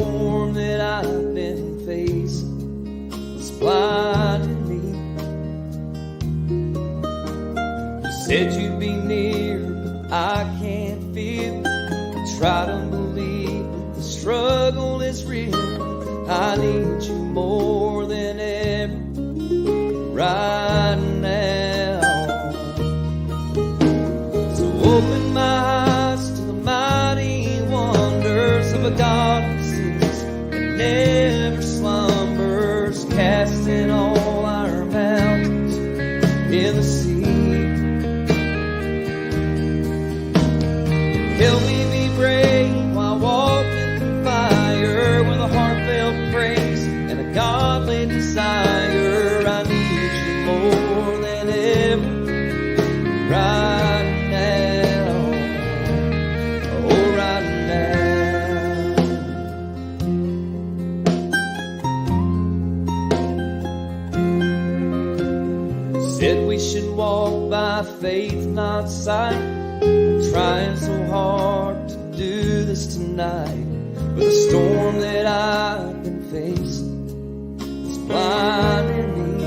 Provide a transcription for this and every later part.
storm that I've been facing is blinding me. You said you'd be near, but I can't feel. I try to believe that the struggle is real. I need you more than ever right now. So open my eyes to the mighty wonders of a God who sees and never slumbers, casting all our mountains in the sea. Help me be brave while walking through fire with a heartfelt praise and a godly desire. I need you more than ever right now. Oh, right now. Said we should walk by faith, not sight. Trying so hard to do this tonight, but the storm that I've been facing is blinding me.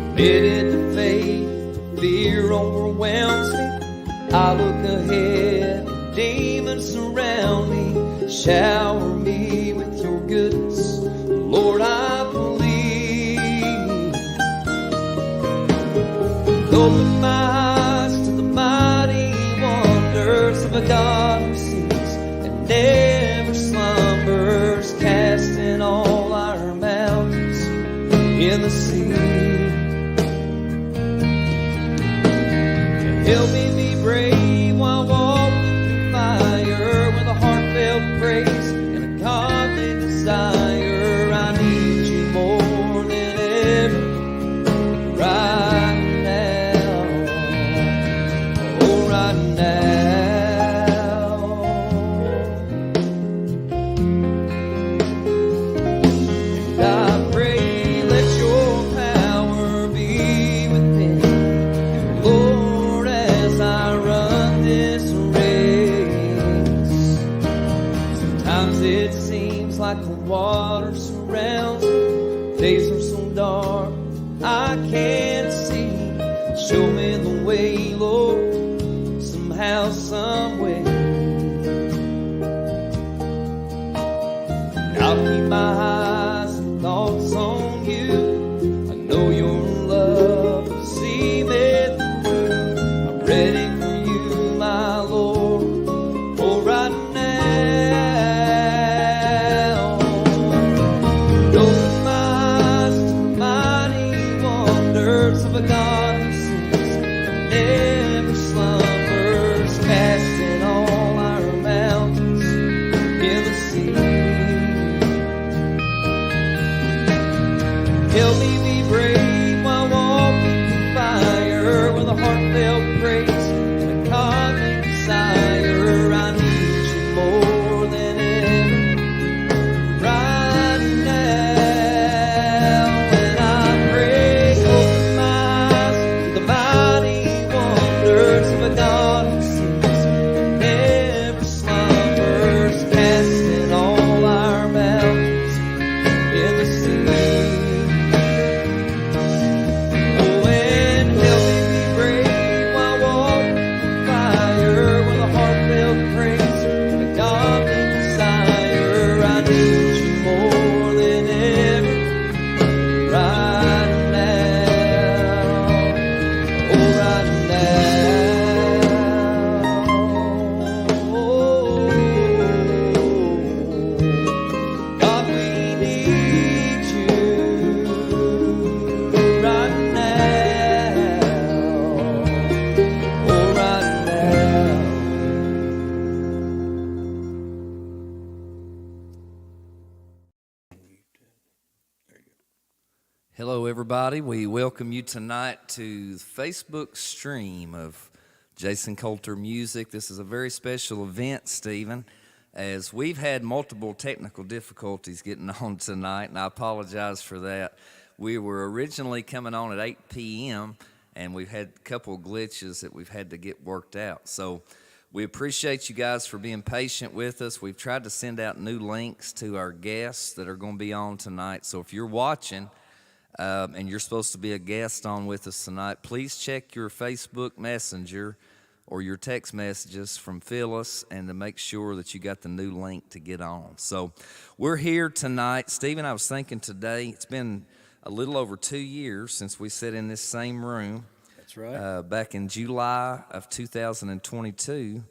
Committed to faith, fear overwhelms me. I look ahead, demons surround me. Shower me with your goodness, Lord, I believe. Open my eyes to the mighty wonders of a God who sees and never slumbers, casting all our mountains in the sea. Help me be brave while walking through fire with a heartfelt praise and a godly desire. I need you more than ever right now. Oh, right now. And I pray, let your power be within, Lord, as I run this race. Sometimes it seems like the water surrounds me. Days are so dark, I can't see. Show me the way, Lord, somehow, some way. I'll keep my eyes and thoughts on you. I know your love will see me through. I'm ready for you, my Lord, oh, right now. Open my eyes to the mighty wonders of a God who sees and never slumbers, casting all our mountains in the sea. Help me be brave while walking through fire with a heartfelt praise and a godly desire. I need you more than ever right now. And I pray, open my eyes to the mighty wonders of a God who sees and never slumbers, casting all our mountains in the sea. Oh, and help me be brave while walking through fire with a heartfelt praise and a godly desire. I need you more than ever right now. Oh, right now. Oh, God, we need you right now. Oh, right now. Hello, everybody. We welcome you tonight to the Facebook stream of Jason Coulter Music. This is a very special event, Stephen, as we've had multiple technical difficulties getting on tonight, and I apologize for that. We were originally coming on at 8 p.m., and we've had a couple of glitches that we've had to get worked out. So We appreciate you guys for being patient with us. We've tried to send out new links to our guests that are going to be on tonight. So if you're watching and you're supposed to be a guest on with us tonight, please check your Facebook Messenger or your text messages from Phyllis and to make sure that you got the new link to get on. So we're here tonight. Stephen, I was thinking today, it's been a little over 2 years since we sat in this same room. That's right. Back in July of 2022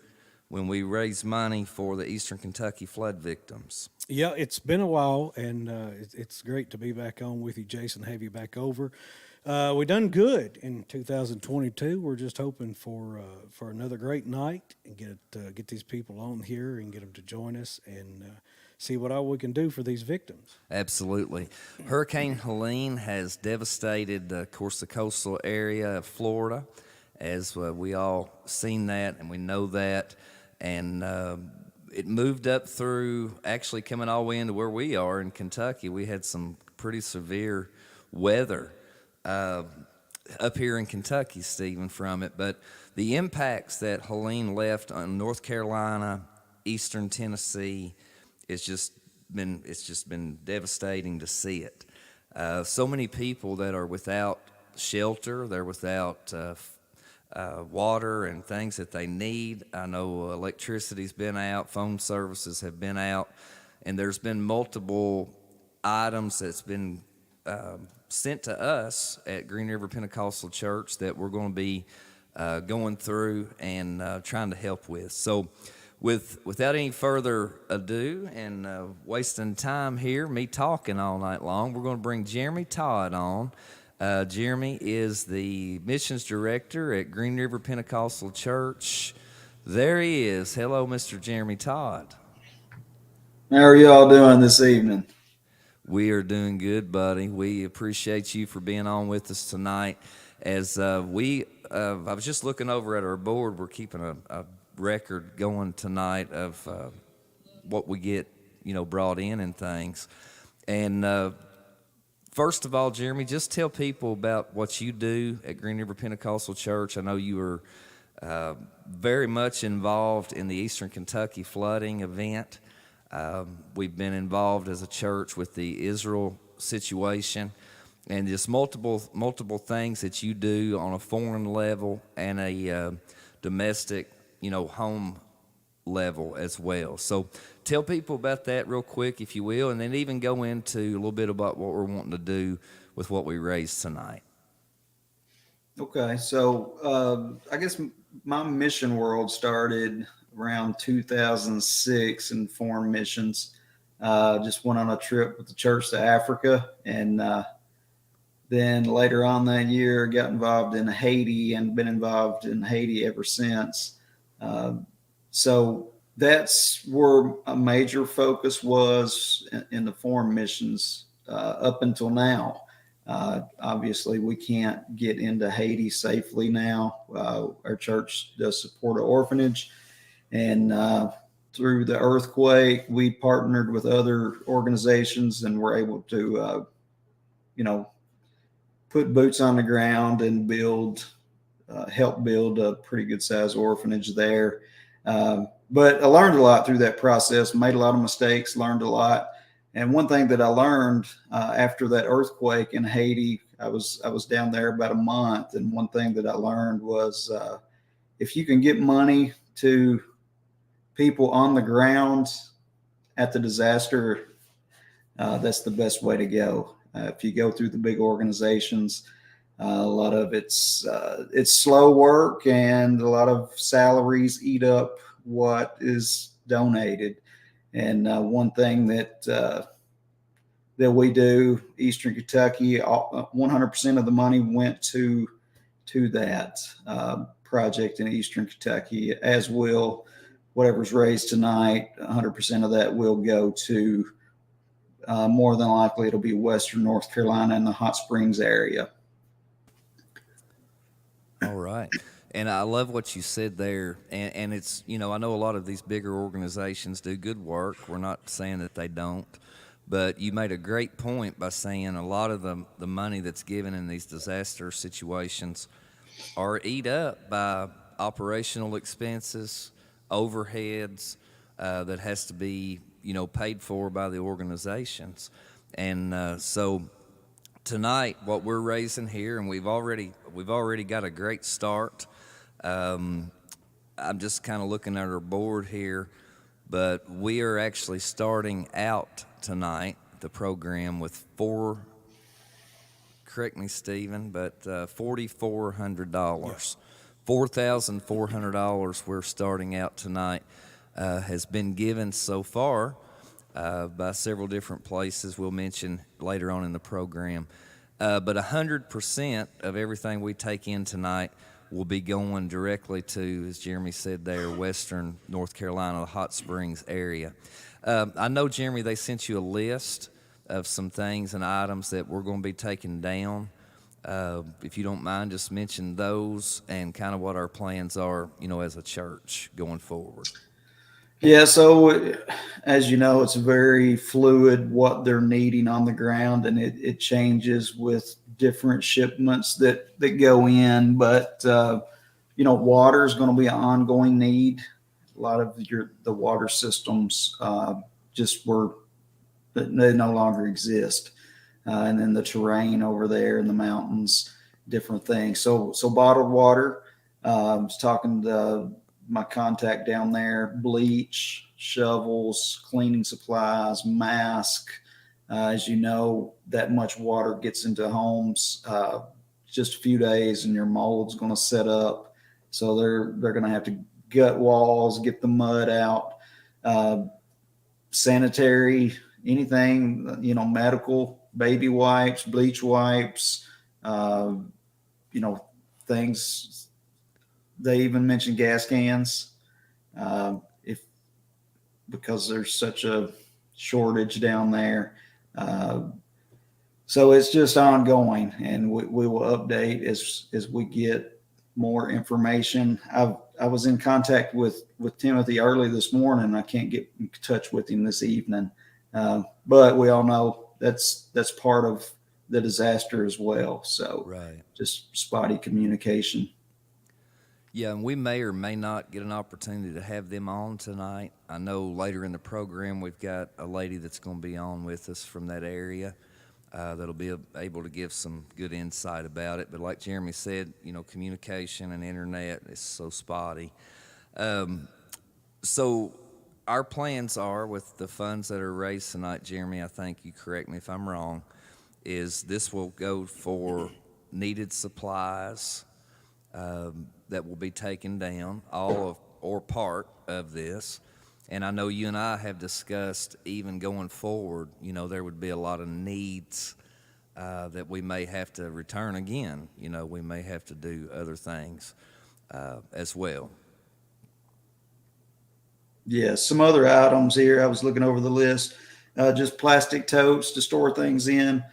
when we raised money for the Eastern Kentucky flood victims. Yeah, it's been a while, and it's great to be back on with you, Jason. Have you back over? We done good in 2022. We're just hoping for another great night and get these people on here and get them to join us and see what all we can do for these victims. Absolutely. Hurricane Helene has devastated, of course, the coastal area of Florida, as we all seen that and we know that. And it moved up through, actually coming all the way into where we are in Kentucky. We had some pretty severe weather up here in Kentucky, Stephen, from it. But the impacts that Helene left on North Carolina, eastern Tennessee, it's just been devastating to see it. So many people that are without shelter, they're without water and things that they need. I know electricity's been out, phone services have been out, and there's been multiple items that's been sent to us at Green River Pentecostal Church that we're going to be going through and trying to help with. So without any further ado and wasting time here, me talking all night long, we're going to bring Jeremy Todd on. Jeremy is the missions director at Green River Pentecostal Church. There he is. Hello, Mr. Jeremy Todd. How are y'all doing this evening? We are doing good, buddy. We appreciate you for being on with us tonight. As I was just looking over at our board, we're keeping a record going tonight of what we get, brought in and things. And first of all, Jeremy, just tell people about what you do at Green River Pentecostal Church. I know you are very much involved in the Eastern Kentucky flooding event. We've been involved as a church with the Israel situation, and just multiple things that you do on a foreign level and a domestic, home level as well. So tell people about that real quick, if you will, and then even go into a little bit about what we're wanting to do with what we raised tonight. Okay, so I guess my mission world started around 2006 in foreign missions. Just went on a trip with the church to Africa, and then later on that year got involved in Haiti and been involved in Haiti ever since. So that's where a major focus was in the foreign missions up until now. Obviously, we can't get into Haiti safely now. Our church does support an orphanage, and through the earthquake, we partnered with other organizations and were able to, put boots on the ground and help build a pretty good sized orphanage there. But I learned a lot through that process, made a lot of mistakes, learned a lot. And one thing that I learned after that earthquake in Haiti, I was down there about a month. And one thing that I learned was if you can get money to people on the ground at the disaster, that's the best way to go. If you go through the big organizations, a lot of it's slow work, and a lot of salaries eat up what is donated. And one thing that we do, Eastern Kentucky, 100% of the money went to that project in Eastern Kentucky, as will whatever's raised tonight. 100% of that will go to more than likely it'll be Western North Carolina and the Hot Springs area. All right. And I love what you said there. And it's, I know a lot of these bigger organizations do good work. We're not saying that they don't. But you made a great point by saying a lot of the money that's given in these disaster situations are eat up by operational expenses, overheads that has to be, paid for by the organizations. And so tonight, what we're raising here, and we've already got a great start. I'm just kind of looking at our board here, but we are actually starting out tonight the program with correct me, Stephen, but $4,400. $4,400 we're starting out tonight has been given so far by several different places we'll mention later on in the program. But 100% of everything we take in tonight will be going directly to, as Jeremy said there, Western North Carolina, the Hot Springs area. I know, Jeremy, they sent you a list of some things and items that we're going to be taking down. If you don't mind, just mention those and kind of what our plans are, as a church going forward. Yeah, so as you know, it's very fluid what they're needing on the ground, and it changes with different shipments that go in. But water is going to be an ongoing need. A lot of the water systems they no longer exist, and then the terrain over there in the mountains, different things. So bottled water. I was talking to my contact down there, bleach, shovels, cleaning supplies, mask. As you know, that much water gets into homes, just a few days and your mold's going to set up. So they're going to have to gut walls, get the mud out, sanitary, anything, medical, baby wipes, bleach wipes, things. They even mentioned gas cans, because there's such a shortage down there. So it's just ongoing, and we will update as we get more information. I was in contact with Timothy early this morning. I can't get in touch with him this evening, but we all know that's part of the disaster as well. So right. Just spotty communication. Yeah, and we may or may not get an opportunity to have them on tonight. I know later in the program we've got a lady that's going to be on with us from that area that'll be able to give some good insight about it. But like Jeremy said, communication and internet is so spotty. So our plans are with the funds that are raised tonight, Jeremy, I think you correct me if I'm wrong, is this will go for needed supplies, that will be taken down, all of or part of this. And I know you and I have discussed even going forward, there would be a lot of needs that we may have to return again. We may have to do other things as well. Yeah, some other items here. I was looking over the list. Just plastic totes to store things in,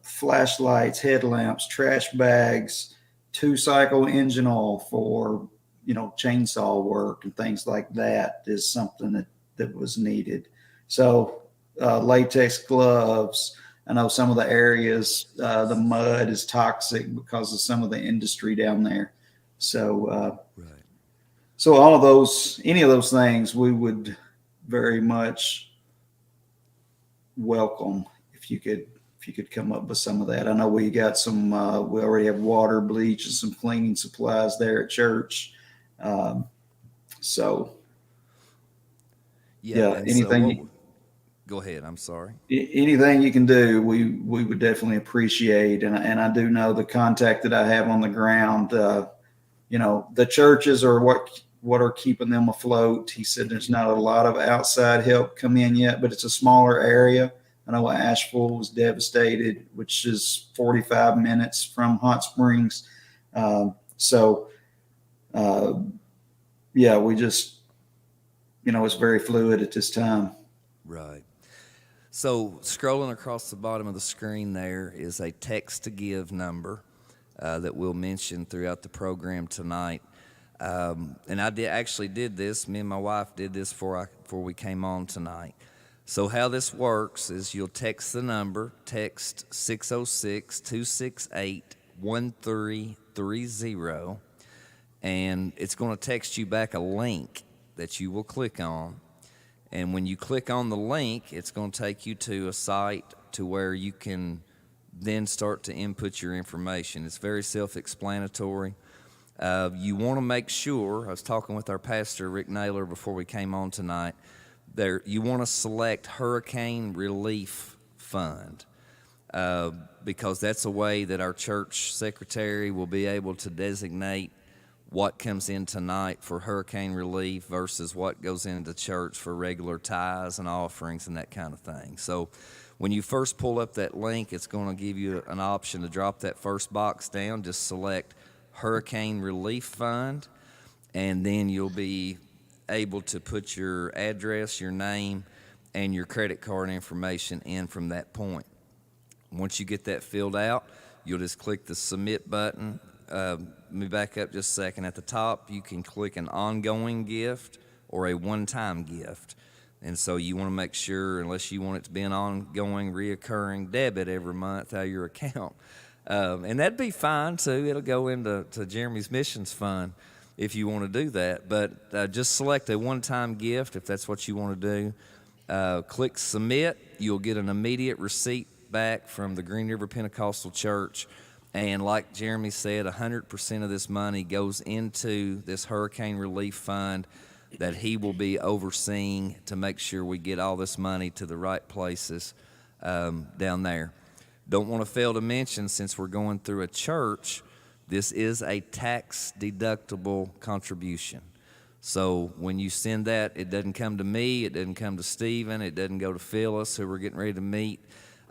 flashlights, headlamps, trash bags, 2-cycle engine oil for chainsaw work and things like that is something that was needed. So latex gloves. I know some of the areas the mud is toxic because of some of the industry down there. So right. So any of those things, we would very much welcome if you could come up with some of that. I know we got some. We already have water, bleach, and some cleaning supplies there at church. So anything. So go ahead. I'm sorry. Anything you can do, we would definitely appreciate. And I do know the contact that I have on the ground. The churches are what are keeping them afloat. He said there's not a lot of outside help come in yet, but it's a smaller area. I know Asheville was devastated, which is 45 minutes from Hot Springs. We just, it's very fluid at this time. Right. So scrolling across the bottom of the screen there is a text to give number that we'll mention throughout the program tonight. And I did this. Me and my wife did this before we came on tonight. So how this works is you'll text the number, text 606-268-1330, and it's going to text you back a link that you will click on. And when you click on the link, it's going to take you to a site to where you can then start to input your information. It's very self-explanatory. You want to make sure, I was talking with our pastor, Rick Naylor, before we came on tonight, you want to select Hurricane Relief Fund, because that's a way that our church secretary will be able to designate what comes in tonight for hurricane relief versus what goes into church for regular tithes and offerings and that kind of thing. So when you first pull up that link, it's going to give you an option to drop that first box down. Just select Hurricane Relief Fund, and then you'll be able to put your address, your name, and your credit card information in from that point. Once you get that filled out, you'll just click the submit button. Let me back up just a second. At the top, you can click an ongoing gift or a one-time gift. And so you want to make sure, unless you want it to be an ongoing, reoccurring debit every month out of your account. And that'd be fine, too. It'll go into Jeremy's Missions Fund if you want to do that. But just select a one-time gift if that's what you want to do. Click Submit. You'll get an immediate receipt back from the Green River Pentecostal Church. And like Jeremy said, 100% of this money goes into this Hurricane Relief Fund that he will be overseeing to make sure we get all this money to the right places down there. Don't want to fail to mention, since we're going through a church, this is a tax-deductible contribution. So when you send that, it doesn't come to me, it doesn't come to Stephen, it doesn't go to Phyllis, who we're getting ready to meet,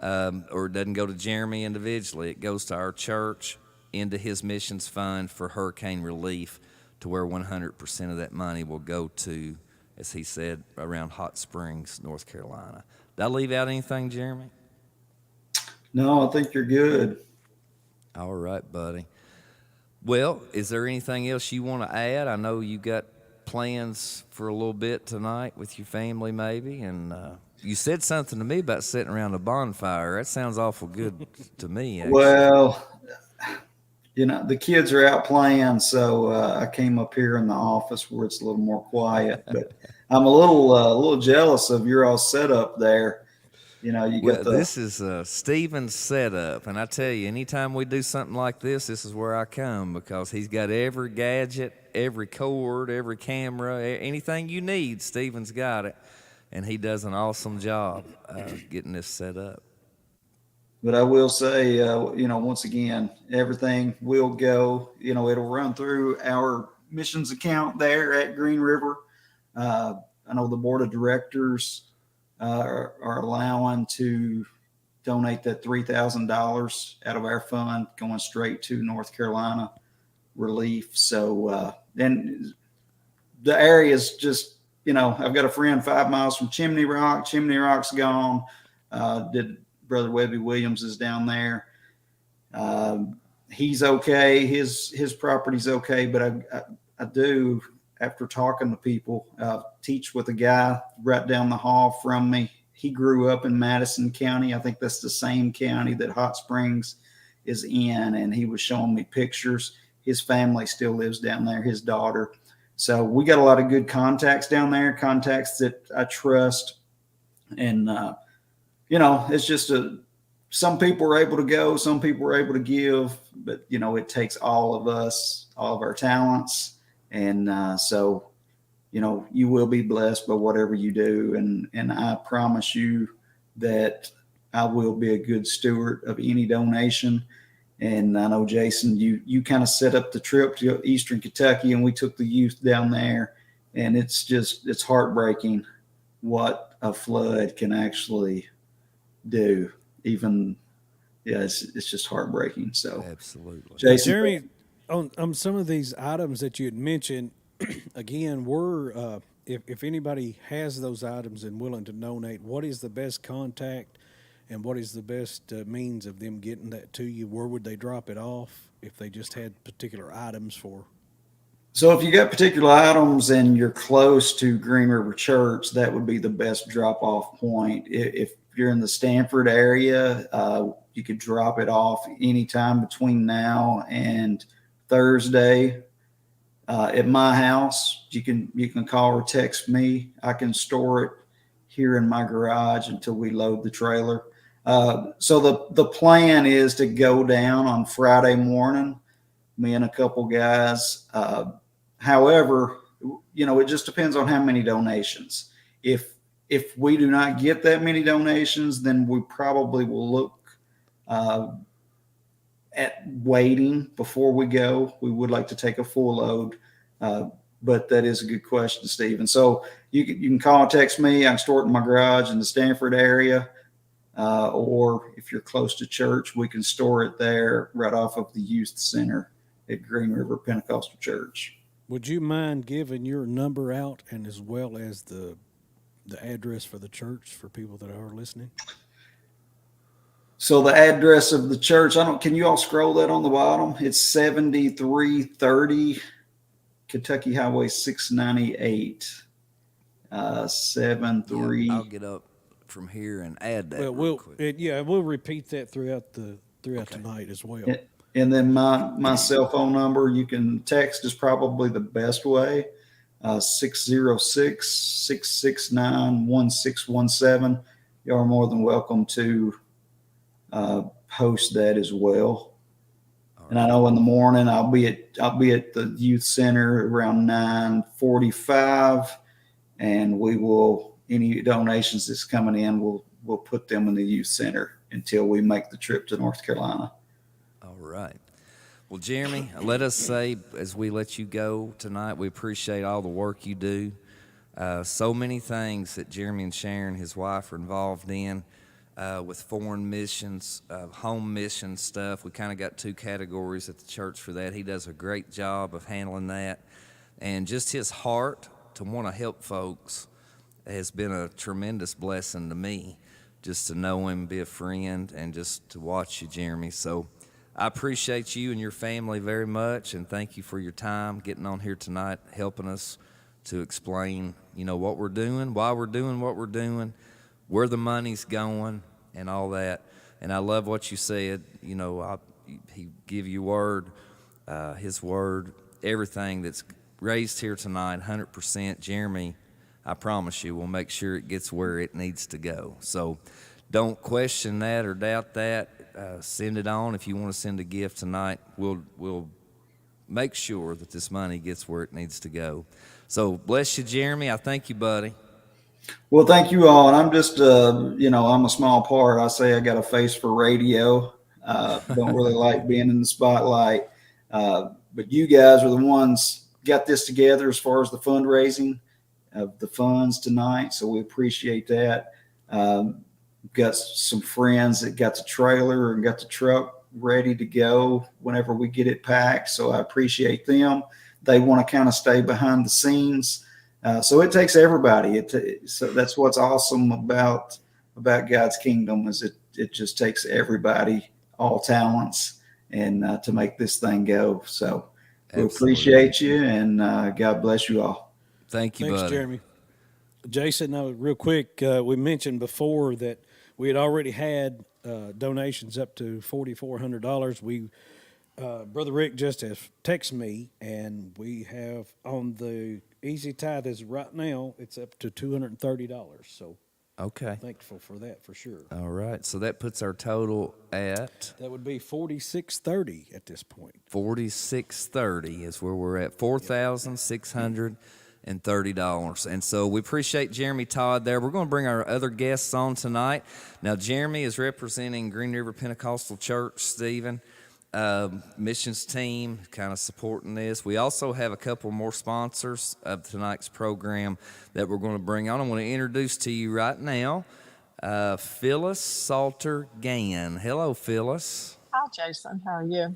or it doesn't go to Jeremy individually. It goes to our church, into his missions fund for hurricane relief, to where 100% of that money will go to, as he said, around Hot Springs, North Carolina. Did I leave out anything, Jeremy? No, I think you're good. All right, buddy. Well, is there anything else you want to add? I know you got plans for a little bit tonight with your family, maybe, and you said something to me about sitting around a bonfire. That sounds awful good to me, actually. Well, the kids are out playing, so I came up here in the office where it's a little more quiet. But I'm a little jealous of your all setup there. This is Stephen's setup, and I tell you, anytime we do something like this is where I come, because he's got every gadget, every cord, every camera, anything you need. Stephen's got it, and he does an awesome job getting this set up. But I will say, once again, everything will go. It'll run through our missions account there at Green River. I know the board of directors are allowing to donate that $3,000 out of our fund, going straight to North Carolina relief. So then the area is just, I've got a friend 5 miles from Chimney Rock. Chimney Rock's gone. Brother Webby Williams is down there. He's okay. His property's okay, but I do, after talking to people, teach with a guy right down the hall from me. He grew up in Madison County. I think that's the same county that Hot Springs is in. And he was showing me pictures. His family still lives down there, his daughter. So we got a lot of good contacts down there, contacts that I trust. And, it's just some people were able to go, some people were able to give, but, it takes all of us, all of our talents. And so, you will be blessed by whatever you do. And I promise you that I will be a good steward of any donation. And I know, Jason, you kind of set up the trip to Eastern Kentucky, and we took the youth down there. And it's heartbreaking what a flood can actually do. It's just heartbreaking. So absolutely, Jason, Jeremy, on some of these items that you had mentioned, again, if anybody has those items and willing to donate, what is the best contact and what is the best means of them getting that to you? Where would they drop it off if they just had particular items for? So if you got particular items and you're close to Green River Church, that would be the best drop-off point. If you're in the Stanford area, you could drop it off anytime between now and Thursday. at my house. You can call or text me. I can store it here in my garage until we load the trailer. So the plan is to go down on Friday morning, me and a couple guys. However, it just depends on how many donations. If we do not get that many donations, then we probably will look at waiting before we go. We would like to take a full load, but that is a good question, Stephen. So you can call and text me. I can store it in my garage in the Stanford area, or if you're close to church, we can store it there right off of the youth center at Green River Pentecostal Church. Would you mind giving your number out and as well as the address for the church for people that are listening? So the address of the church, can you all scroll that on the bottom? It's 7330 Kentucky Highway 698. 73. Yeah, I'll get up from here and add that real quick. We'll repeat that throughout tonight as well. And then my cell phone number, you can text is probably the best way. 606-669-1617. You are more than welcome to post that as well. And I know in the morning I'll be at the youth center around 9:45, and we will, any donations that's coming in, we'll put them in the youth center until we make the trip to North Carolina. All right. Well, Jeremy, let us say, as we let you go tonight, we appreciate all the work you do. So many things that Jeremy and Sharon, his wife, are involved in with foreign missions, home mission stuff. We kind of got two categories at the church for that. He does a great job of handling that. And just his heart to want to help folks has been a tremendous blessing to me, just to know him, be a friend, and just to watch you, Jeremy. So I appreciate you and your family very much, and thank you for your time getting on here tonight, helping us to explain, what we're doing, why we're doing what we're doing, where the money's going, and all that. And I love what you said. He give you word, his word, everything that's raised here tonight, 100%. Jeremy, I promise you, will make sure it gets where it needs to go. So don't question that or doubt that. Send it on. If you want to send a gift tonight, we'll make sure that this money gets where it needs to go. So bless you, Jeremy. I thank you, buddy. Well, thank you all. And I'm just, I'm a small part. I say I got a face for radio. Don't really like being in the spotlight. But you guys are the ones got this together as far as the fundraising of the funds tonight. So we appreciate that. Got some friends that got the trailer and got the truck ready to go whenever we get it packed. So I appreciate them. They want to kind of stay behind the scenes. So it takes everybody. So that's what's awesome about God's kingdom is it just takes everybody, all talents, and to make this thing go. So we appreciate you, and God bless you all. Thank you, Thanks, buddy. Jeremy. Jason, real quick, we mentioned before that we had already had donations up to $4,400. We Brother Rick just has texted me, and we have on the Easy Tithe as right now, it's up to $230. So okay, thankful for that for sure. All right, so that puts our total at that would be $4,630 at this point. $4,630 is where we're at. $4,630. And so we appreciate Jeremy Todd there. We're going to bring our other guests on tonight. Now, Jeremy is representing Green River Pentecostal Church, Stephen. Missions team kind of supporting this. We also have a couple more sponsors of tonight's program that we're going to bring on. I want to introduce to you right now Phyllis Salter Gann. Hello, Phyllis. Hi, Jason. How are you?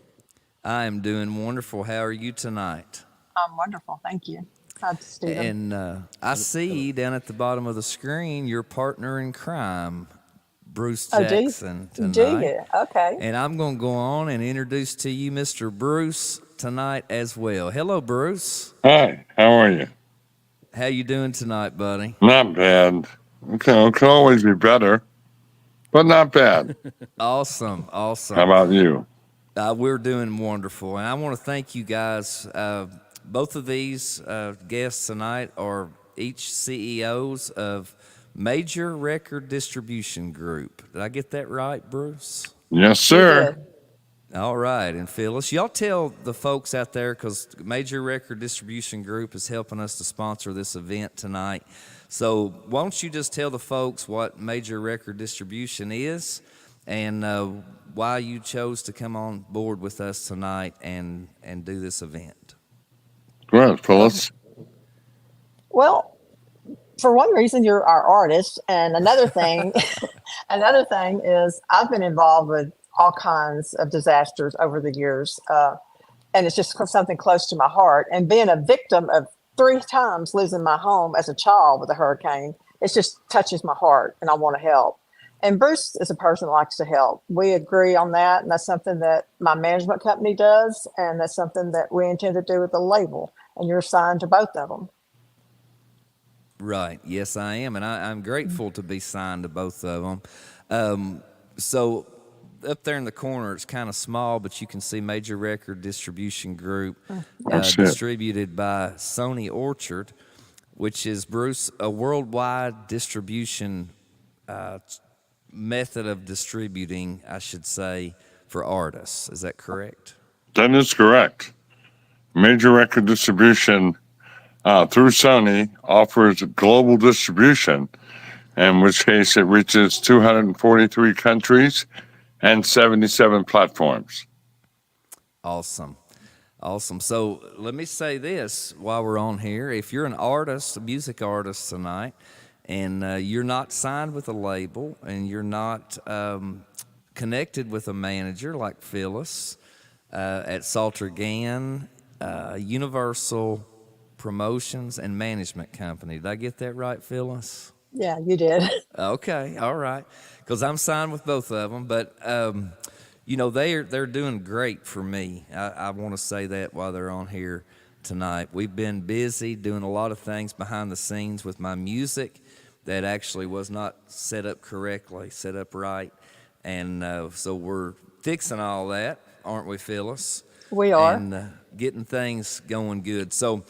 I am doing wonderful. How are you tonight? I'm wonderful. Thank you. Hi, Stephen. And I see down at the bottom of the screen your partner in crime, Bruce Jackson, tonight. Do you? Okay. And I'm going to go on and introduce to you Mr. Bruce tonight as well. Hello, Bruce. Hi, how are you? How you doing tonight, buddy? Not bad. Okay, it could always be better, but not bad. Awesome. How about you? We're doing wonderful. And I want to thank you guys both of these guests tonight are each CEOs of Major Record Distribution Group. Did I get that right, Bruce? Yes, You sir. did. All right, and Phyllis, y'all tell the folks out there, because Major Record Distribution Group is helping us to sponsor this event tonight. So why don't you just tell the folks what Major Record Distribution is and why you chose to come on board with us tonight and do this event. Go ahead, Phyllis. Well, for one reason, you're our artist, and another thing, another thing is I've been involved with all kinds of disasters over the years, and it's just something close to my heart. And being a victim of 3 times losing my home as a child with a hurricane, it just touches my heart, and I want to help. And Bruce is a person that likes to help. We agree on that, and that's something that my management company does, and that's something that we intend to do with the label. And you're assigned to both of them. Right. Yes, I am, and I'm grateful to be signed to both of them. So up there in the corner, it's kind of small, but you can see Major Record Distribution Group, That's it. distributed by Sony Orchard, which is, Bruce, a worldwide distribution method of distributing, I should say, for artists. Is that correct? That is correct. Major Record Distribution through Sony offers global distribution, in which case it reaches 243 countries and 77 platforms. Awesome. Awesome. So let me say this while we're on here. If you're an artist, a music artist tonight, and you're not signed with a label and you're not connected with a manager like Phyllis at Salter Gann, Universal Promotions and Management Company. Did I get that right, Phyllis? Yeah, you did. Okay, all right. Because I'm signed with both of them, but you know they're doing great for me. I want to say that while they're on here tonight. We've been busy doing a lot of things behind the scenes with my music that actually was not set up correctly, set up right, and so we're fixing all that, aren't we, Phyllis? We are. And getting things going good. So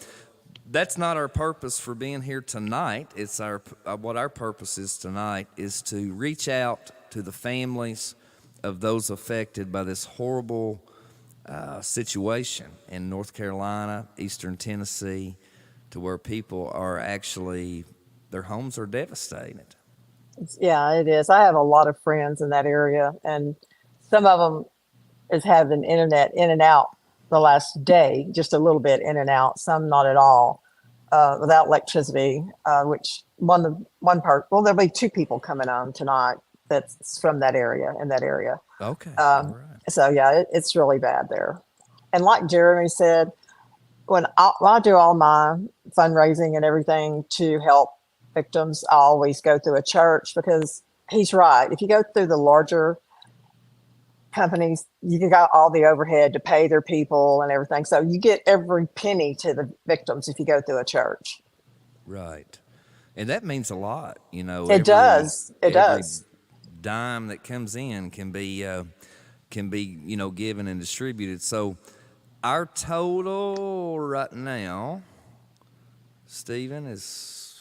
that's not our purpose for being here tonight. It's what our purpose is tonight is to reach out to the families of those affected by this horrible situation in North Carolina, Eastern Tennessee, to where people are actually, their homes are devastated. Yeah, it is. I have a lot of friends in that area, and some of them is having internet in and out the last day, just a little bit in and out, some not at all, without electricity, which well, there'll be 2 people coming on tonight that's from that area, in that area. Okay, all right. So yeah, it's really bad there. And like Jeremy said, when I do all my fundraising and everything to help victims, I always go through a church, because he's right. If you go through the larger companies, you got all the overhead to pay their people and everything. So you get every penny to the victims if you go through a church. Right. And that means a lot, you know. It does. It every does. dime that comes in can be, you know, given and distributed. So our total right now, Stephen, is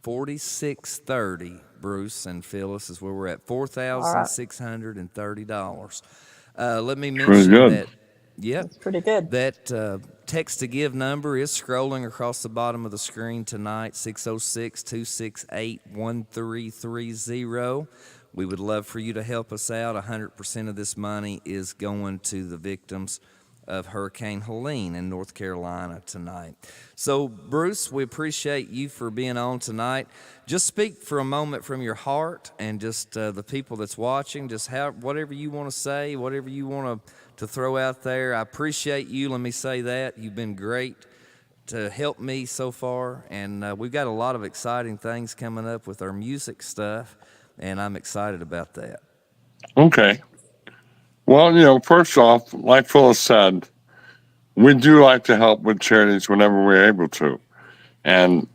$46.30. Bruce and Phyllis is where we're at, $4,630. Let me mention good. that. Yep, It's pretty good. that text to give number is scrolling across the bottom of the screen tonight, 606-268-1330. We would love for you to help us out. 100% of this money is going to the victims of Hurricane Helene in North Carolina tonight. So, Bruce, we appreciate you for being on tonight. Just speak for a moment from your heart, and just the people that's watching, just whatever you want to say, whatever you want to throw out there. I appreciate you. Let me say that. You've been great to help me so far, and we've got a lot of exciting things coming up with our music stuff, and I'm excited about that. Okay. Well, you know, first off, like Phyllis said, we do like to help with charities whenever we're able to. And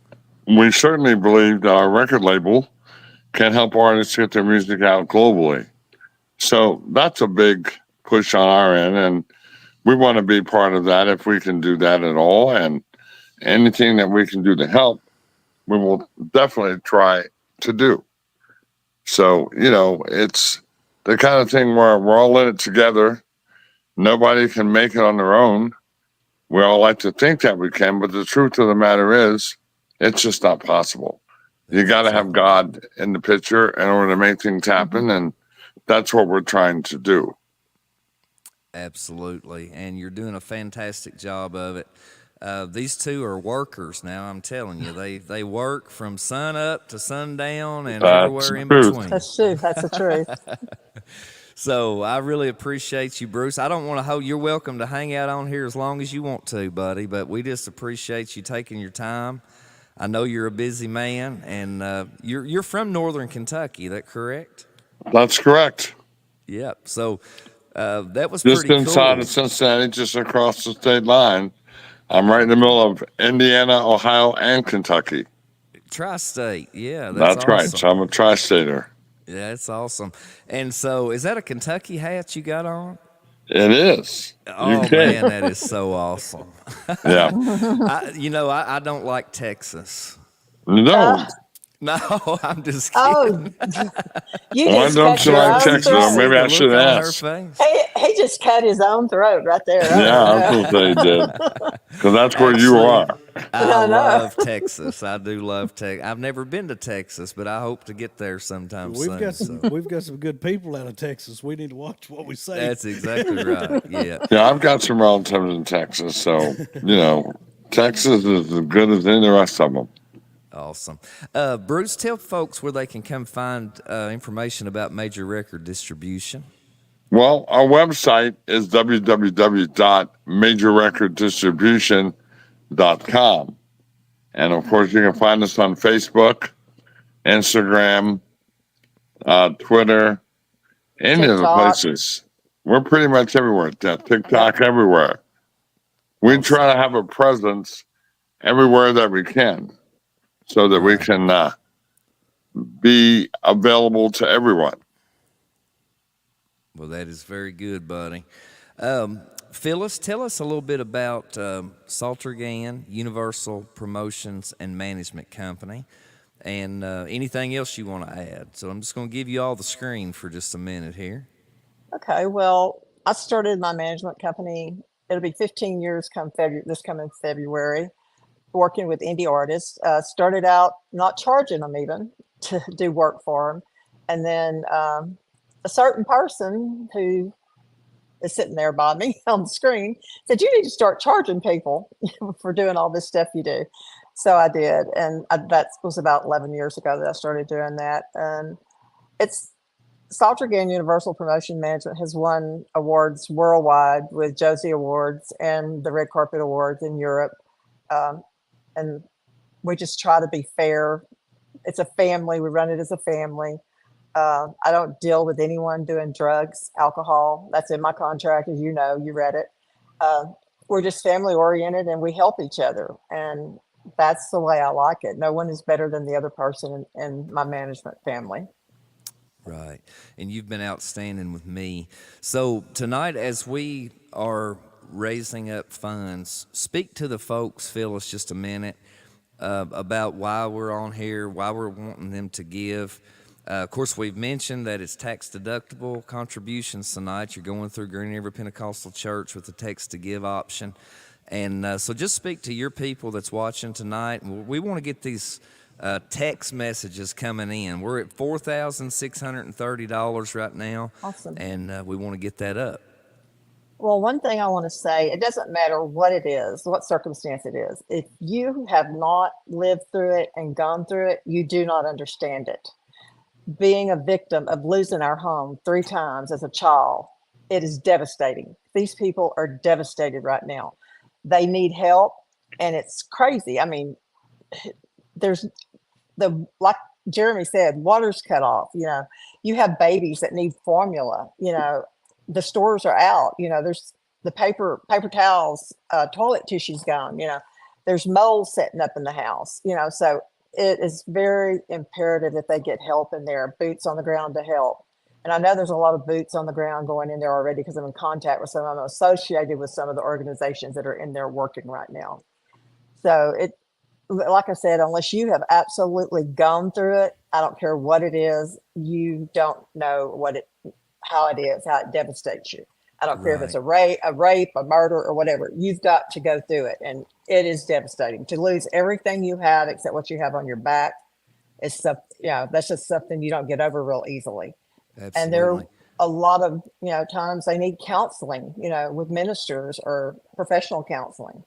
we certainly believe that our record label can help artists get their music out globally. So that's a big push on our end. And we want to be part of that if we can do that at all. And anything that we can do to help, we will definitely try to do. So, it's the kind of thing where we're all in it together. Nobody can make it on their own. We all like to think that we can, but the truth of the matter is, it's just not possible. You got to have God in the picture in order to make things happen, and that's what we're trying to do. Absolutely, and you're doing a fantastic job of it. These two are workers now. I'm telling you, they work from sun up to sundown and That's everywhere in the truth. between. That's true. That's the truth. So I really appreciate you, Bruce. I don't want to hold. You're welcome to hang out on here as long as you want to, buddy. But we just appreciate you taking your time. I know you're a busy man, and you're from Northern Kentucky. Is that correct? That's correct. Yep. So that was Just pretty inside cool. of Cincinnati, just across the state line. I'm right in the middle of Indiana, Ohio, and Kentucky. Tri-state. Yeah, That's awesome. right. So I'm a tri-stater. Yeah, that's awesome. And so, is that a Kentucky hat you got on? It is. Oh man, that is so awesome. Yeah. I don't like Texas. No. No, I'm just kidding. Oh, you Why just don't cut you your like own Texas? throat. Or maybe The I should look on her ask. face. He just cut his own throat right there. Yeah, I was going to say he did. Because that's where you Actually, are. I know. love Texas. I do love Texas. I've never been to Texas, but I hope to get there sometime soon. We've got some good people out of Texas. We need to watch what we say. That's exactly right. Yeah. Yeah, I've got some relatives in Texas. So, Texas is as good as any of the rest of them. Awesome. Bruce, tell folks where they can come find information about Major Record Distribution. Well, our website is www.majorrecorddistribution.com. And of course, you can find us on Facebook, Instagram, Twitter, any of the TikTok. places. We're pretty much everywhere. TikTok, everywhere. We try to have a presence everywhere that we can so that we can be available to everyone. Well, that is very good, buddy. Phyllis, tell us a little bit about Saltergan Universal Promotions and Management Company, and anything else you want to add. So I'm just going to give you all the screen for just a minute here. Okay, well, I started my management company. It'll be 15 years this coming February, working with indie artists. Started out not charging them even to do work for them. And then a certain person who is sitting there by me on the screen said, you need to start charging people for doing all this stuff you do. So I did. And that was about 11 years ago that I started doing that. And Saltergan Universal Promotion Management has won awards worldwide with Josie Awards and the Red Carpet Awards in Europe. And we just try to be fair. It's a family. We run it as a family. I don't deal with anyone doing drugs, alcohol. That's in my contract, as you know, you read it. We're just family oriented and we help each other. And that's the way I like it. No one is better than the other person in my management family. Right. And you've been outstanding with me. So tonight, as we are raising up funds, speak to the folks, Phyllis, just a minute, about why we're on here, why we're wanting them to give. Of course, we've mentioned that it's tax-deductible contributions tonight. You're going through Green River Pentecostal Church with the text-to-give option. And so just speak to your people that's watching tonight. We want to get these text messages coming in. We're at $4,630 right now. Awesome. And we want to get that up. Well, one thing I want to say, it doesn't matter what it is, what circumstance it is. If you have not lived through it and gone through it, you do not understand it. Being a victim of losing our home 3 times as a child, it is devastating. These people are devastated right now. They need help, and it's crazy. I mean, like Jeremy said, water's cut off. You have babies that need formula. The stores are out. There's the paper towels, toilet tissue's gone. There's mold setting up in the house. So it is very imperative that they get help, and there are boots on the ground to help. And I know there's a lot of boots on the ground going in there already because I'm in contact with some. I'm associated with some of the organizations that are in there working right now. So like I said, unless you have absolutely gone through it, I don't care what it is, you don't know how it is, how it devastates you. I don't care if it's Right. a rape, a murder, or whatever. You've got to go through it, and it is devastating to lose everything you have except what you have on your back. It's stuff, that's just something you don't get over real easily. And there are Absolutely. a lot of times they need counseling, with ministers or professional counseling.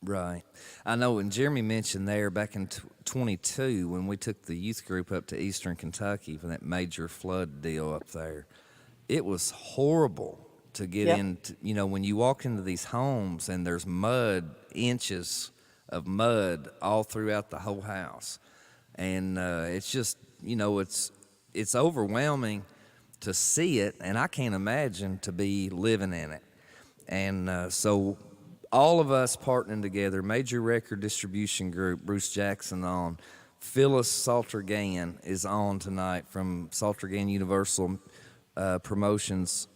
Right. I know, and Jeremy mentioned there back in 22 when we took the youth group up to Eastern Kentucky for that major flood deal up there. It was horrible to get Yep. into, when you walk into these homes and there's mud, inches of mud all throughout the whole house. And it's just, it's overwhelming to see it, and I can't imagine to be living in it. And so all of us partnering together, Major Record Distribution Group, Bruce Jackson on, Phyllis Salter Gann is on tonight from Salter Gann Universal Promotions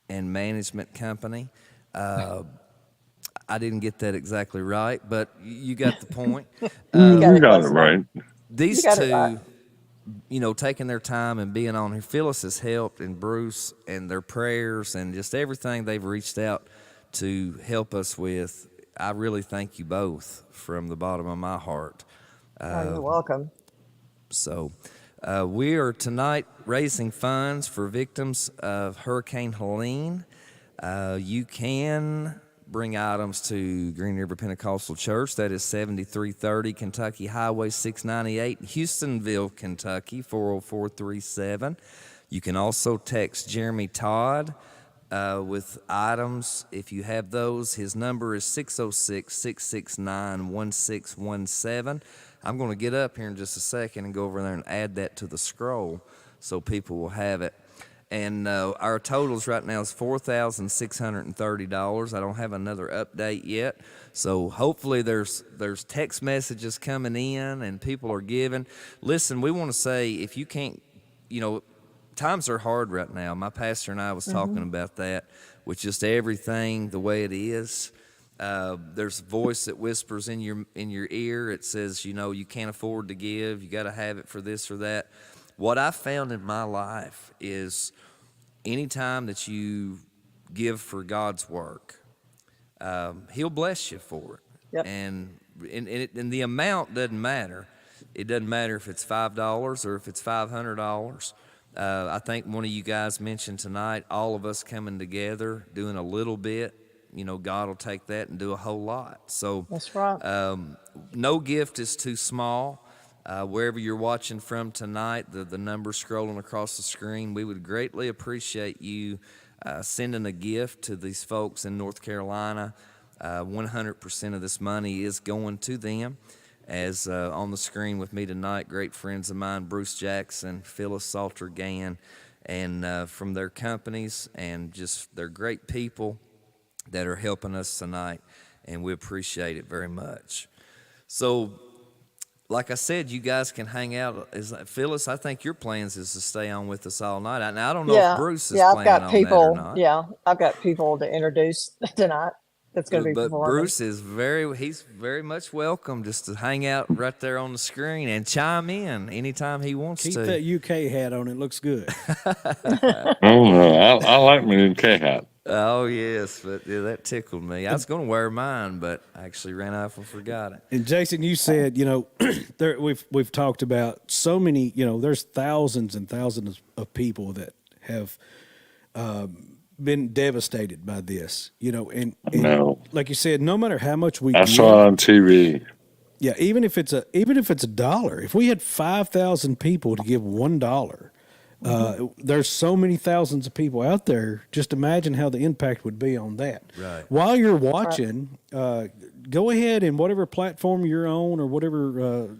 and Management Company. I didn't get that exactly right, but you got the point. You got You it got close it enough. right. These You got it right. two, taking their time and being on here. Phyllis has helped, and Bruce, and their prayers, and just everything they've reached out to help us with. I really thank you both from the bottom of my heart. Oh, you're welcome. So, we are tonight raising funds for victims of Hurricane Helene. You can bring items to Green River Pentecostal Church. That is 7330 Kentucky Highway 698, Houstonville, Kentucky 40437. You can also text Jeremy Todd with items if you have those. His number is 606-669-1617. I'm going to get up here in just a second and go over there and add that to the scroll so people will have it. And our totals right now is $4,630. I don't have another update yet, so hopefully there's text messages coming in and people are giving. Listen, we want to say if you can't, times are hard right now. My pastor and I was talking about that with just everything the way it is. There's a voice that whispers in your ear. It says, you can't afford to give. You got to have it for this or that. What I found in my life is anytime that you give for God's work, He'll bless you for it. Yep. And the amount doesn't matter. It doesn't matter if it's $5 or if it's $500. I think one of you guys mentioned tonight, all of us coming together, doing a little bit, God will take that and do a whole lot. So That's right. no gift is too small. Wherever you're watching from tonight, the number scrolling across the screen, we would greatly appreciate you sending a gift to these folks in North Carolina. 100% of this money is going to them. As on the screen with me tonight, great friends of mine, Bruce Jackson, Phyllis Salter Gann, and from their companies, and just they're great people that are helping us tonight, and we appreciate it very much. So, like I said, you guys can hang out. Phyllis, I think your plans is to stay on with us all night. Now, I don't know if Yeah. Bruce is Yeah. I've planning got on that or people. not. Yeah. I've got people to introduce tonight that's going to be But performing. Bruce is he's very much welcome just to hang out right there on the screen and chime in anytime he wants Keep to. that UK hat on. It looks good. Oh, no, I like my UK hat. Oh, yes, but yeah, that tickled me. I was going to wear mine, but I actually ran off and forgot it. And Jason, you said, we've talked about so many, there's thousands and thousands of people that have been devastated by this, and No. like you said, no matter how much we I give, saw it on TV. yeah, even if it's $1, if we had 5,000 people to give $1, there's so many thousands of people out there. Just imagine how the impact would be on that. Right. While you're watching, go ahead and whatever platform you're on or whatever,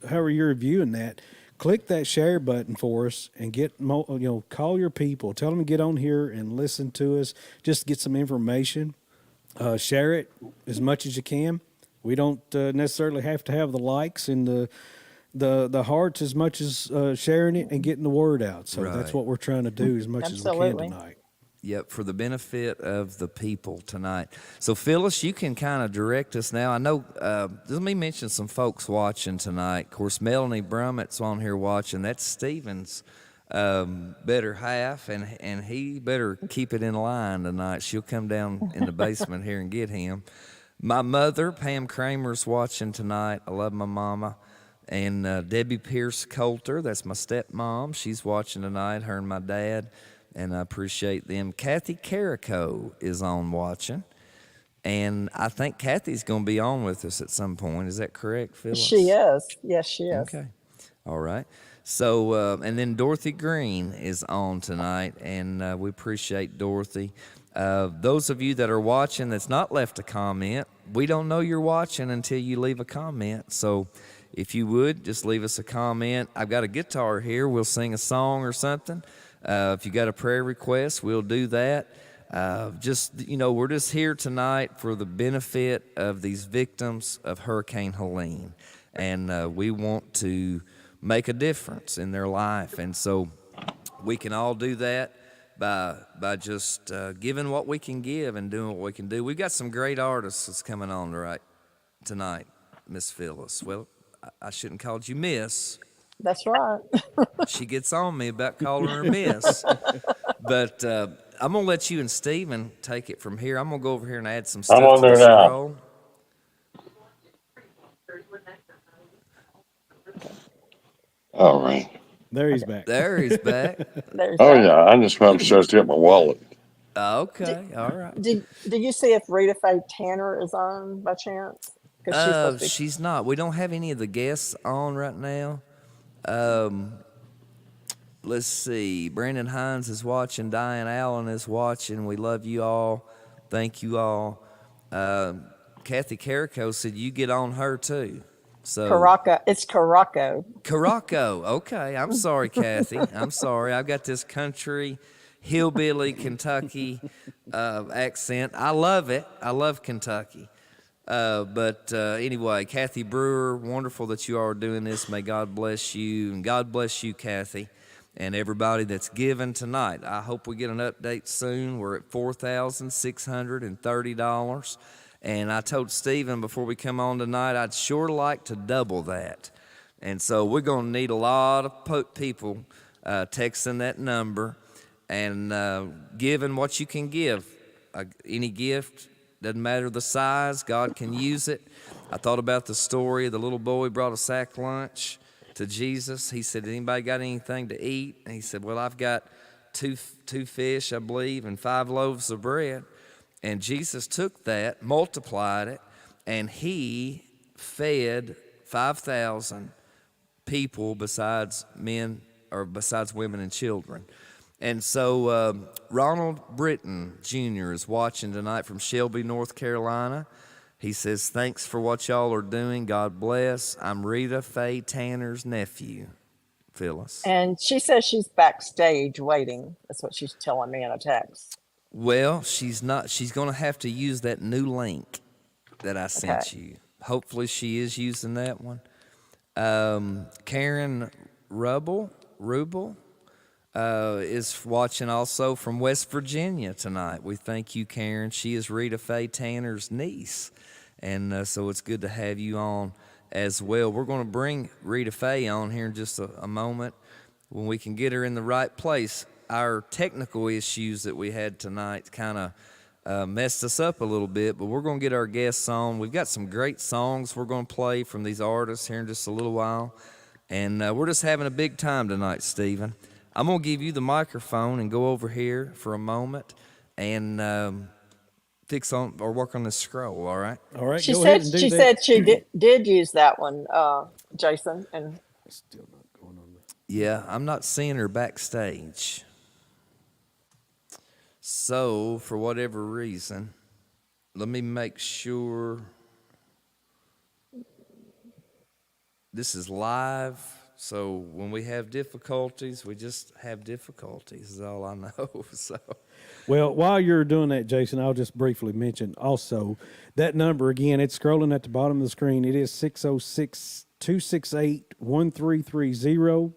however you're viewing that, click that share button for us and call your people. Tell them to get on here and listen to us. Just get some information. Share it as much as you can. We don't necessarily have to have the likes and the hearts as much as sharing it and getting the word out. So that's Right. what we're trying to do as much as we can Absolutely. tonight. Yep, for the benefit of the people tonight. So, Phyllis, you can kind of direct us now. I know, let me mention some folks watching tonight. Of course, Melanie Brummett's on here watching. That's Stephen's better half, and he better keep it in line tonight. She'll come down in the basement here and get him. My mother, Pam Kramer's watching tonight. I love my mama. And Debbie Pierce Coulter, that's my stepmom. She's watching tonight, her and my dad, and I appreciate them. Kathy Carico is on watching, and I think Kathy's going to be on with us at some point. Is that correct, Phyllis? She is. Yes, she is. Okay. All right. So, and then Dorothy Green is on tonight, and we appreciate Dorothy. Those of you that are watching that's not left a comment, we don't know you're watching until you leave a comment. So if you would, just leave us a comment. I've got a guitar here. We'll sing a song or something. If you got a prayer request, we'll do that. We're just here tonight for the benefit of these victims of Hurricane Helene. And we want to make a difference in their life. And so we can all do that by just giving what we can give and doing what we can do. We've got some great artists that's coming on tonight, Miss Phyllis. Well, I shouldn't have called you Miss. That's right. She gets on me about calling her Miss. But I'm going to let you and Stephen take it from here. I'm going to go over here and add some stuff on to the there now. scroll. All right. There he's back. There he's back. There's Oh, that. yeah. I just went upstairs to get my wallet. Okay, all right. Did you see if Rita Faye Tanner is on by chance? Because she's supposed to be. She's not. We don't have any of the guests on right now. Let's see. Brandon Hines is watching. Diane Allen is watching. We love you all. Thank you all. Kathy Carico said you get on her too. So Caraca. It's Caraco. Caraco. Okay. I'm sorry, Kathy. I'm sorry. I've got this country, hillbilly Kentucky accent. I love it. I love Kentucky. But anyway, Kathy Brewer, wonderful that you are doing this. May God bless you. And God bless you, Kathy, and everybody that's given tonight. I hope we get an update soon. We're at $4,630. And I told Stephen before we come on tonight, I'd sure like to double that. And so we're going to need a lot of people texting that number and giving what you can give. Any gift, doesn't matter the size, God can use it. I thought about the story of the little boy brought a sack lunch to Jesus. He said, anybody got anything to eat? And he said, well, I've got two fish, I believe, and 5 loaves of bread. And Jesus took that, multiplied it, and he fed 5,000 people besides women and children. And so Ronald Britton Jr. is watching tonight from Shelby, North Carolina. He says, thanks for what y'all are doing. God bless. I'm Rita Faye Tanner's nephew, Phyllis. And she says she's backstage waiting. That's what she's telling me in a text. Well, she's not. She's going to have to use that new link that I sent you. Hopefully she is using that one. Karen Rubel is watching also from West Virginia tonight. We thank you, Karen. She is Rita Faye Tanner's niece. And so it's good to have you on as well. We're going to bring Rita Faye on here in just a moment when we can get her in the right place. Our technical issues that we had tonight kind of messed us up a little bit, but we're going to get our guests on. We've got some great songs we're going to play from these artists here in just a little while. And we're just having a big time tonight, Stephen. I'm going to give you the microphone and go over here for a moment and fix on or work on this scroll, all right? All right, She go said ahead and do she that. said she did use that one, Jason. And Still not going on. Yeah, I'm not seeing her backstage. So, for whatever reason, let me make sure this is live So when we have difficulties, we just have difficulties, is all I know. So Well, while you're doing that, Jason, I'll just briefly mention also that number again, it's scrolling at the bottom of the screen. It is 606 268 1330.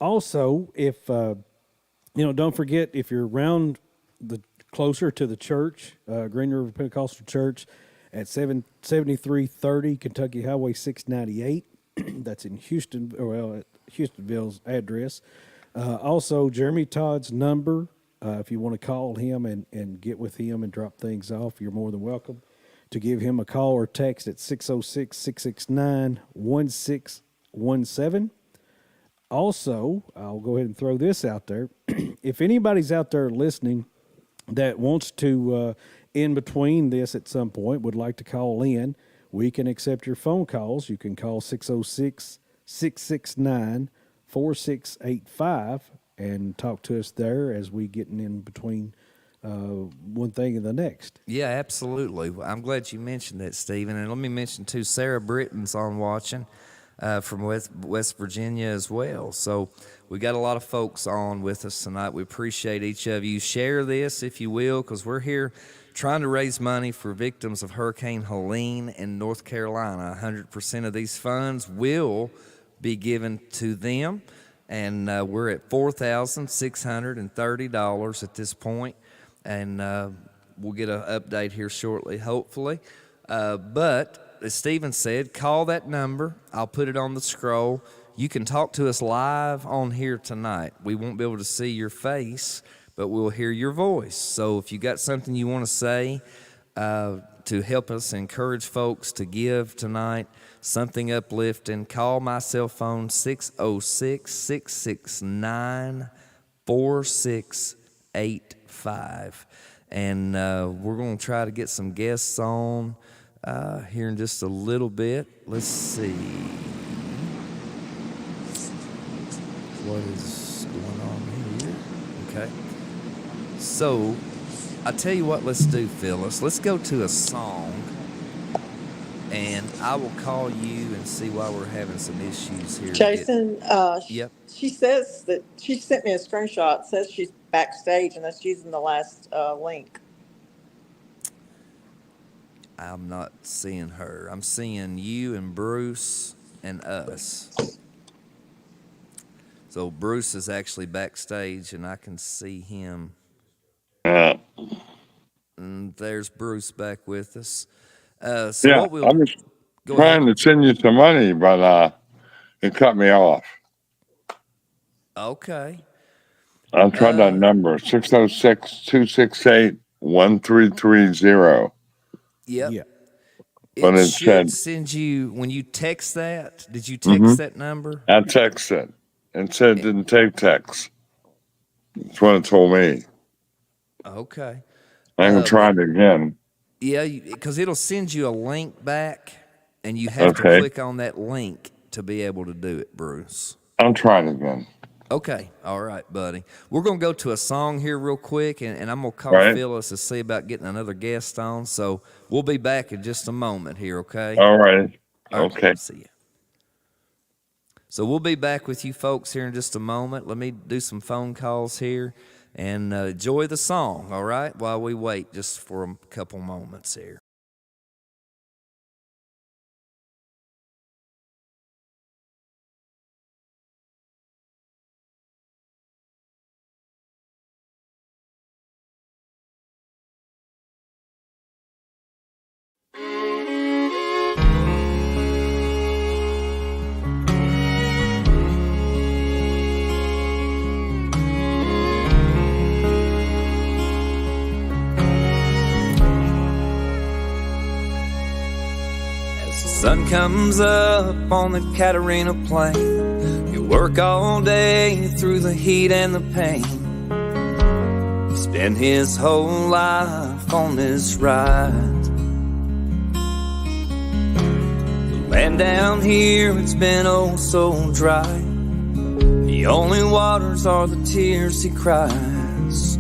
Also, if, don't forget if you're around the closer to the church, Green River Pentecostal Church at 7330 Kentucky Highway 698. That's in Houston, at Houstonville's address. Also, Jeremy Todd's number, if you want to call him and get with him and drop things off, you're more than welcome to give him a call or text at 606-669-1617. Also, I'll go ahead and throw this out there. If anybody's out there listening that wants to, in between this at some point, would like to call in, we can accept your phone calls. You can call 606-669-4685 and talk to us there as we getting in between one thing and the next. yeah, absolutely. I'm glad you mentioned that, Stephen. And let me mention too, Sarah Britton's on watching from West Virginia as well. So we got a lot of folks on with us tonight. We appreciate each of you. Share this if you will, because we're here trying to raise money for victims of Hurricane Helene in North Carolina. 100% of these funds will be given to them, and we're at $4,630 at this point, and we'll get an update here shortly, hopefully. But as Stephen said, call that number. I'll put it on the scroll. You can talk to us live on here tonight. We won't be able to see your face, but we'll hear your voice. So if you got something you want to say to help us encourage folks to give tonight, something uplifting, call my cell phone 606-669-4685. And we're going to try to get some guests on here in just a little bit. Let's see what is going on here. Okay. So, I tell you what, let's do, Phyllis. Let's go to a song, and I will call you and see why we're having some issues here. Jason, Yep. she says that she sent me a screenshot. It says she's backstage and that's using the last link. I'm not seeing her. I'm seeing you and Bruce and us. So Bruce is actually backstage, and I can see him. And there's Bruce back with us. So Yeah, what we'll I was go trying ahead. to send you some money, but it cut me off. Okay. I'll try that number, 606-268-1330. Yep. Yeah. But It it should said- send you when you text that. Did you text that number? I texted. It said it didn't take text. That's what it told me. Okay. I can try it again. Yeah, because it'll send you a link back, and you have to Okay. click on that link to be able to do it, Bruce. I'll try it again. Okay. All right, buddy. We're going to go to a song here real quick, and I'm going to call Right. Phyllis to see about getting another guest on. So we'll be back in just a moment here, okay? All right. All right, Okay. see you. So we'll be back with you folks here in just a moment. Let me do some phone calls here and enjoy the song, all right, while we wait just for a couple moments here. Sun comes up on the Catarina Plain. You work all day through the heat and the pain. Spend his whole life on this ride. The land down here, it's been oh so dry. The only waters are the tears he cries.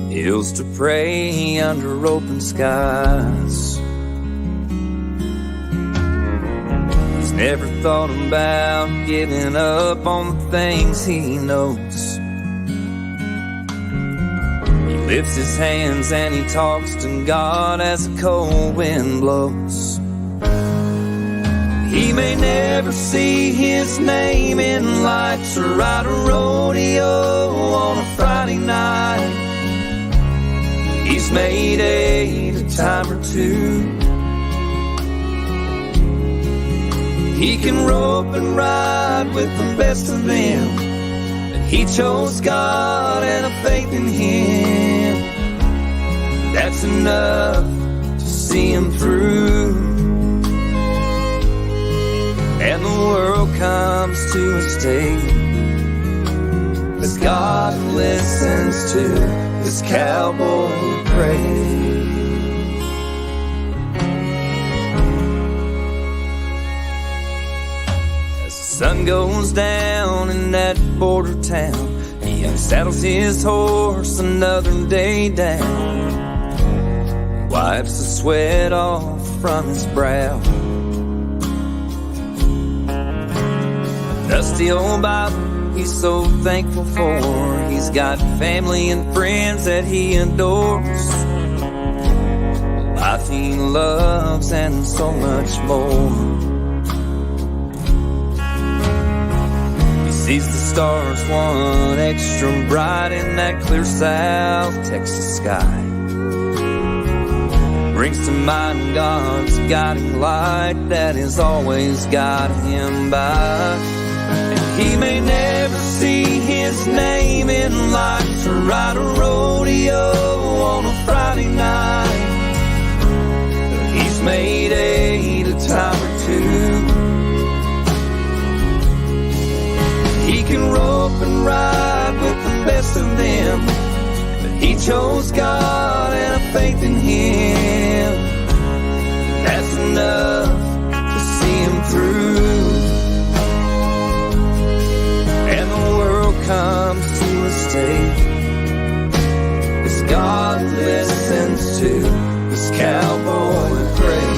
Hills to pray under open skies. Never thought about giving up on the things he knows. He lifts his hands and he talks to God as the cold wind blows. He may never see his name in lights or ride a rodeo on a Friday night. He's made a time or two. He can rope and ride with the best of them, but he chose God and a faith in him. That's enough to see him through. And the world comes to a state as God listens to this cowboy pray. Sun goes down in that border town. He unsaddles his horse another day down. Wipes the sweat off from his brow. A dusty old Bible he's so thankful for. He's got family and friends that he adores. A life he loves and so much more. Sees the stars one extra bright in that clear South Texas sky. Brings to mind God's guiding light that has always got him by. And he may never see his name in lights or ride a rodeo on a Friday night, but he's made a time or two. He can rope and ride with the best of them, but he chose God and a faith in him. That's enough to see him through. And the world comes to a state as God listens to this cowboy pray.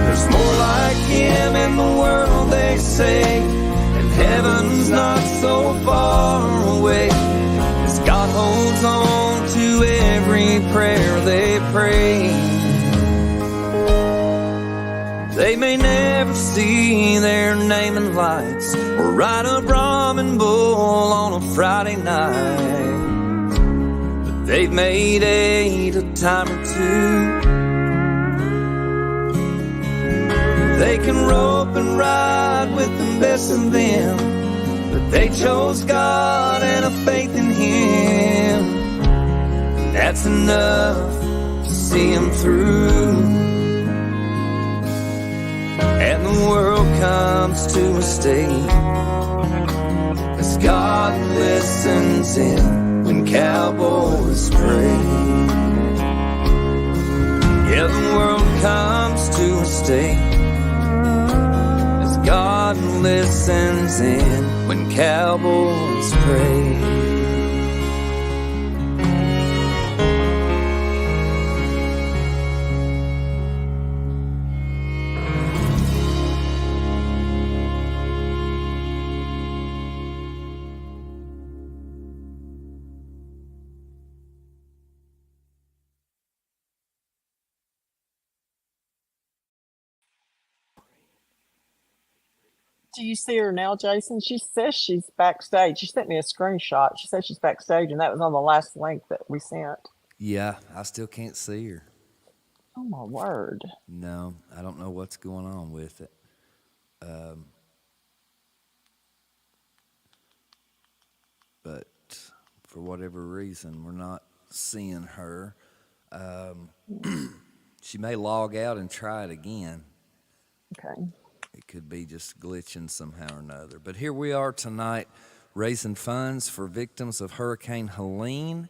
There's more like him in the world, they say, and heaven's not so far away, as God holds on to every prayer they pray. They may never see their name in lights or ride a Brahmin bull on a Friday night, but they've made a time or two. They can rope and ride with the best of them, but they chose God and a faith in him. That's enough to see him through. And the world comes to a state as God listens in when cowboys pray. Yeah, the world comes to a state God listens in when cowboys pray. Do you see her now, Jason? She says she's backstage. She sent me a screenshot. She said she's backstage, and that was on the last link that we sent. Yeah, I still can't see her. Oh, my word. No, I don't know what's going on with it. But for whatever reason, we're not seeing her. She may log out and try it again. Okay. It could be just glitching somehow or another. But here we are tonight raising funds for victims of Hurricane Helene.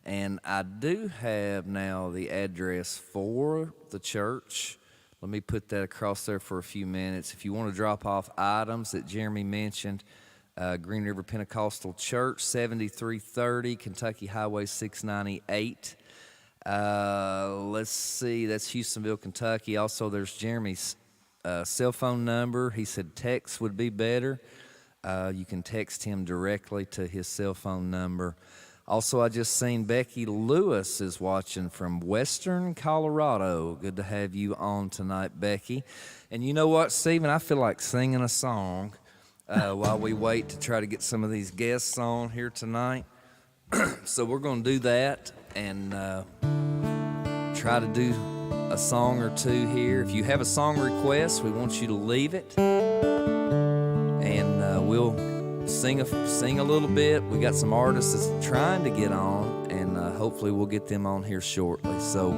And I do have now the address for the church. Let me put that across there for a few minutes. If you want to drop off items that Jeremy mentioned, Green River Pentecostal Church, 7330 Kentucky Highway 698. Let's see, that's Houstonville, Kentucky. Also, there's Jeremy's cell phone number. He said text would be better. You can text him directly to his cell phone number. Also, I just seen Becky Lewis is watching from Western Colorado. Good to have you on tonight, Becky. And you know what, Stephen? I feel like singing a song while we wait to try to get some of these guests on here tonight. So we're going to do that and try to do a song or two here. If you have a song request, we want you to leave it, and we'll sing a little bit. We got some artists that's trying to get on, and hopefully we'll get them on here shortly. So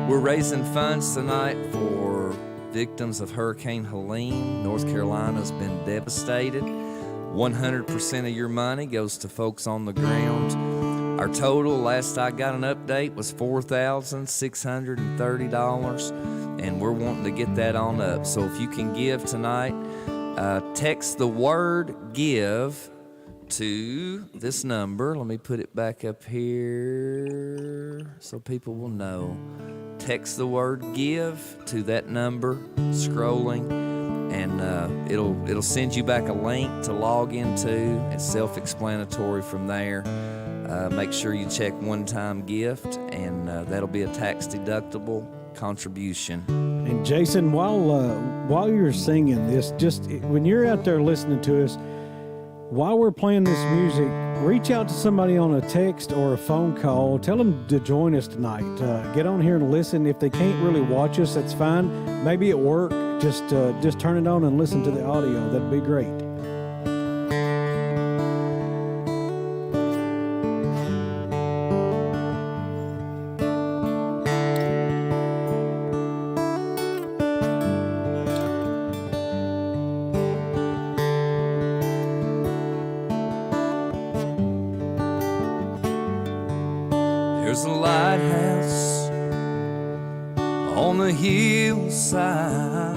we're raising funds tonight for victims of Hurricane Helene. North Carolina's been devastated. 100% of your money goes to folks on the ground. Our total, last I got an update, was $4,630, and we're wanting to get that on up. So if you can give tonight, text the word GIVE to this number. Let me put it back up here so people will know. Text the word GIVE to that number, scrolling, and it'll send you back a link to log into. It's self-explanatory from there. Make sure you check one-time gift, and that'll be a tax-deductible contribution. And Jason, while you're singing this, just when you're out there listening to us, while we're playing this music, reach out to somebody on a text or a phone call. Tell them to join us tonight. Get on here and listen. If they can't really watch us, that's fine. Maybe at work, just turn it on and listen to the audio. That'd be great. There's a lighthouse on the hillside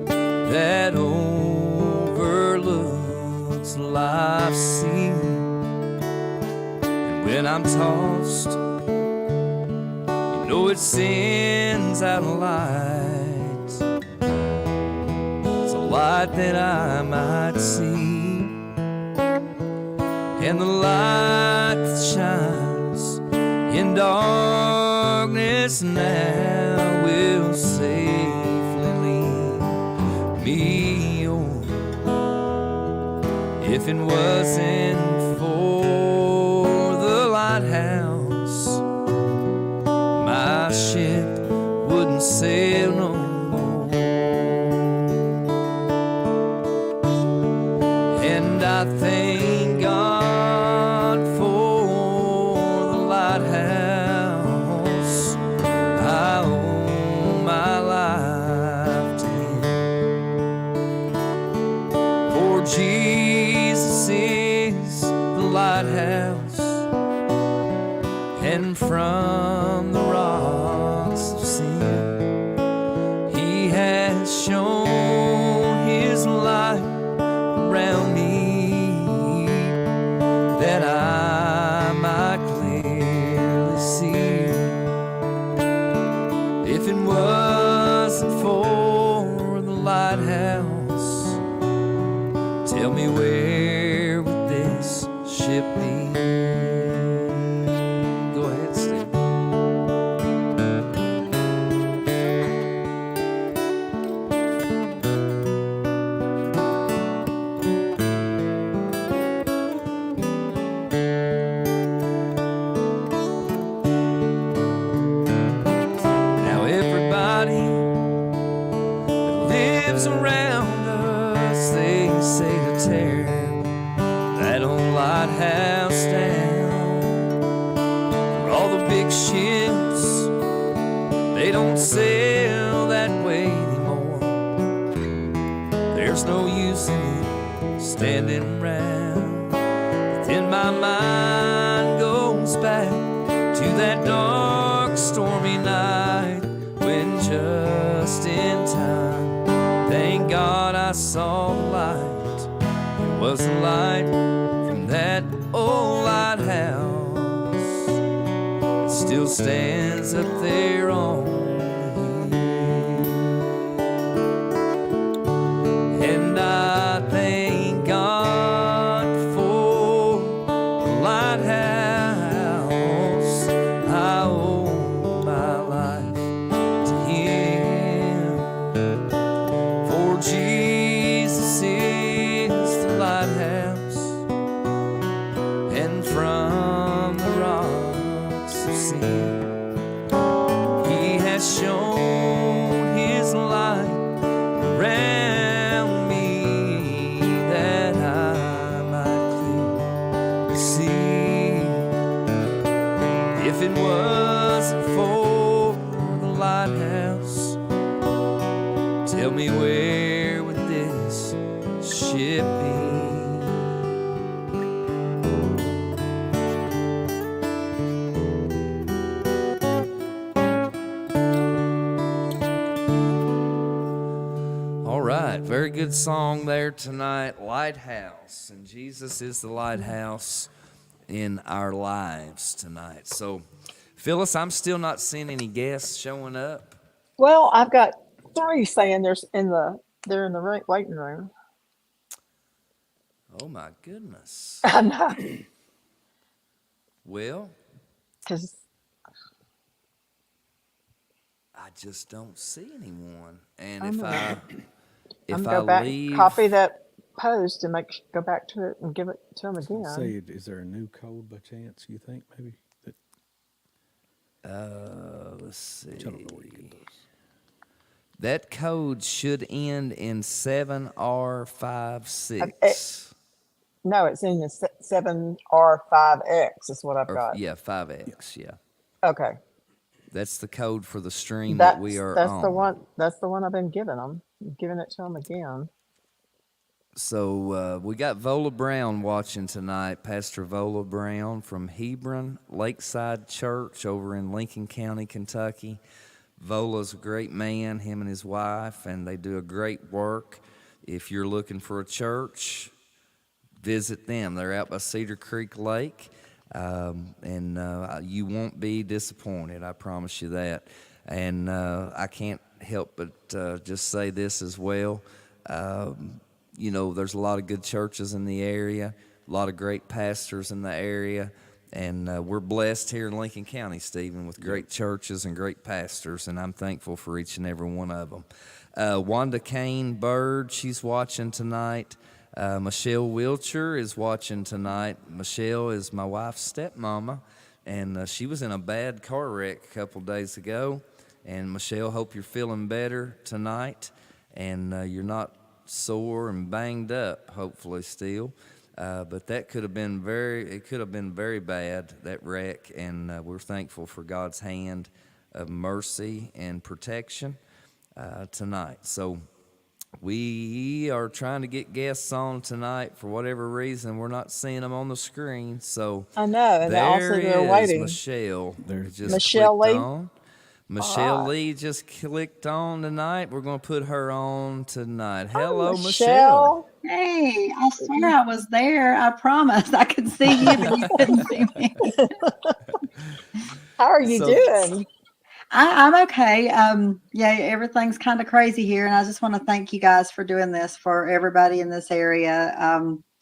that overlooks life's sea. And when I'm tossed, you know it sends out a light. It's a light that I might see, and the light that shines in darkness now will safely lead me on. If it wasn't for the lighthouse, my ship wouldn't sail no more. And I thank God for the lighthouse. I owe my life to Him. For Jesus is the lighthouse, and from the rocks of sin He has shown His light around me, that I might clearly see. If it wasn't for the lighthouse, tell me where would this ship be? Go ahead, Steve. Now everybody that lives around us, they say to tear that old lighthouse down. For all the big ships, they don't sail that way anymore. There's no use in standing around. But then my mind goes back to that dark, stormy night when just in time, thank God I saw the light. It was the light from that old lighthouse that still stands up there on the hill. And I thank God for the lighthouse. I owe my life to Him, for Jesus is the lighthouse, and from the rocks of sin He has shown His light around me, that I might clearly see. If it wasn't for the lighthouse, tell me, where would this ship be? All right, very good song there tonight, Lighthouse. And Jesus is the lighthouse in our lives tonight. So, Phyllis, I'm still not seeing any guests showing up. Well, I've got 3 saying they're in the waiting room. Oh my goodness. I know, Well, because I just don't see anyone. And I'm if I I'm if gonna I go back, leave, copy that post, and go back to it and give it to them Say, again. is there a new code by chance? You think maybe? That, let's see. I don't know where you get those. That code should end in It, 7R56. no, it's in the 7R5X is what I've Or got. yeah, 5X, yeah. Okay, That's the code for the stream that we are that's the on. one. That's the one I've been giving them. I'm giving it to them again. So we got Vola Brown watching tonight, Pastor Vola Brown from Hebron Lakeside Church over in Lincoln County, Kentucky. Vola's a great man, him and his wife, and they do a great work. If you're looking for a church, visit them. They're out by Cedar Creek Lake, and you won't be disappointed, I promise you that. And I can't help but just say this as well. You know, there's a lot of good churches in the area, a lot of great pastors in the area, and we're blessed here in Lincoln County, Stephen, with great churches and great pastors, and I'm thankful for each and every one of them. Wanda Kane Bird, she's watching tonight. Michelle Wilcher is watching tonight. Michelle is my wife's stepmama, and she was in a bad car wreck a couple days ago. And Michelle, hope you're feeling better tonight, and you're not sore and banged up, hopefully still. But that could have been very bad, that wreck, and we're thankful for God's hand of mercy and protection tonight. So we are trying to get guests on tonight. For whatever reason, we're not seeing them on the screen. So I know, and also there they're is waiting. Michelle. There's Just Michelle clicked Lee. on. All Michelle right. Lee just clicked on tonight. We're going to put her on tonight. Oh, Hello, Michelle. Michelle. Hey, I swear I was there. I promise. I could see you, but you couldn't see me. How are you So doing? I'm okay. Yeah, everything's kind of crazy here, and I just want to thank you guys for doing this for everybody in this area.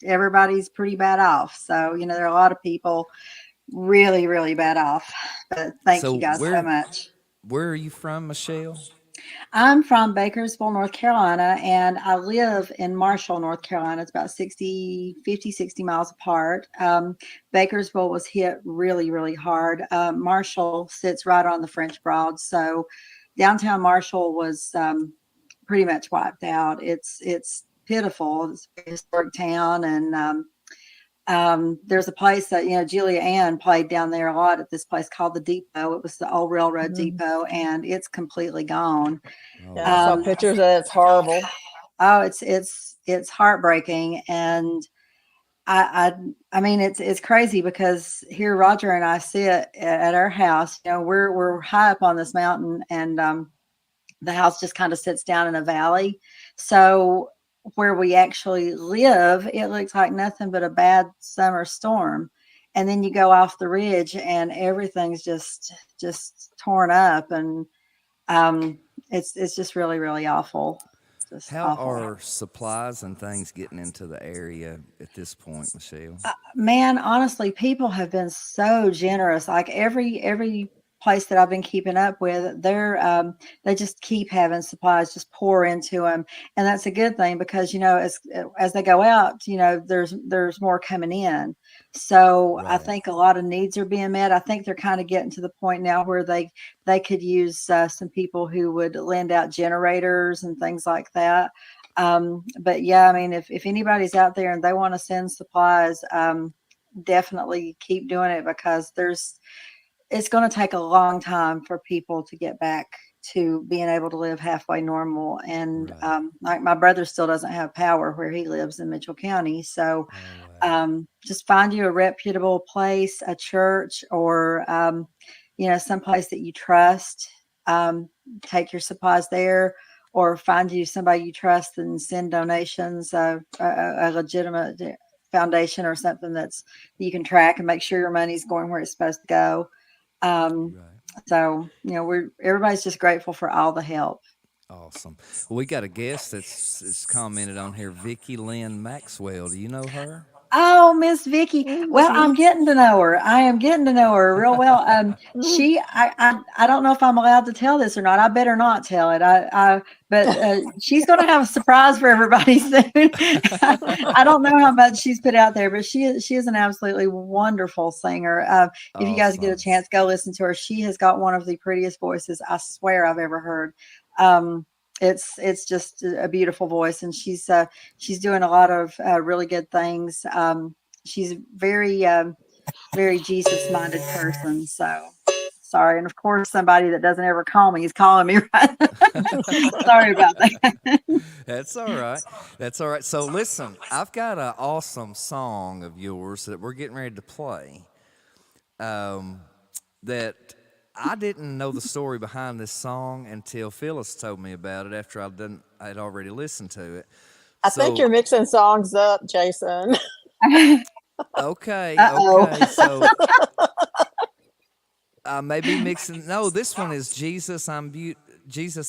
Everybody's pretty bad off, so there are a lot of people really, really bad off. But thank you so guys so much. where are you from, Michelle? I'm from Bakersville, North Carolina, and I live in Marshall, North Carolina. It's about 60 miles apart. Bakersville was hit really, really hard. Marshall sits right on the French Broad, so downtown Marshall was pretty much wiped out. It's pitiful. It's a historic town, and there's a place that Julia Ann played down there a lot at this place called the Depot. It was the old railroad depot, and it's completely gone. Oh, Yeah, I saw wow. pictures of it. It's horrible. Oh, it's heartbreaking, and I mean it's crazy because here Roger and I sit at our house. We're high up on this mountain, and the house just kind of sits down in a valley. So where we actually live, it looks like nothing but a bad summer storm. and then you go off the ridge and everything's just torn up, and it's just really, really awful. Just How awful. are supplies and things getting into the area at this point, Michelle? Man, honestly, people have been so generous. Like every place that I've been keeping up with, they just keep having supplies just pour into them, and that's a good thing because as they go out, there's more coming in. So I Right. think a lot of needs are being met. I think they're kind of getting to the point now where they could use some people who would lend out generators and things like that. But yeah, I mean, if anybody's out there and they want to send supplies, definitely keep doing it because it's going to take a long time for people to get back to being able to live halfway normal. And Right. like my brother still doesn't have power where he lives in Mitchell County. So Oh, wow. just find you a reputable place, a church, or some place that you trust. Take your supplies there, or find you somebody you trust and send donations. A legitimate foundation or something that you can track and make sure your money's going where it's supposed to go. Um, Right. so everybody's just grateful for all the help. Awesome. Well, we got a guest that's commented on here, Vicky Lynn Maxwell. Do you know her? Oh, Miss Vicky. Well, I'm getting to know her. I am getting to know her real well. I don't know if I'm allowed to tell this or not. I better not tell it. But she's going to have a surprise for everybody soon. I don't know how much she's put out there, but she is an absolutely wonderful singer. If you guys get a Awesome. chance, go listen to her. She has got one of the prettiest voices I swear I've ever heard. Um, it's just a beautiful voice, and she's doing a lot of really good things. She's very Jesus minded person. So sorry. And of course, somebody that doesn't ever call me is calling me right. Sorry about that. That's all right. That's all right. So listen, I've got an awesome song of yours that we're getting ready to play. That I didn't know the story behind this song until Phyllis told me about it after I'd already listened to it. I think you're So mixing songs up, Jason. okay, Uh-oh. okay. So I may be mixing. No, this one is Jesus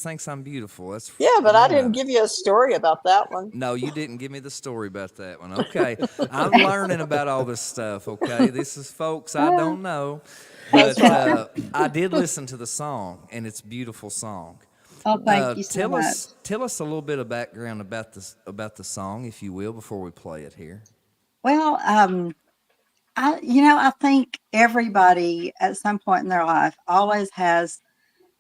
thinks I'm beautiful. That's Yeah, the but I name didn't of it. give you a story about that one. No, you didn't give me the story about that one. Okay. I'm learning about all this stuff, okay? This is folks I don't know. That's But right. I did listen to the song, and it's a beautiful song. Oh, thank you so Tell much. us a little bit of background about the song, if you will, before we play it here. Well, I think everybody at some point in their life always has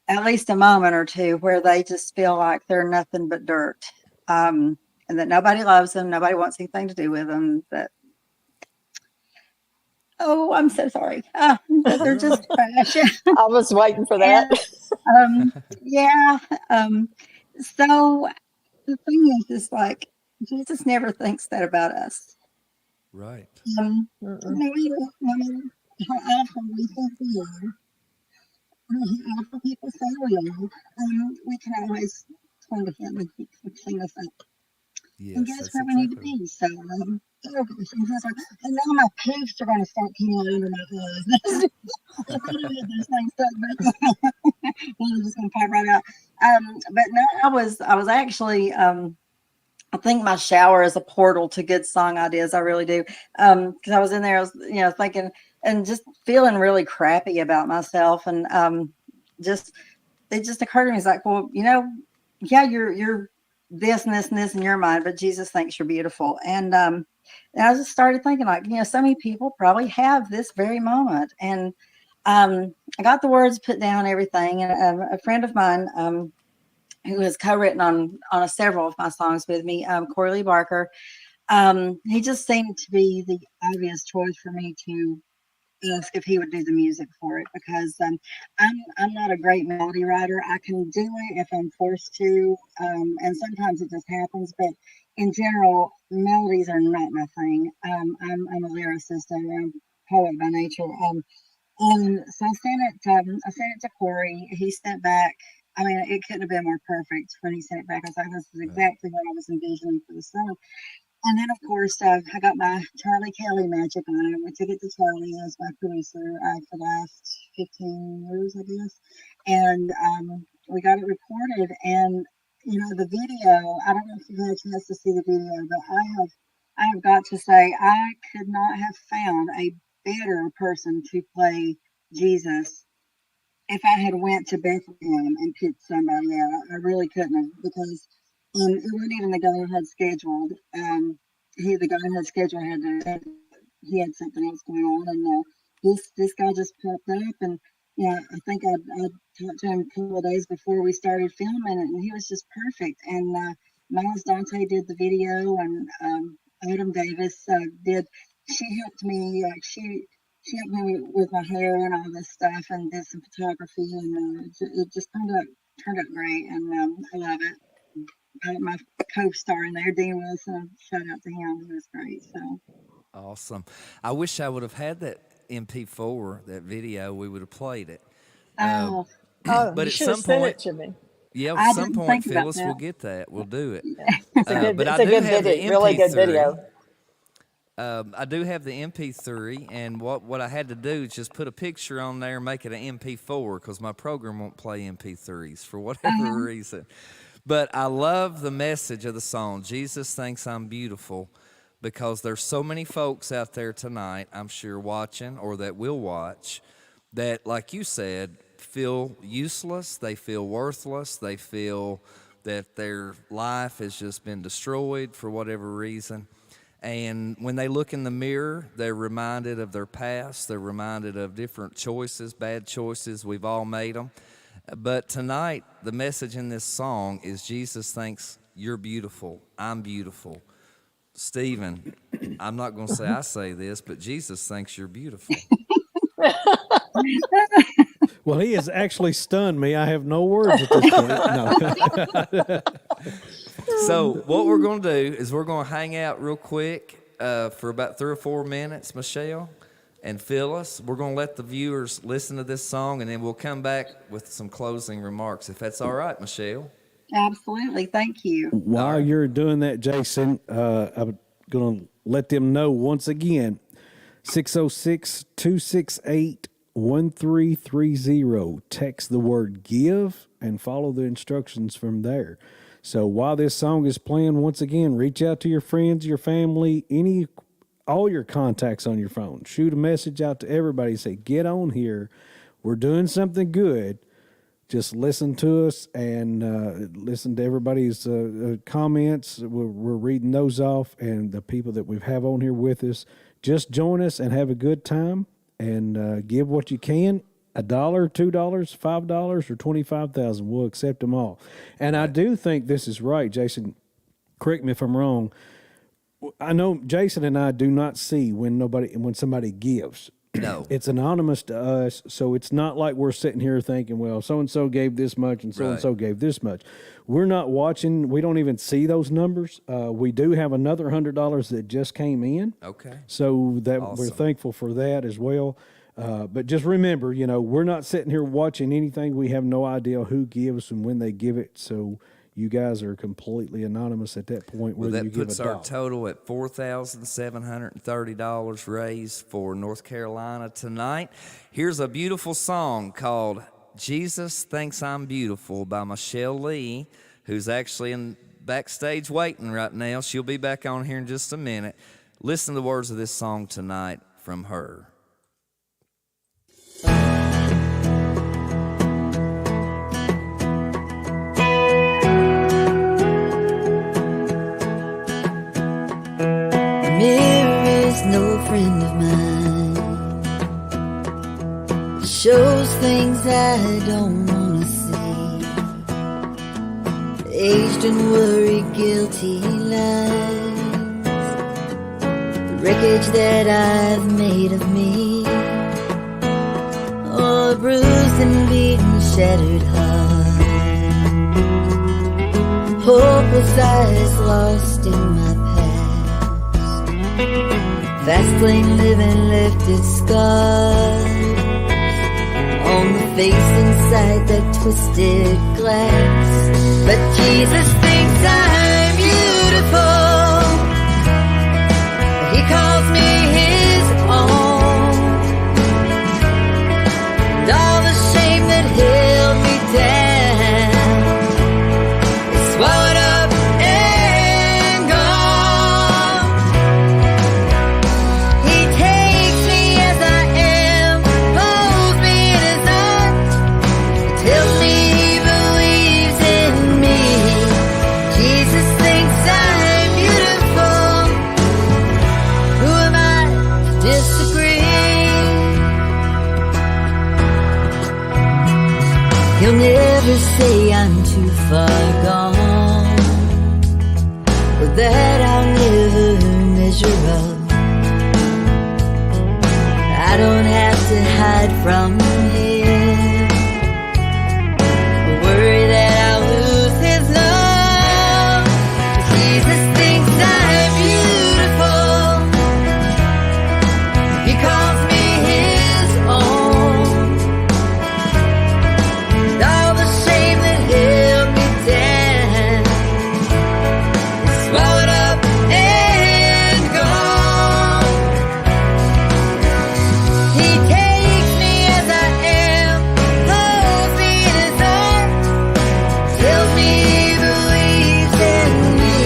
at least a moment or two where they just feel like they're nothing but dirt. And that nobody loves them, nobody wants anything to do with them. Oh, I'm so sorry. That they're just trash. I was waiting for that. And yeah. So the thing is like Jesus never thinks that about us. Right. Mm-mm. No matter how awful we think we are, or how awful people say we are, we can always turn to Him and He can clean us up and get Yes, us that's where we need to exactly right. be. So, oh gosh, and He's like, and now my poofs are going to start coming out under my eyes. I thought I had those things stuck, but I'm just going to pop right out. But no, I was actually. I think my shower is a portal to good song ideas. I really do. Because I was in there, I was, thinking and just feeling really crappy about myself, and just it just occurred to me, it's like, well, yeah, you're this and this and this in your mind, but Jesus thinks you're beautiful, and I just started thinking, like, so many people probably have this very moment, and I got the words put down, everything, and a friend of mine. Who has co-written on several of my songs with me, Corley Barker. He just seemed to be the obvious choice for me to ask if he would do the music for it because I'm not a great melody writer. I can do it if I'm forced to, and sometimes it just happens. But in general, melodies are not my thing. I'm a lyricist. I'm a poet by nature. And so I sent it to Corey. He sent back. I mean, it couldn't have been more perfect when he sent it back. I was like, this is Right. exactly what I was envisioning for the song. And then, of course, I got my Charlie Kelly magic on it. We took it to Charlie as my producer for the last 15 years, I guess. And we got it recorded. And, the video, I don't know if you've had a chance to see the video, but I have got to say, I could not have found a better person to play Jesus if I had went to Bethlehem and picked somebody out. I really couldn't have, because it wasn't even the guy who had scheduled. The guy who had scheduled he had something else going on, and this guy just popped up, and I think I talked to him a couple of days before we started filming it, and he was just perfect. And Miles Dante did the video, and Adam Davis did. She helped me. She helped me with my hair and all this stuff, and did some photography, and it just turned out great, and I love it. My co-star in there, Dean Wilson, shout out to him. He was great. So Awesome. I wish I would have had that MP4, that video. We would have played it. oh, Oh, But you at should have some sent point, it to me. yeah, I at some didn't point, think about Phyllis that. will get that. We'll do it. It's a good, But it's I a do good have the video, really good MP3. video. I do have the MP3, and what I had to do is just put a picture on there and make it an MP4 because my program won't play MP3s for whatever reason. But I love the message of the song, Jesus Thinks I'm Beautiful, because there's so many folks out there tonight, I'm sure, watching or that will watch, that, like you said, feel useless, they feel worthless, they feel that their life has just been destroyed for whatever reason. And when they look in the mirror, they're reminded of their past. They're reminded of different choices, bad choices. We've all made them. But tonight, the message in this song is Jesus thinks you're beautiful. I'm beautiful. Stephen, I'm not going to say I say this, but Jesus thinks you're beautiful. Well, he has actually stunned me. I have no words at this point. No. So what we're going to do is we're going to hang out real quick for about 3 or 4 minutes, Michelle and Phyllis. We're going to let the viewers listen to this song, and then we'll come back with some closing remarks, if that's all right, Michelle. Absolutely. Thank you. While you're doing that, Jason, I'm going to let them know once again, 606-268-1330. Text the word give and follow the instructions from there. So while this song is playing, once again, reach out to your friends, your family, all your contacts on your phone. Shoot a message out to everybody. Say, get on here. We're doing something good. Just listen to us and listen to everybody's comments. We're reading those off, and the people that we have on here with us. Just join us and have a good time, and give what you can. $1, $2, $5, or 25,000. We'll accept them all. And I do think this is right, Jason. Correct me if I'm wrong. I know Jason and I do not see when somebody gives. No. It's anonymous to us, so it's not like we're sitting here thinking, well, so-and-so gave this much and so-and-so gave this much. We're not watching. We don't even see those numbers. We do have another $100 that just came in. Okay. So that Awesome. we're thankful for that as well. But just remember, we're not sitting here watching anything. We have no idea who gives and when they give it. So you guys are completely anonymous at that point. Well, whether that you give puts a our dollar. total at $4,730 raised for North Carolina tonight. Here's a beautiful song called Jesus Thinks I'm Beautiful by Michelle Lee, who's actually in backstage waiting right now. She'll be back on here in just a minute. Listen to the words of this song tonight from her. Mirror is no friend of mine. It shows things I don't want to see. Aged and worried, guilty lies. The wreckage that I've made of me. Oh, bruised and beaten, shattered heart. Hopeless eyes lost in my past. Fast lane living left its scars on the face inside that twisted glass. But Jesus thinks I'm beautiful. say I'm too far gone, or that I'll never measure up. I don't have to hide from him, or worry that I'll lose his love. 'Cause Jesus thinks I'm beautiful. He calls me his own. And all the shame that held me down is swallowed up and gone. He takes me as I am, holds me in his arms, tells me he believes in me.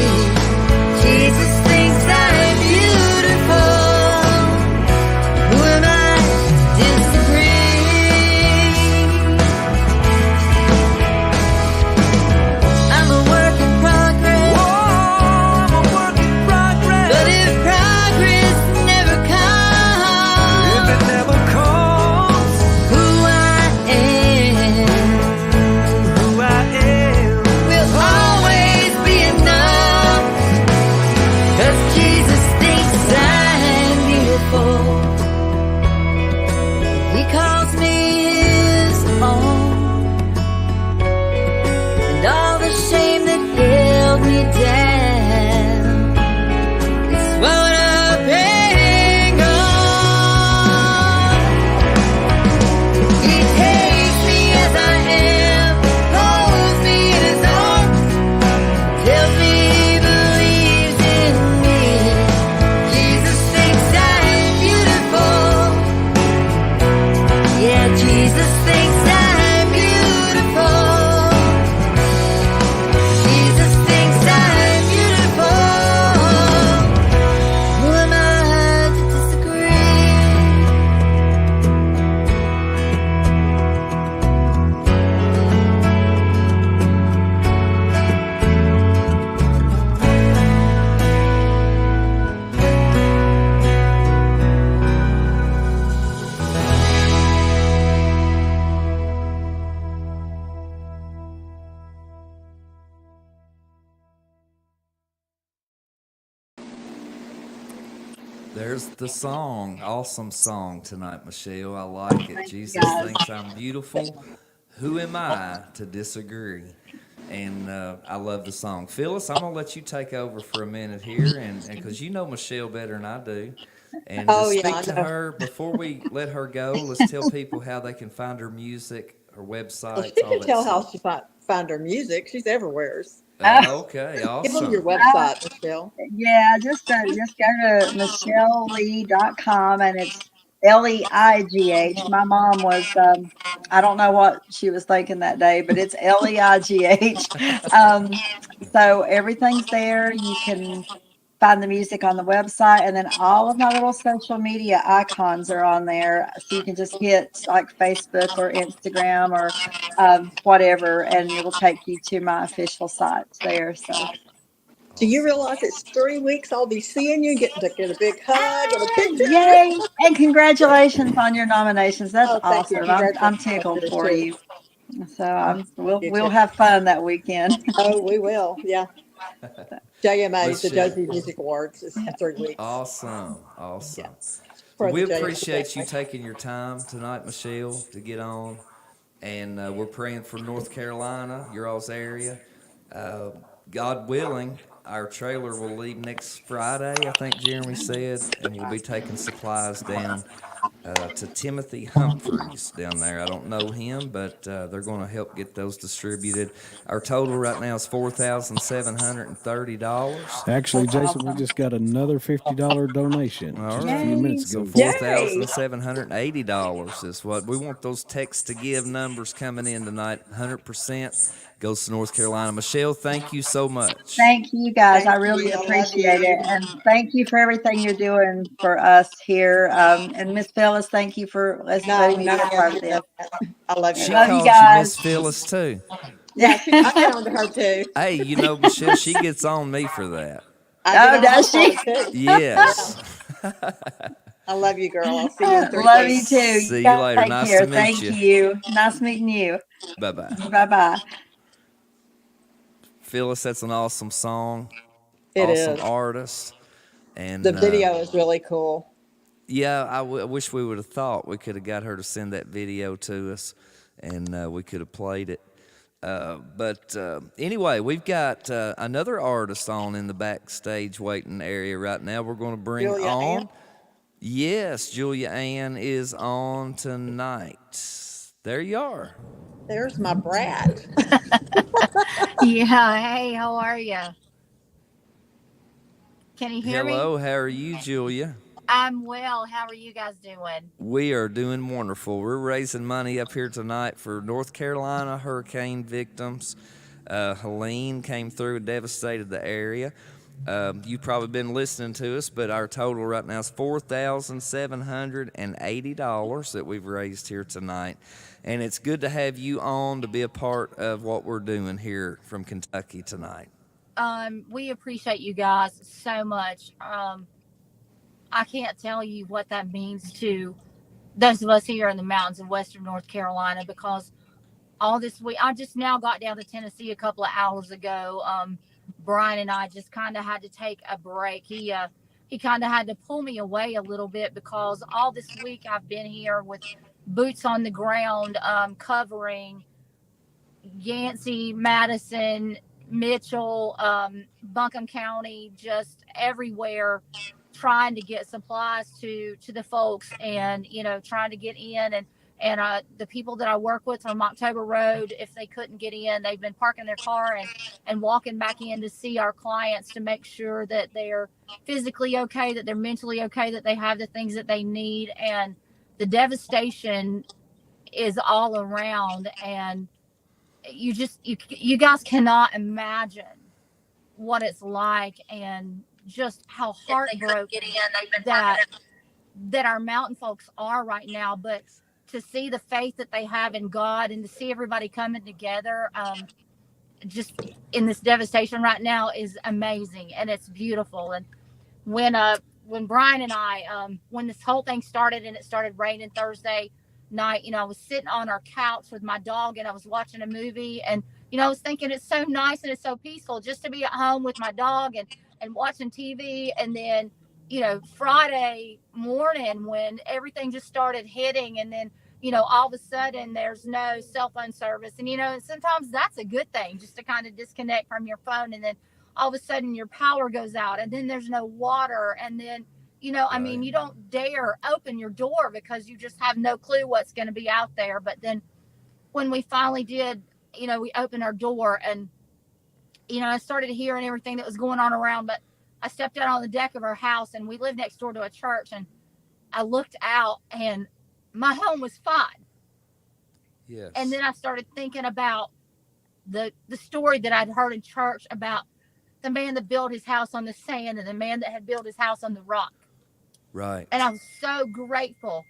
Jesus thinks I'm beautiful. Who am I to disagree? I'm a work in progress. But if progress never comes, who I am will always be enough. 'Cause Jesus thinks I'm beautiful. He calls me his own. And all the shame that held me down is swallowed up and gone. He takes me as I am, holds me in his arms, tells me he believes in me. Jesus thinks I'm beautiful. Yeah, Jesus thinks I'm beautiful. Jesus thinks I'm beautiful. Who am I to disagree? There's the song. Awesome song tonight, Michelle. I like it. Thank you, Jesus guys. thinks I'm beautiful. Who am I to disagree? And I love the song. Phyllis, I'm going to let you take over for a minute here, and because you know Michelle better than I do. And to Oh, yeah, speak I to know. her, before we let her go, let's tell people how they can find her music, her Well, websites, she all can that tell how stuff. she find her music. She's everywhere. Okay, Give them your awesome. website, Michelle. Yeah, just go to michellelee.com, and it's Leigh. My mom was I don't know what she was thinking that day, but it's Leigh. So everything's there. You can find the music on the website, and then all of my little social media icons are on there. So you can just hit like Facebook or Instagram or whatever, and it will take you to my official sites there. So Do you Awesome. realize it's 3 weeks I'll be seeing you, getting to get a big hug and a picture? yay! And congratulations on your nominations. That's Oh, thank you. awesome. I'm Congratulations on tickled yours for too. you. So we'll You we'll too. have fun that weekend. Oh, we will. Yeah. JMAs, the Michelle, Josie Music Awards, is 3 weeks. awesome, Yeah. awesome. Well, For the we appreciate you JMA. taking your time tonight, Michelle, to get on. And we're praying for North Carolina, your all's area. Uh, God willing, our trailer will leave next Friday, I think Jeremy said, and we'll be taking supplies down to Timothy Humphreys down there. I don't know him, but they're going to help get those distributed. Our total right now is $4,730. Actually, That's Jason, we awesome. just got another $50 donation All just a few right. minutes Yay! So ago. Yay! $4,780 is what we want. Those text to give numbers coming in tonight. 100% goes to North Carolina. Michelle, thank you so much. Thank you guys. I Thank really you. I love appreciate it. you. And thank you for everything you're doing for us here. And Miss Phyllis, thank you for letting No, me no, be a yes, part of you this. know that. I love you She Love guys. you calls you guys. Miss Phyllis too. Yeah, I get on to her too. Hey, you know, Michelle, she gets on me for that. I get Oh, on her does for she? it too. Yeah. Yes. I love you, girl. I'll see you in 3 Love you weeks. too. See you guys later. take Nice care. to meet Thank you. you. Nice meeting you. Bye bye. Bye bye. Phyllis, that's an awesome song, It awesome is. artist. And The video is really cool. yeah, I wish we would have thought we could have got her to send that video to us, and we could have played it. But anyway, we've got another artist on in the backstage waiting area right now. We're going to bring Julia on. Ann? Yes, Julia Ann is on tonight. There you are. There's my brat. Yeah, hey, how are you? Can you hear me? Hello, how are you, Julia? I'm well. How are you guys doing? We are doing wonderful. We're raising money up here tonight for North Carolina hurricane victims. Helene came through and devastated the area. You've probably been listening to us, but our total right now is $4,780 that we've raised here tonight. And it's good to have you on to be a part of what we're doing here from Kentucky tonight. We appreciate you guys so much. I can't tell you what that means to those of us here in the mountains of Western North Carolina, because all this week, I just now got down to Tennessee a couple of hours ago. Brian and I just kind of had to take a break. He kind of had to pull me away a little bit, because all this week I've been here with boots on the ground, covering Yancey, Madison, Mitchell, Buncombe County, just everywhere, trying to get supplies to the folks, and trying to get in, and the people that I work with from October Road, if they couldn't get in, they've been parking their car and walking back in to see our clients to make sure that they're physically okay, that they're mentally okay, that they have the things that they need. And the devastation is all around, and you guys cannot imagine what it's like, and just how heartbroken that our mountain folks are right now. But to see the faith that they have in God, and to see everybody coming together, just in this devastation right now, is amazing, and it's beautiful. And when Brian and I, when this whole thing started and it started raining Thursday night, I was sitting on our couch with my dog, and I was watching a movie, and I was thinking, it's so nice and it's so peaceful just to be at home with my dog and watching TV. And then Friday morning, when everything just started hitting, and then all of a sudden there's no cell phone service, and sometimes that's a good thing, just to kind of disconnect from your phone. And then all of a sudden your power goes out, and then there's no water, and then I mean, you don't dare open your door, because you just have no clue what's going to be out there. But then when we finally did, we opened our door, and I started hearing everything that was going on around. But I stepped out on the deck of our house, and we live next door to a church, and I looked out, and my home was fine. Yes. And then I started thinking about the story that I'd heard in church about the man that built his house on the sand, and the man that had built his house on the rock. Right. And I was so grateful,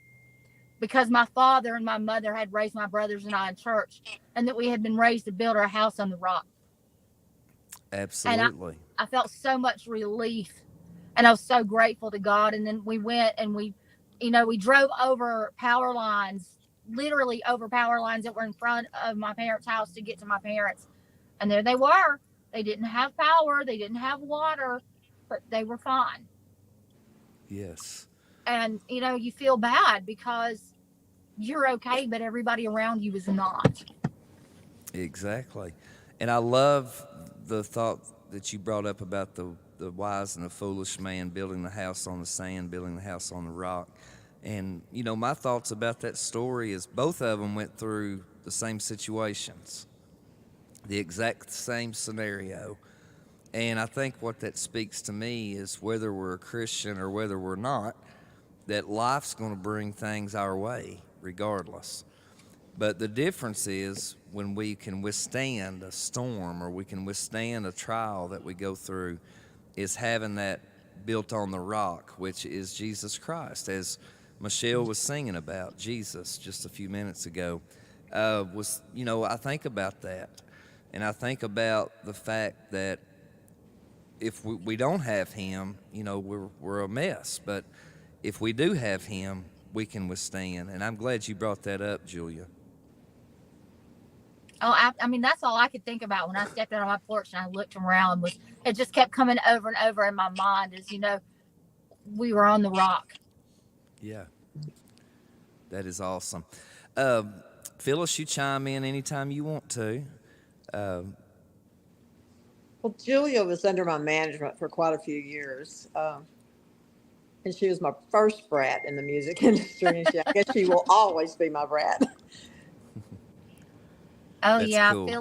because my father and my mother had raised my brothers and I in church, and that we had been raised to build our house on the rock. Absolutely. And I felt so much relief, and I was so grateful to God. And then we went and we drove over power lines, literally over power lines that were in front of my parents' house, to get to my parents. And there they were. They didn't have power. They didn't have water, but they were fine. Yes. And, you feel bad, because you're okay, but everybody around you is not. Exactly. And I love the thought that you brought up about the wise and the foolish man building the house on the sand, building the house on the rock. And, my thoughts about that story is both of them went through the same situations, the exact same scenario. And I think what that speaks to me is, whether we're a Christian or whether we're not, that life's going to bring things our way regardless. But the difference is when we can withstand a storm, or we can withstand a trial that we go through, is having that built on the rock, which is Jesus Christ. As Michelle was singing about Jesus just a few minutes ago, I think about that. And I think about the fact that if we don't have him, we're a mess. But if we do have him, we can withstand. And I'm glad you brought that up, Julia. Oh, I mean, that's all I could think about when I stepped out on my porch and I looked around. Was it just kept coming over and over in my mind? Is we were on the rock. Yeah, that is awesome. Um, Phyllis, you chime in anytime you want to. Um, Well, Julia was under my management for quite a few years. And she was my first brat in the music industry. And I guess she will always be my brat. Oh that's yeah, cool.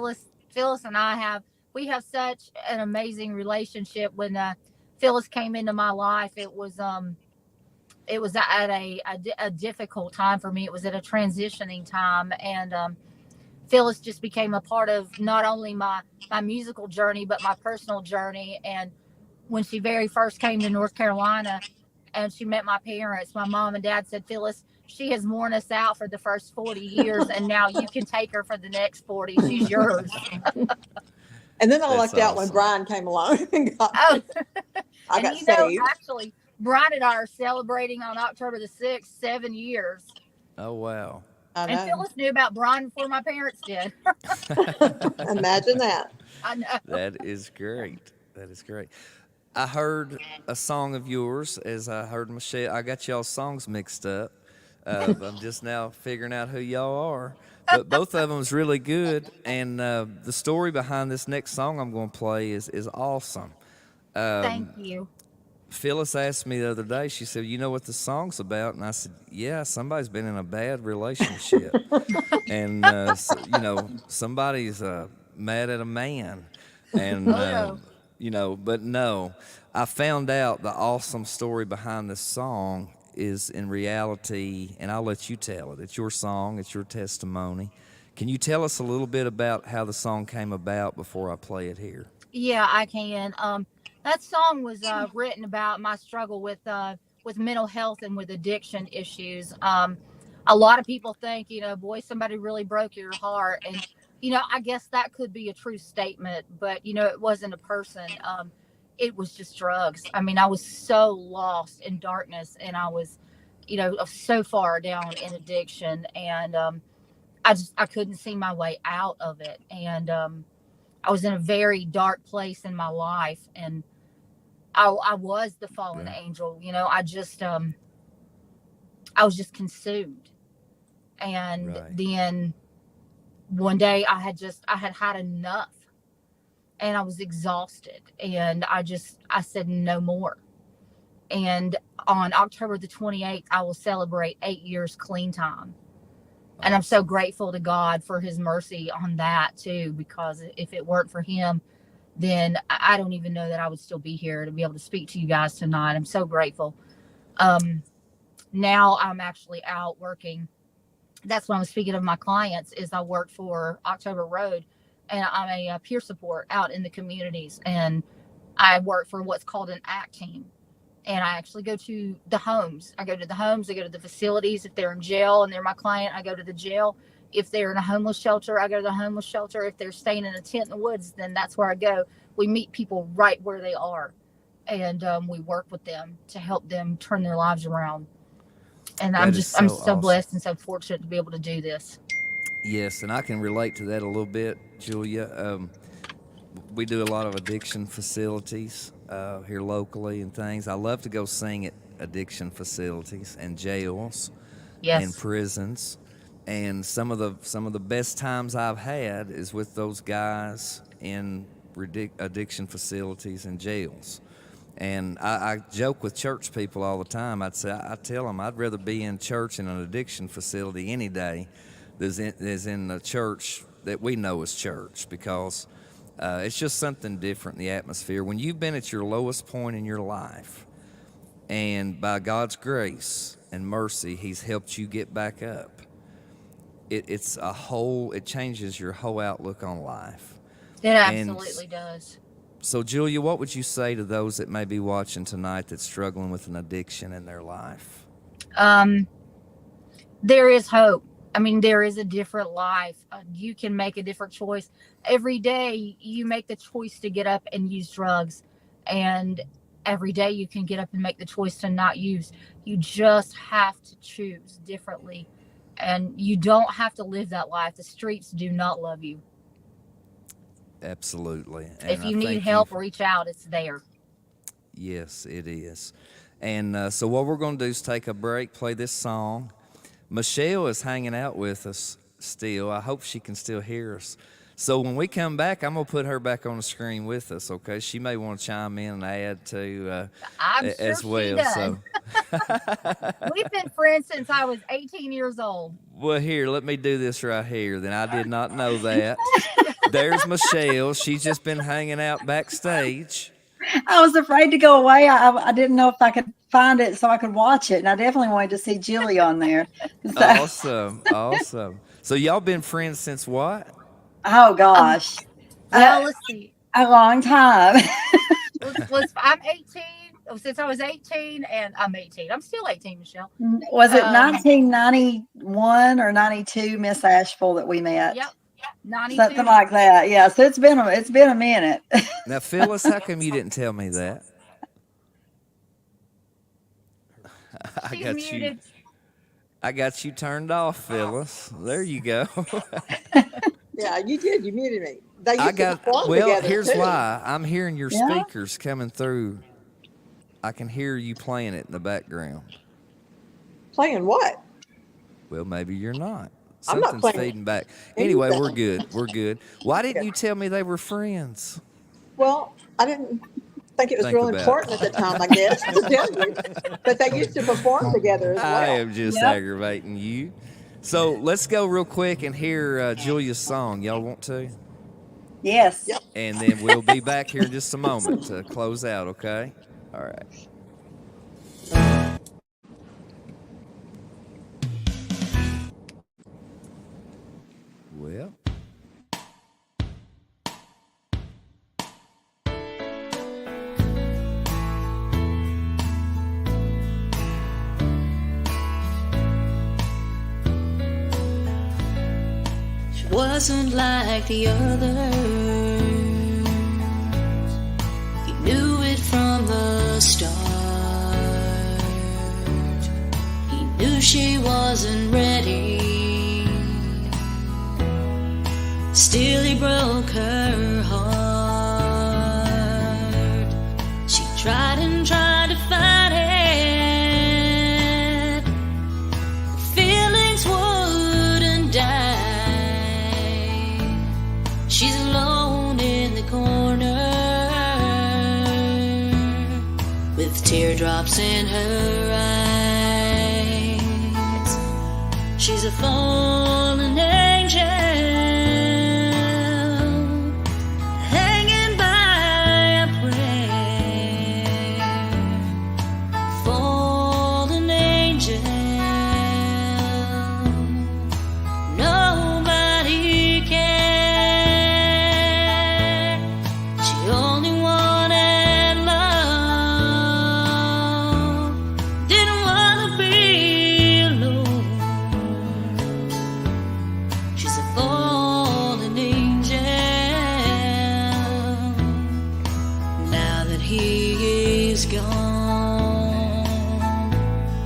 Phyllis and we have such an amazing relationship. When Phyllis came into my life, it was at a difficult time for me. It was at a transitioning time, and Phyllis just became a part of not only my musical journey but my personal journey. And when she very first came to North Carolina and she met my parents, my mom and dad said, Phyllis, she has worn us out for the first 40 years, and now you can take her for the next 40. She's yours. And then I That's lucked out when awesome. Brian came along and Oh, I and got saved. actually, Brian and I are celebrating on October the 6th, 7 years. Oh, wow. I And know. Phyllis knew about Brian before my parents did. Imagine that. I know. That is great. That is great. I heard a song of yours as I heard Michelle. I got y'all's songs mixed up. I'm just now figuring out who y'all are. But both of them's really good. And the story behind this next song I'm going to play is awesome. Thank you. Phyllis asked me the other day, she said, you know what the song's about? And I said, yeah, somebody's been in a bad relationship. And, somebody's mad at a man. And, Oh, but no, I found out the awesome story behind this song is in reality, and I'll let you tell it. It's your song, it's your testimony. Can you tell us a little bit about how the song came about before I play it here? yeah, I can. That song was written about my struggle with mental health and with addiction issues. A lot of people think, boy, somebody really broke your heart, and I guess that could be a true statement, but it wasn't a person. It was just drugs. I mean, I was so lost in darkness, and I was, so far down in addiction, and I couldn't see my way out of it, and I was in a very dark place in my life, and I was the fallen Yeah. angel. I was just consumed. And Right. then one day I had enough, and I was exhausted, and I said no more. And on October the 28th, I will celebrate 8 years clean time. And I'm so grateful to God for his mercy on that too, because if it weren't for him, then I don't even know that I would still be here to be able to speak to you guys tonight. I'm so grateful. Now I'm actually out working. That's when I'm speaking of my clients. Is I work for October Road, and I'm a peer support out in the communities, and I work for what's called an ACT team. And I actually go to the homes. I go to the homes. I go to the facilities. If they're in jail and they're my client, I go to the jail. If they're in a homeless shelter, I go to the homeless shelter. If they're staying in a tent in the woods, then that's where I go. We meet people right where they are, and we work with them to help them turn their lives around. And That is I'm so so awesome. blessed and so fortunate to be able to do this. Yes, and I can relate to that a little bit, Julia. We do a lot of addiction facilities here locally and things. I love to go sing at addiction facilities and jails and Yes. prisons. And some of the best times I've had is with those guys in addiction facilities and jails. And I joke with church people all the time. I tell them I'd rather be in church in an addiction facility any day than in a church that we know as church, because it's just something different in the atmosphere. When you've been at your lowest point in your life, and by God's grace and mercy, He's helped you get back up. It changes your whole outlook on life. It And absolutely does. so, Julia, what would you say to those that may be watching tonight that's struggling with an addiction in their life? Um, there is hope. I mean, there is a different life. You can make a different choice. Every day you make the choice to get up and use drugs. And every day you can get up and make the choice to not use. You just have to choose differently. And you don't have to live that life. The streets do not love you. Absolutely. And If I you need think help, reach out. It's there. yes, it is. And so what we're going to do is take a break, play this song. Michelle is hanging out with us still. I hope she can still hear us. So when we come back, I'm going to put her back on the screen with us, okay? She may want to chime in and add to I'm sure as well. she does. So, We've been friends since I was 18 years old. well, here, let me do this right here. Then I did not know that. There's Michelle. She's just been hanging out backstage. I was afraid to go away. I didn't know if I could find it so I could watch it. And I definitely wanted to see Julie on there. So, Awesome. Awesome. So y'all been friends since what? oh, gosh. Well, let's see. A long time. I'm 18. Since I was 18, and I'm 18. I'm still 18, Michelle. Was it 1991 or 92, Miss Asheville, that we met? Yep. 92. Something like that. Yeah. So it's been a minute. Now, Phyllis, how come you didn't tell me that? I She's got muted. you. I got you turned off, Phyllis. There you go. Yeah, you did. You muted me. They used to perform well, together, here's too. why. I'm hearing your Yeah. speakers coming through. I can hear you playing it in the background. Playing what? Well, maybe you're not. I'm not Something's playing feeding back. Anyway, we're anything. good. We're good. Why didn't you tell me they were friends? Well, I didn't think it was Think real about important at the time, I guess, to tell you. But they used to perform together as I well. am just Yep. aggravating you. So let's go real quick and hear Julia's song. Y'all want to? Yes. Yep. And then we'll be back here in just a moment to close out, okay? All right. Well, She wasn't like the others. He knew it from the start. He knew she wasn't ready. Still he broke her heart. She tried and tried to fight it. Feelings wouldn't die. She's alone in the corner with teardrops in her eyes. She's a fallen angel hanging by a prayer. Fallen angel, nobody cared. She only wanted love, didn't want to be alone. She's a fallen angel. Now that he is gone,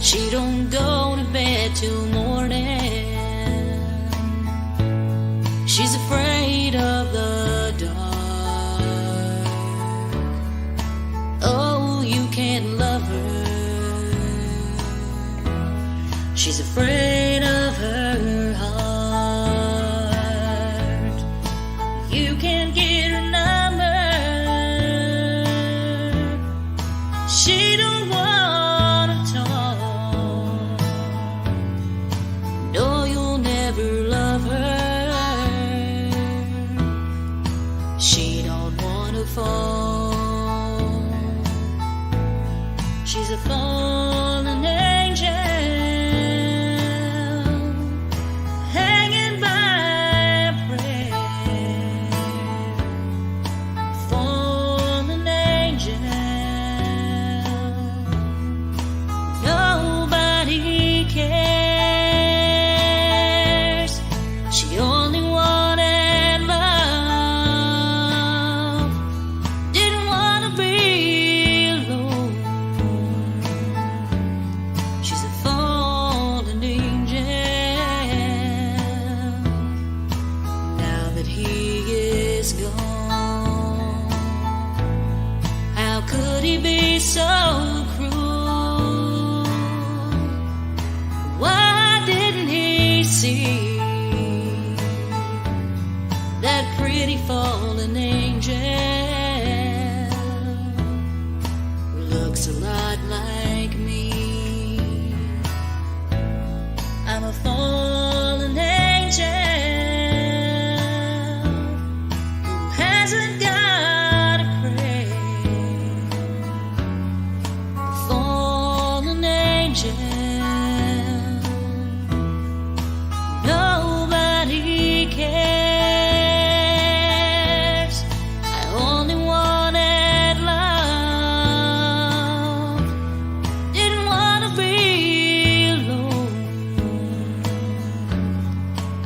she don't go to bed till morning. She's afraid of the dark. Oh, you can't love her. She's afraid of her heart. You can't get her number. She don't wanna talk. No, you'll never love her. She don't wanna fall. She's a fallen angel hanging by a prayer. Fallen angel, nobody cares. She only wanted love, didn't want to be alone. a lot like me. I'm a fallen angel who hasn't got a praise. A fallen angel. Nobody cares. I only wanted love. Didn't want to be alone.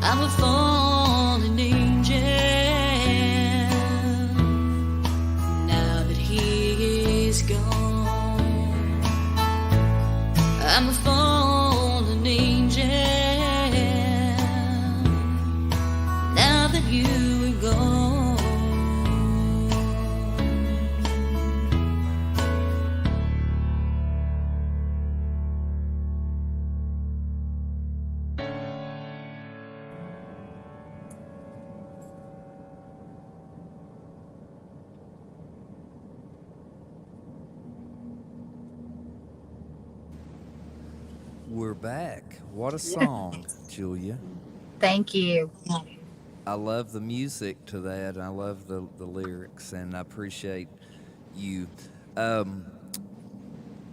I'm a fallen angel. Now that he is gone, I'm a fallen angel. Now that you are gone. We're back. What a song, Julia. Thank you. I love the music to that. I love the lyrics, and I appreciate you. Um,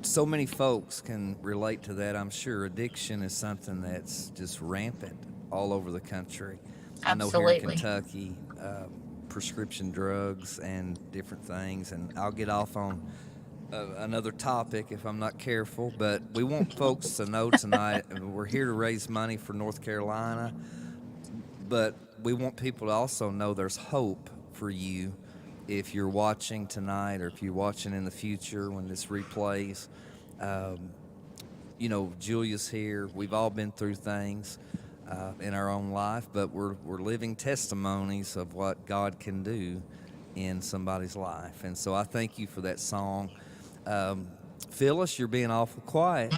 so many folks can relate to that, I'm sure. Addiction is something that's just rampant all over the country. I know here in Absolutely. Kentucky, prescription drugs and different things, and I'll get off on another topic if I'm not careful, but we want folks to know tonight we're here to raise money for North Carolina, but we want people to also know there's hope for you if you're watching tonight or if you're watching in the future when this replays. Um, you know, Julia's here. We've all been through things in our own life, but we're living testimonies of what God can do in somebody's life. And so I thank you for that song. Phyllis, you're being awful quiet.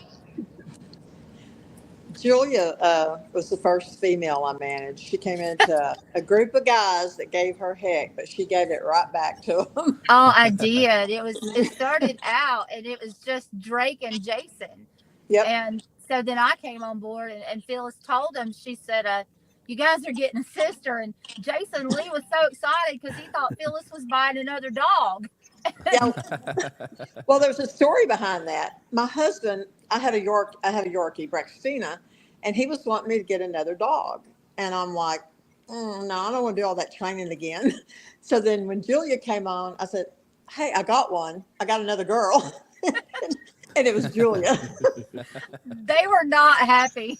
Julia was the first female I managed. She came into a group of guys that gave her heck, but she gave it right back to them. Oh, I did. It started out and it was just Drake and Jason. Yep. And so then I came on board and Phyllis told him, she said, you guys are getting a sister. And Jason Lee was so excited because he thought Phyllis was buying another dog. Yeah. Well, there's a story behind that. My husband, I had a Yorkie, Brextina, and he was wanting me to get another dog. And I'm like, no, I don't want to do all that training again. So then when Julia came on, I said, hey, I got one. I got another girl. And it was Julia. They were not happy.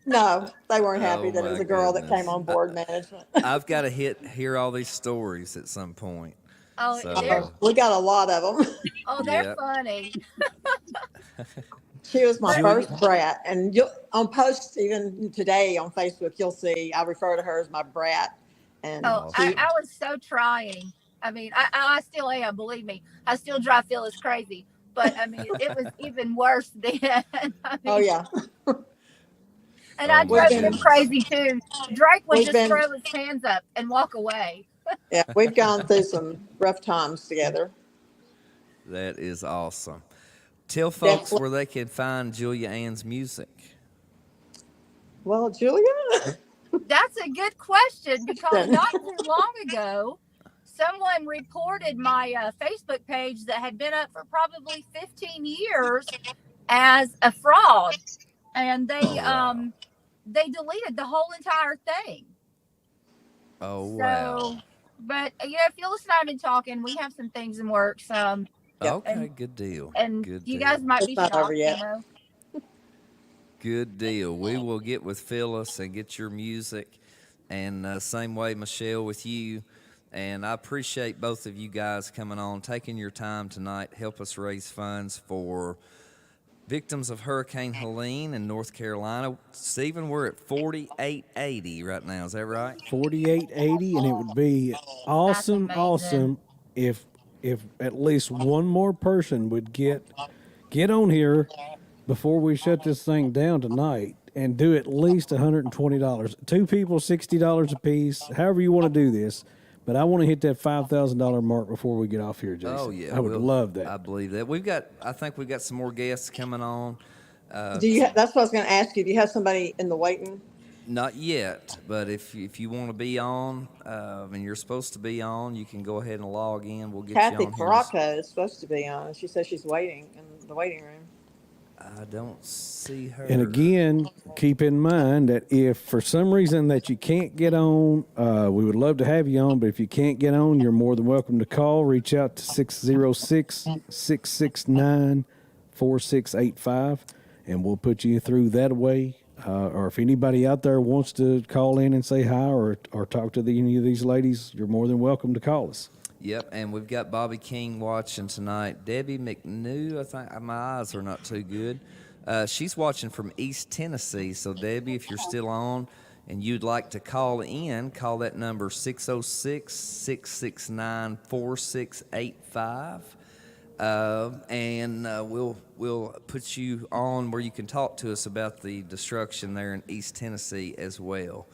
No, they weren't happy Oh, that it was my a girl that goodness. came on board management. I've got to hear all these stories at some point. Oh, So- they're, We got a lot of them. they're Yep. funny. She was my Julia- first brat. And on posts, even today on Facebook, you'll see I refer to her as my brat. And Oh, she, I was so trying. I mean, I still am, believe me. I still drive Phyllis crazy. But I mean, it was even worse then. I mean, oh yeah, and Oh, I my drove him goodness. crazy too. Drake would We've just been- throw his hands up and walk away. yeah, we've gone through some rough times together. That is awesome. Tell folks Definitely. where they can find Julia Ann's music. Well, Julia, That's a good question because not too long ago, someone reported my Facebook page that had been up for probably 15 years as a fraud, and they wow. they deleted the whole entire thing. Oh, So, wow. but Phyllis and I have been talking. We have some things in works. Yeah. Okay, good deal. And Good you deal. guys might be It's not shocked, over yet. Good deal. We will get with Phyllis and get your music. And same way, Michelle, with you. And I appreciate both of you guys coming on, taking your time tonight, help us raise funds for victims of Hurricane Helene in North Carolina. Stephen, we're at 4880 right now. Is that right? 4880, and it would be awesome, amazing. awesome if at least one more person would get on here before we shut this thing down tonight and do at least $120. Two people, $60 a piece, however you want to do this. But I want to hit that $5,000 mark before we get off here, Jason. Oh yeah, I would love that. I believe that. I think we've got some more guests coming on. That's what I was going to ask you. Do you have somebody in the waiting? Not yet, but if you want to be on, and you're supposed to be on, you can go ahead and log in. We'll get Kathy you on here. Caraca is supposed to be on. She says she's waiting in the waiting room. I don't see her. And again, keep in mind that if for some reason that you can't get on, we would love to have you on, but if you can't get on, you're more than welcome to call. Reach out to 606-669-4685, and we'll put you through that way. Or if anybody out there wants to call in and say hi or talk to any of these ladies, you're more than welcome to call us. Yep, and we've got Bobby King watching tonight. Debbie McNew, I think my eyes are not too good. She's watching from East Tennessee. So Debbie, if you're still on and you'd like to call in, call that number 606-669-4685. And we'll put you on where you can talk to us about the destruction there in East Tennessee as well.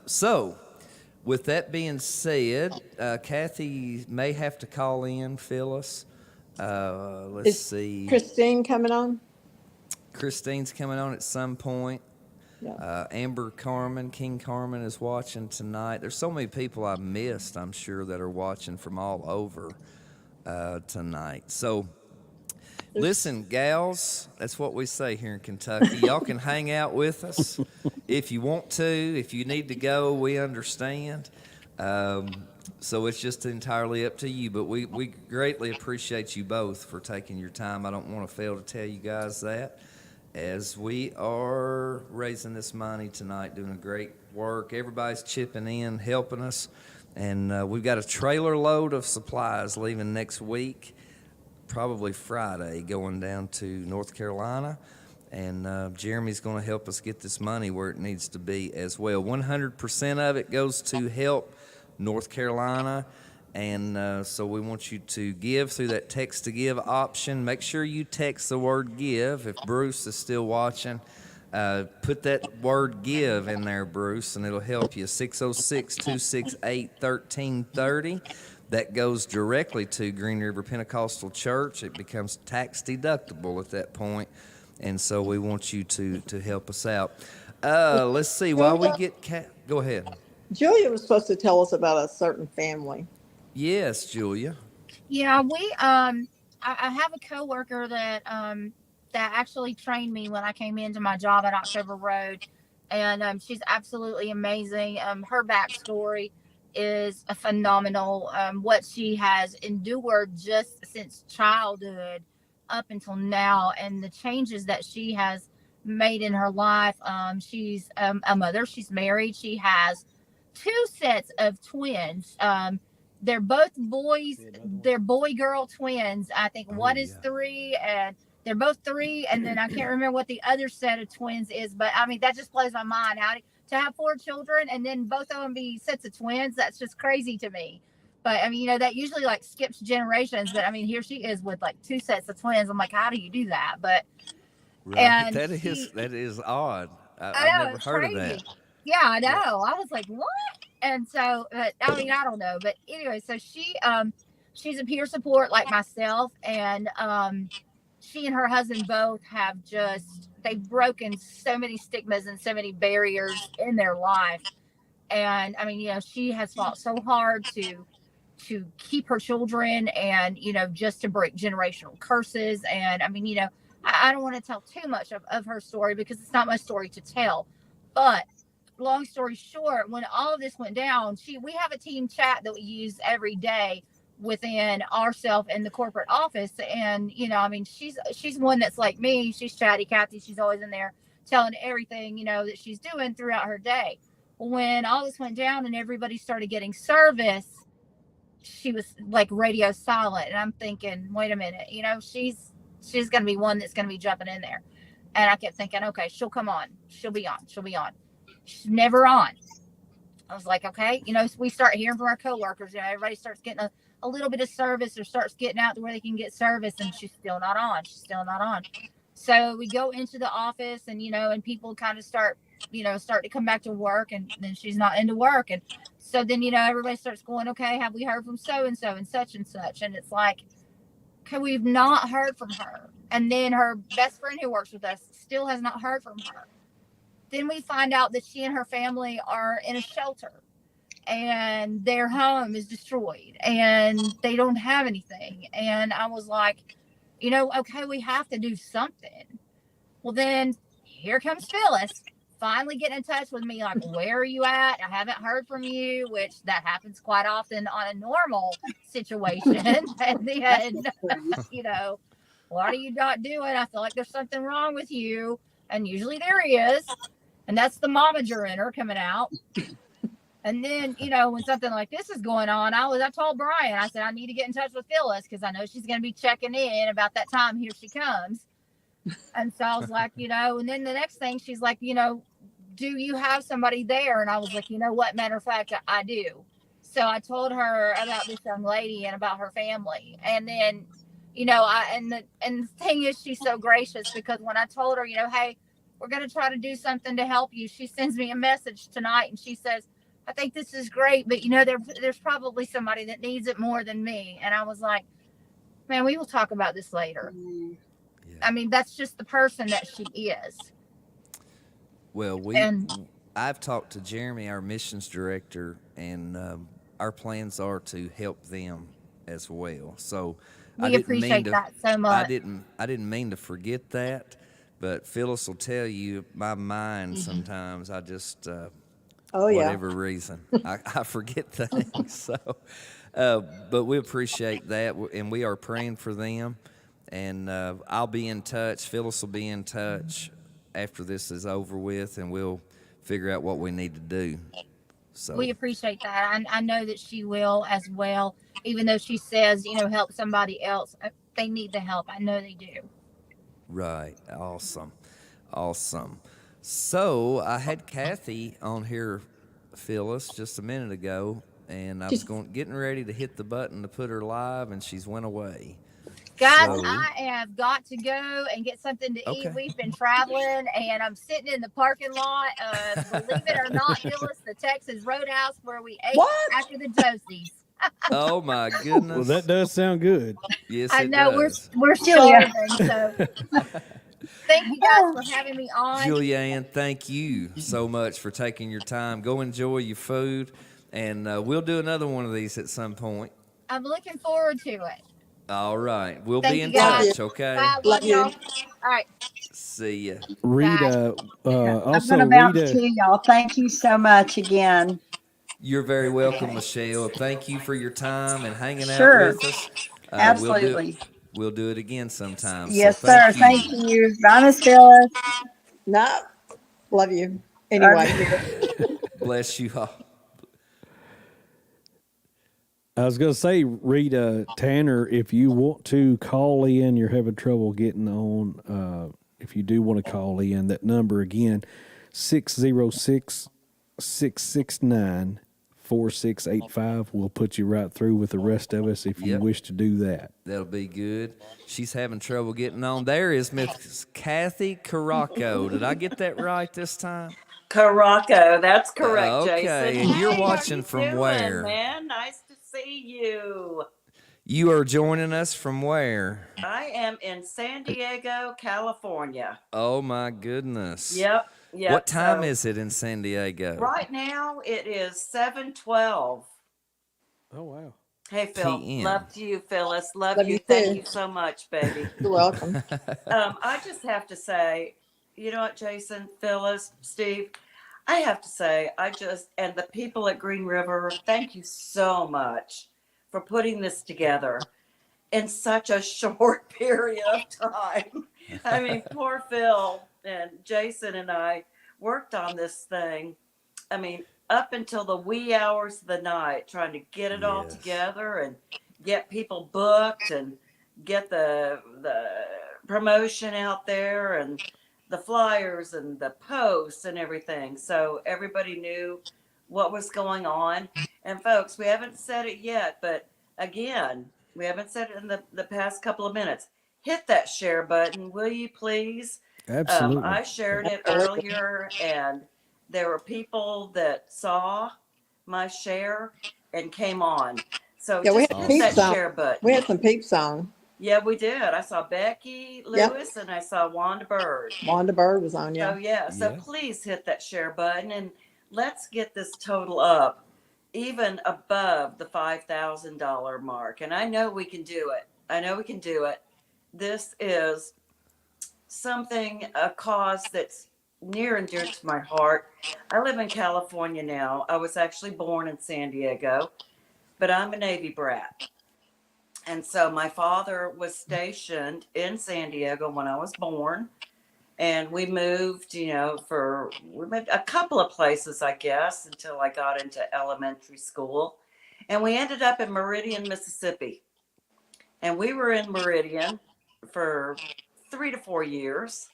So, with that being said, Kathy may have to call in, Phyllis. Let's see. Christine coming on? Christine's coming on at some point. Yeah. Amber King Carmen is watching tonight. There's so many people I missed, I'm sure, that are watching from all over tonight. So, listen, gals, that's what we say here in Kentucky. Y'all can hang out with us if you want to. If you need to go, we understand. So it's just entirely up to you. But we greatly appreciate you both for taking your time. I don't want to fail to tell you guys that, as we are raising this money tonight, doing a great work. Everybody's chipping in, helping us. And we've got a trailer load of supplies leaving next week, probably Friday, going down to North Carolina. And Jeremy's going to help us get this money where it needs to be as well. 100% of it goes to help North Carolina. And so we want you to give through that text to give option. Make sure you text the word give. If Bruce is still watching, put that word give in there, Bruce, and it'll help you. 606-268-1330. That goes directly to Green River Pentecostal Church. It becomes tax deductible at that point. And so we want you to help us out. Let's see. While we get go ahead. Julia was supposed to tell us about a certain family. Yes, Julia. Yeah, I have a coworker that actually trained me when I came into my job at October Road, and she's absolutely amazing. Her backstory is a phenomenal. What she has endured just since childhood up until now, and the changes that she has made in her life. She's a mother. She's married. She has 2 sets of twins. They're both boys. They're boy-girl twins. I think one is 3, and they're both 3. And then I can't remember what the other set of twins is. But, I mean, that just blows my mind. To have 4 children and then both of them be sets of twins, that's just crazy to me. But, I mean, that usually, skips generations. But, I mean, here she is with, 2 sets of twins. I'm like, how do you do that? But, right. And that is odd. I've know, never heard of that. Yeah, I know. I was like, what? And so, but I mean, I don't know. But anyway, so she's a peer support like myself. And she and her husband both they've broken so many stigmas and so many barriers in their life. And I mean, she has fought so hard to keep her children and, just to break generational curses. And I mean, I don't want to tell too much of her story because it's not my story to tell. But long story short, when all of this went down, we have a team chat that we use every day within ourselves in the corporate office. And, I mean, she's one that's like me. She's chatty Cathy. She's always in there telling everything, that she's doing throughout her day. When all this went down and everybody started getting service, she was radio silent. And I'm thinking, wait a minute, she's going to be one that's going to be jumping in there. And I kept thinking, okay, she'll come on. She'll be on. She's never on. I was like, okay, we start hearing from our coworkers, everybody starts getting a little bit of service or starts getting out to where they can get service, and she's still not on. So we go into the office and, and people kind of start to come back to work, and then she's not into work. And So then, everybody starts going, okay, have we heard from so and so and such and such? And it's like, okay, we've not heard from her. And then her best friend who works with us still has not heard from her. Then we find out that she and her family are in a shelter and their home is destroyed and they don't have anything. And I was like, okay, we have to do something. Well, then here comes Phyllis finally getting in touch with me, like, where are you at? I haven't heard from you, which that happens quite often on a normal situation. And then, what are you not doing? I feel like there's something wrong with you. And usually there is. And that's the momager in her coming out. And then, when something like this is going on, I told Brian, I said, I need to get in touch with Phyllis because I know she's going to be checking in about that time. Here she comes. And so I was like, and then the next thing she's like, do you have somebody there? And I was like, what? Matter of fact, I do. So I told her about this young lady and about her family. And then, and the thing is, she's so gracious because when I told her, hey, we're going to try to do something to help you, she sends me a message tonight and she says, I think this is great, but there's probably somebody that needs it more than me. And I was like, man, we will talk about this later. Yeah. I mean, that's just the person that she is. Well, I've talked to Jeremy, our missions director, and our plans are to help them as well. So we appreciate that so much. I didn't mean to forget that, but Phyllis will tell you my mind sometimes. I just whatever reason I forget things. So, but we appreciate that, and we are praying for them. And I'll be in touch. Phyllis will be in touch after this is over with, and we'll figure out what we need to do. So we appreciate that. I know that she will as well, even though she says, help somebody else. They need the help. I know they do. Right. Awesome. So I had Kathy on here, Phyllis, just a minute ago, and I was getting ready to hit the button to put her live, and she's went away. Guys, So, I have got to go and get something to eat. Okay. We've been traveling, and I'm sitting in the parking lot of, believe it or not, Phyllis, the Texas Roadhouse where we ate after the Toasties. Oh my goodness. Well, that does sound good. Yes, I it know does. we're starving, so thank you guys for having me on. Julianne, thank you so much for taking your time. Go enjoy your food, and we'll do another one of these at some point. I'm looking forward to it. All right. We'll Thank be you, in guys. touch, okay? Bye, love y'all. All right. See ya. Rita, I'm also going to bounce Rita. to y'all. Thank you so much again. You're very welcome, Michelle. Thank you for your time and hanging Sure. out with us. Absolutely. We'll do it again sometime. Yes, so thank sir. you. Thank you. Bye, Miss Phyllis. No, love you. Anyway, Bless you all. I was going to say, Rita, Tanner, if you want to call in, you're having trouble getting on. If you do want to call in, that number again, 606-669-4685. We'll put you right through with the rest of us if you wish to do that. That'll be good. She's having trouble getting on. There is Miss Kathy Caraco. Did I get that right this time? Caraco, that's correct, Okay, Jason. and you're Hey, watching how you from doing, where? Man, nice to see you. You are joining us from where? I am in San Diego, California. Oh my goodness. Yep. What time is it in San Diego? Right now it is 7:12. Oh, wow. Hey, Phil. PM. Love you, Phyllis. Love Love you. you Thank too. you so much, baby. you're welcome. I just have to say, you know what, Jason, Phyllis, Steve, I have to say, and the people at Green River, thank you so much for putting this together in such a short period of time. I mean, poor Phil and Jason and I worked on this thing. I mean, up until the wee hours of the night, trying to get it all together and get people booked and get the promotion out there and the flyers and the posts and everything. So everybody knew what was going on. And folks, we haven't said it yet, but again, we haven't said it in the past couple of minutes. Hit that share button, will you please? Absolutely. I shared it earlier, and there were people that saw my share and came on. So Yeah, we just had hit peeps that on. share button. We had some peeps on. Yeah, we did. I saw Becky Yep. Lewis and I saw Wanda Bird. Wanda Bird was on. So Yeah. so Yeah. please hit that share button and let's get this total up even above the $5,000 mark. And I know we can do it. I know we can do it. This is something, a cause that's near and dear to my heart. I live in California now. I was actually born in San Diego, but I'm a Navy brat. And so my father was stationed in San Diego when I was born. And we moved, we moved a couple of places, I guess, until I got into elementary school. And we ended up in Meridian, Mississippi. And we were in Meridian for 3 to 4 years.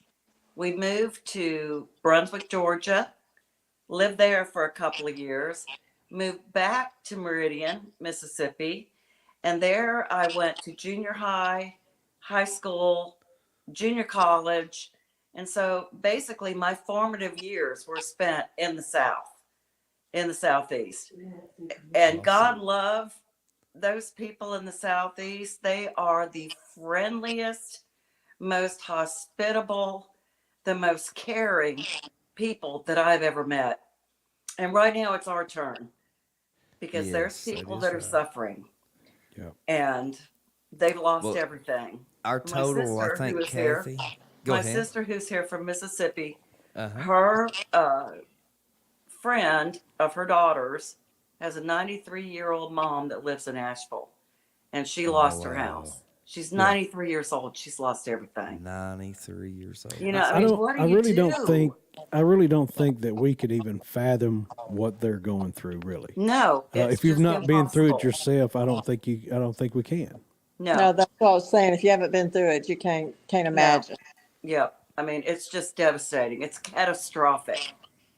We moved to Brunswick, Georgia, lived there for a couple of years, moved back to Meridian, Mississippi, and there I went to junior high, high school, junior college. And so basically my formative years were spent in the South, in the Southeast. And God love those people in the Southeast. They are the friendliest, most hospitable, the most caring people that I've ever met. And right now it's our turn because there's Yes, that people is that are right. suffering Yeah. and they've lost Well, everything. our My total, I sister, who think, is here, Kathy. Go my ahead. sister who's here from Mississippi, Uh-huh. her friend of her daughter's has a 93-year-old mom that lives in Asheville, and she Oh, lost her wow. house. She's Yeah. 93 years old. She's lost everything. 93 years old. You know, I I mean, don't. what do I you really do? don't think. I really don't think that we could even fathom what they're going through. Really, No, it's if you've just not been through it impossible. yourself, I don't think you. I don't think we can. No, No, that's what I was saying. If you haven't been through it, you can't no. imagine. Yep. I mean, it's just devastating. It's catastrophic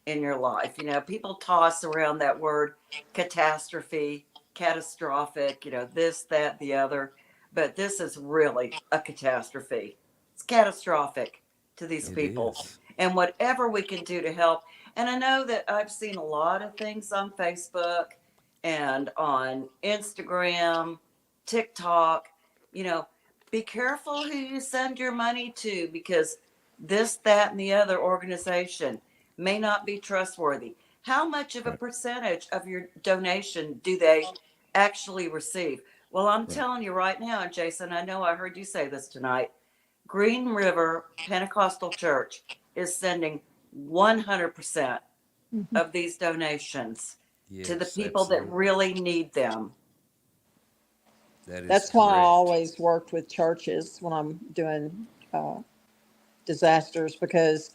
in your life. You know, people toss around that word catastrophe, catastrophic, this, that, the other. But this is really a catastrophe. It's catastrophic to these It people. is. And whatever we can do to help. And I know that I've seen a lot of things on Facebook and on Instagram, TikTok. You know, be careful who you send your money to because this, that, and the other organization may not be trustworthy. How much of a Right. percentage of your donation do they actually receive? Well, I'm Right. telling you right now, and Jason, I know I heard you say this tonight. Green River Pentecostal Church is sending 100% of these donations to the Yes, people that absolutely. really need them. That is That's why I correct. always worked with churches when I'm doing disasters because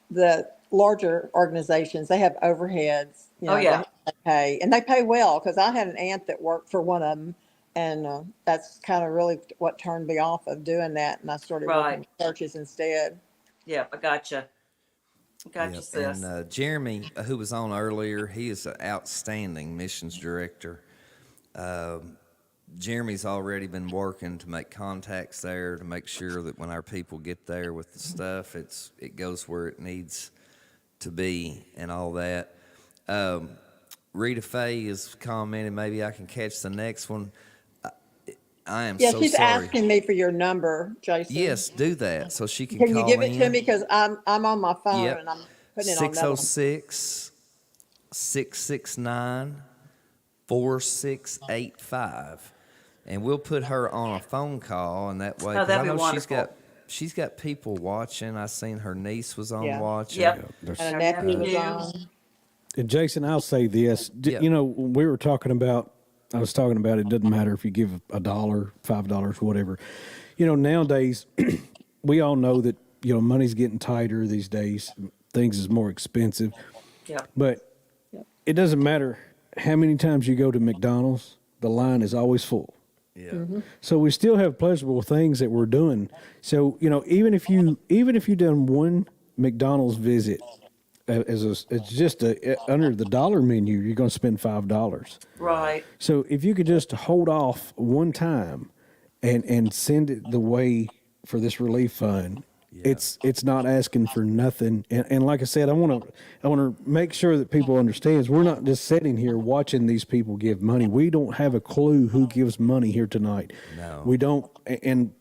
the larger organizations, they have overheads, Oh, yeah. they pay, and they pay well because I had an aunt that worked for one of them, and that's kind of really what turned me off of doing that, and I started working Right. with churches instead. Yeah, I gotcha. Gotcha, Yep. sis. And Jeremy, who was on earlier, he is an outstanding missions director. Jeremy's already been working to make contacts there to make sure that when our people get there with the stuff, it goes where it needs to be and all that. Rita Faye is commenting, maybe I can catch the next one. I am Yeah, so she's sorry. asking me for your number, Jason. Yes, do that so she can Can you call give it to in. me because I'm on my phone Yep. and I'm putting it on another one. 606 669 4685. And we'll put her on a phone call, and that way, Oh, 'cause I that'd be know wonderful. she's got people watching. I seen her niece was on Yeah. watching. Yep. Yeah, there's- And a Our nephew was nephew. on. And Jason, I'll say this. Yeah. You know, when we were talking about, I was talking about it doesn't matter if you give $1, $5, whatever. You know, nowadays, we all know that, money's getting tighter these days. Things is more expensive. Yep. But it doesn't matter how many times you go to McDonald's, the line is always full. Yeah. So we still have pleasurable things that we're doing. So, even if you done one McDonald's visit it's just under the dollar menu, you're going to spend $5. Right. So if you could just hold off one time and send it the way for this relief fund, It's not asking for nothing. And like I said, I want to make sure that people understand we're not just sitting here watching these people give money. We don't have a clue who gives money here tonight. No. We don't. And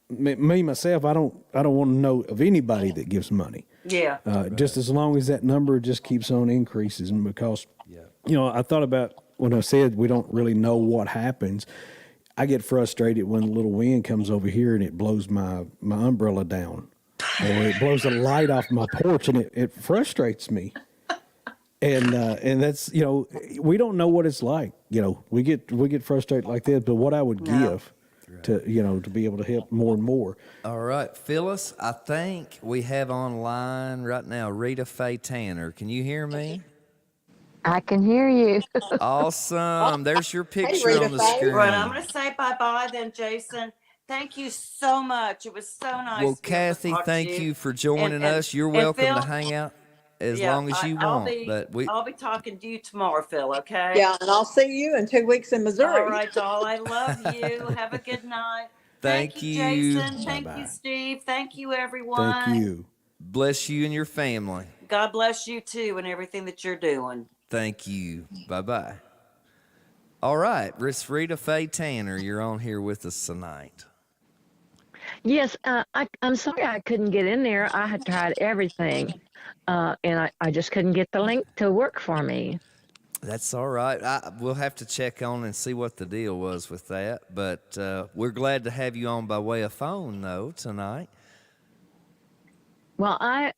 me myself, I don't want to know of anybody that gives money. Yeah. Just as long as that number just keeps on increases, and because I thought about when I said we don't really know what happens. I get frustrated when a little wind comes over here and it blows my umbrella down, or it blows the light off my porch, and it frustrates me. And that's we don't know what it's like. We get frustrated like that. But what I would give to to be able to help more and more. All right, Phyllis, I think we have online right now Rita Faye Tanner. Can you hear me? I can hear you. Awesome. There's your picture Rita on the Faye. screen. Right, I'm going to say bye-bye then, Jason. Thank you so much. It was so nice. Well, to be able to Kathy, talk to thank you for joining And- us. You're and welcome Phil, to hang out as long as you I'll want. be, I'll be talking to you tomorrow, Phil, okay? Yeah, and I'll see you in 2 weeks in Missouri. All right, doll. I love you. Have a good night. Thank you. Jason. Thank Bye-bye. you, Steve. Thank you, everyone. Thank you. Bless you and your family. God bless you, too, and everything that you're doing. Thank you. Bye-bye. All right, Miss Rita Faye Tanner, you're on here with us tonight. Yes, I'm sorry I couldn't get in there. I had tried everything, and I just couldn't get the link to work for me. That's all right. We'll have to check on and see what the deal was with that. But we're glad to have you on by way of phone, though, tonight. Well, I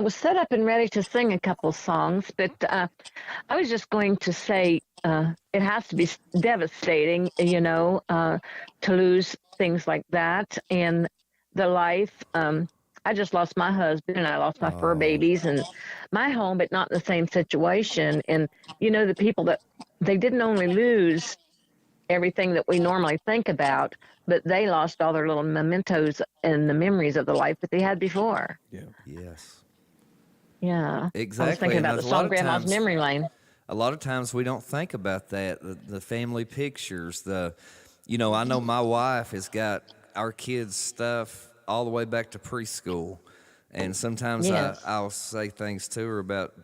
was set up and ready to sing a couple songs, but I was just going to say it has to be devastating, to lose things like that and the life. I just lost my husband and I lost my fur babies and my home, but not in the same situation. And, the people that they didn't only lose everything that we normally think about, but they lost all their little mementos and the memories of the life that they had before. Yeah. Yes. Yeah. Exactly. I was thinking And about a the lot song of Grandma's times- Memory Lane. A lot of times we don't think about that, the family pictures, I know my wife has got our kids' stuff all the way back to preschool. And sometimes Yes. I'll say things to her about,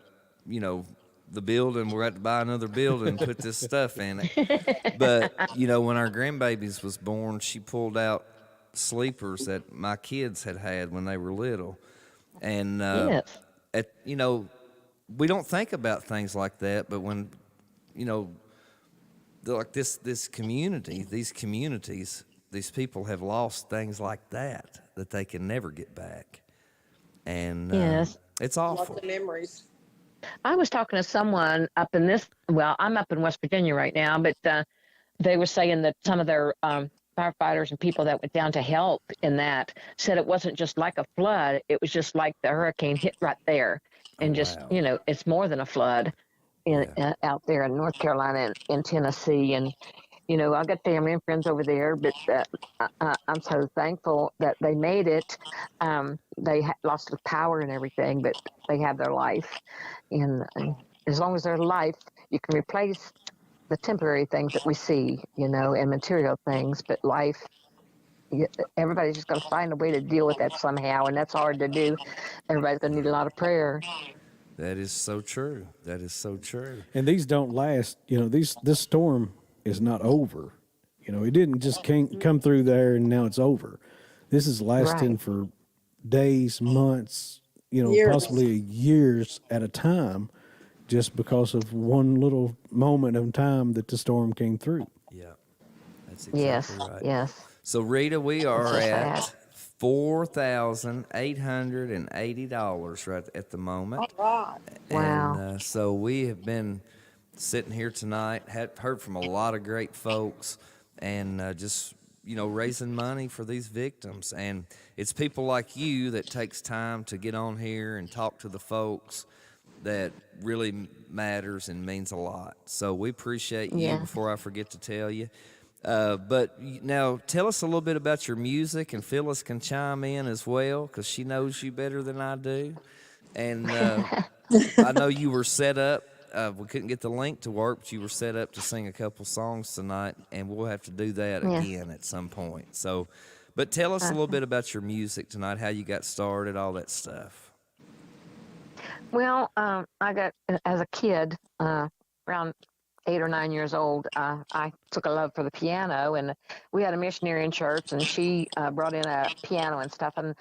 the building, we're going to have to buy another building and put this stuff in it. But, when our grandbabies was born, she pulled out sleepers that my kids had when they were little. And, Yes. we don't think about things like that, but when, like this community, these communities, these people have lost things like that they can never get back. And Yes. it's Lots awful. of memories. I was talking to someone up in I'm up in West Virginia right now, but they were saying that some of their firefighters and people that went down to help in that said it wasn't just like a flood. It was just like the hurricane hit right there. And wow. It's more than a flood out there in North Carolina and in Tennessee. And, I've got family and friends over there, but I'm so thankful that they made it. They lost the power and everything, but they have their life. And as long as there's life, you can replace the temporary things that we see, and material things, but life, everybody's just going to find a way to deal with that somehow, and that's hard to do. Everybody's going to need a lot of prayer. That is so true. That is so true. And these don't last. This storm is not over. It didn't just come through there and now it's over. This is lasting Right. for days, months, Years. possibly years at a time, just because of one little moment of time that the storm came through. Yeah, that's exactly Yes, right. yes. So, Rita, we are so at sad. $4,880 right at the moment. All right. Wow. And so we have been sitting here tonight, heard from a lot of great folks, and just raising money for these victims. And it's people like you that takes time to get on here and talk to the folks that really matters and means a lot. So we appreciate you. Yeah. Before I forget to tell you. But now tell us a little bit about your music, and Phyllis can chime in as well because she knows you better than I do. And I know you were set up. We couldn't get the link to work, but you were set up to sing a couple songs tonight, and we'll have to do that Yeah. again at some point. So, But tell us a little bit about your music tonight, how you got started, all that stuff. Well, I got as a kid, around 8 or 9 years old, I took a love for the piano, and we had a missionary in church, and she brought in a piano and stuff, and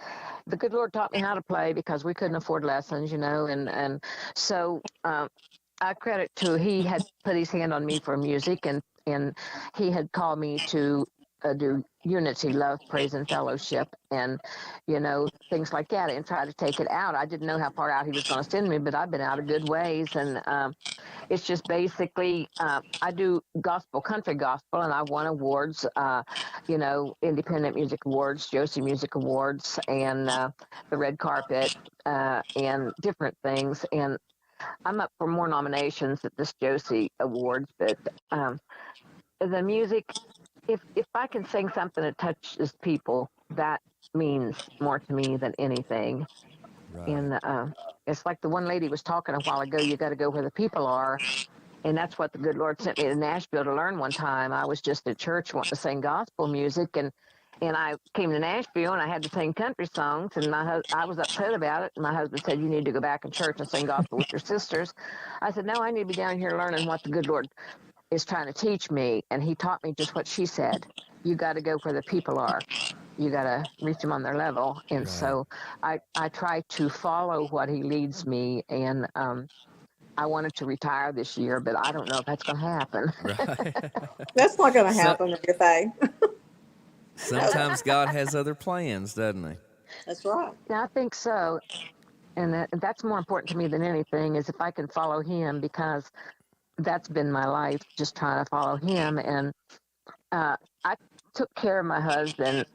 the good Lord taught me how to play because we couldn't afford lessons, and so I credit to he had put his hand on me for music, and he had called me to do unity, love, praise, and fellowship, and things like that, and try to take it out. I didn't know how far out he was going to send me, but I've been out a good ways, and it's just basically I do gospel, country gospel, and I won awards, independent music awards, Josie Music Awards, and the red carpet, and different things, and I'm up for more nominations at this Josie Awards, but the music, if I can sing something that touches people, that means more to me than anything. Right. And it's like the one lady was talking a while ago, you got to go where the people are. And that's what the good Lord sent me to Nashville to learn one time. I was just at church wanting to sing gospel music, and I came to Nashville and I had to sing country songs, and I was upset about it. And my husband said, "You need to go back in church and sing gospel with your sisters." I said, "No, I need to be down here learning what the good Lord is trying to teach me." And he taught me just what she said. You got to go where the people are. You got to reach them on their level. And Right. so I try to follow what he leads me. And I wanted to retire this year, but I don't know if that's going to happen. Right. That's not going to So, happen, anything. sometimes God has other plans, doesn't he? That's right. Yeah, I think so. And that's more important to me than anything is if I can follow him, because that's been my life, just trying to follow him. And I took care of my husband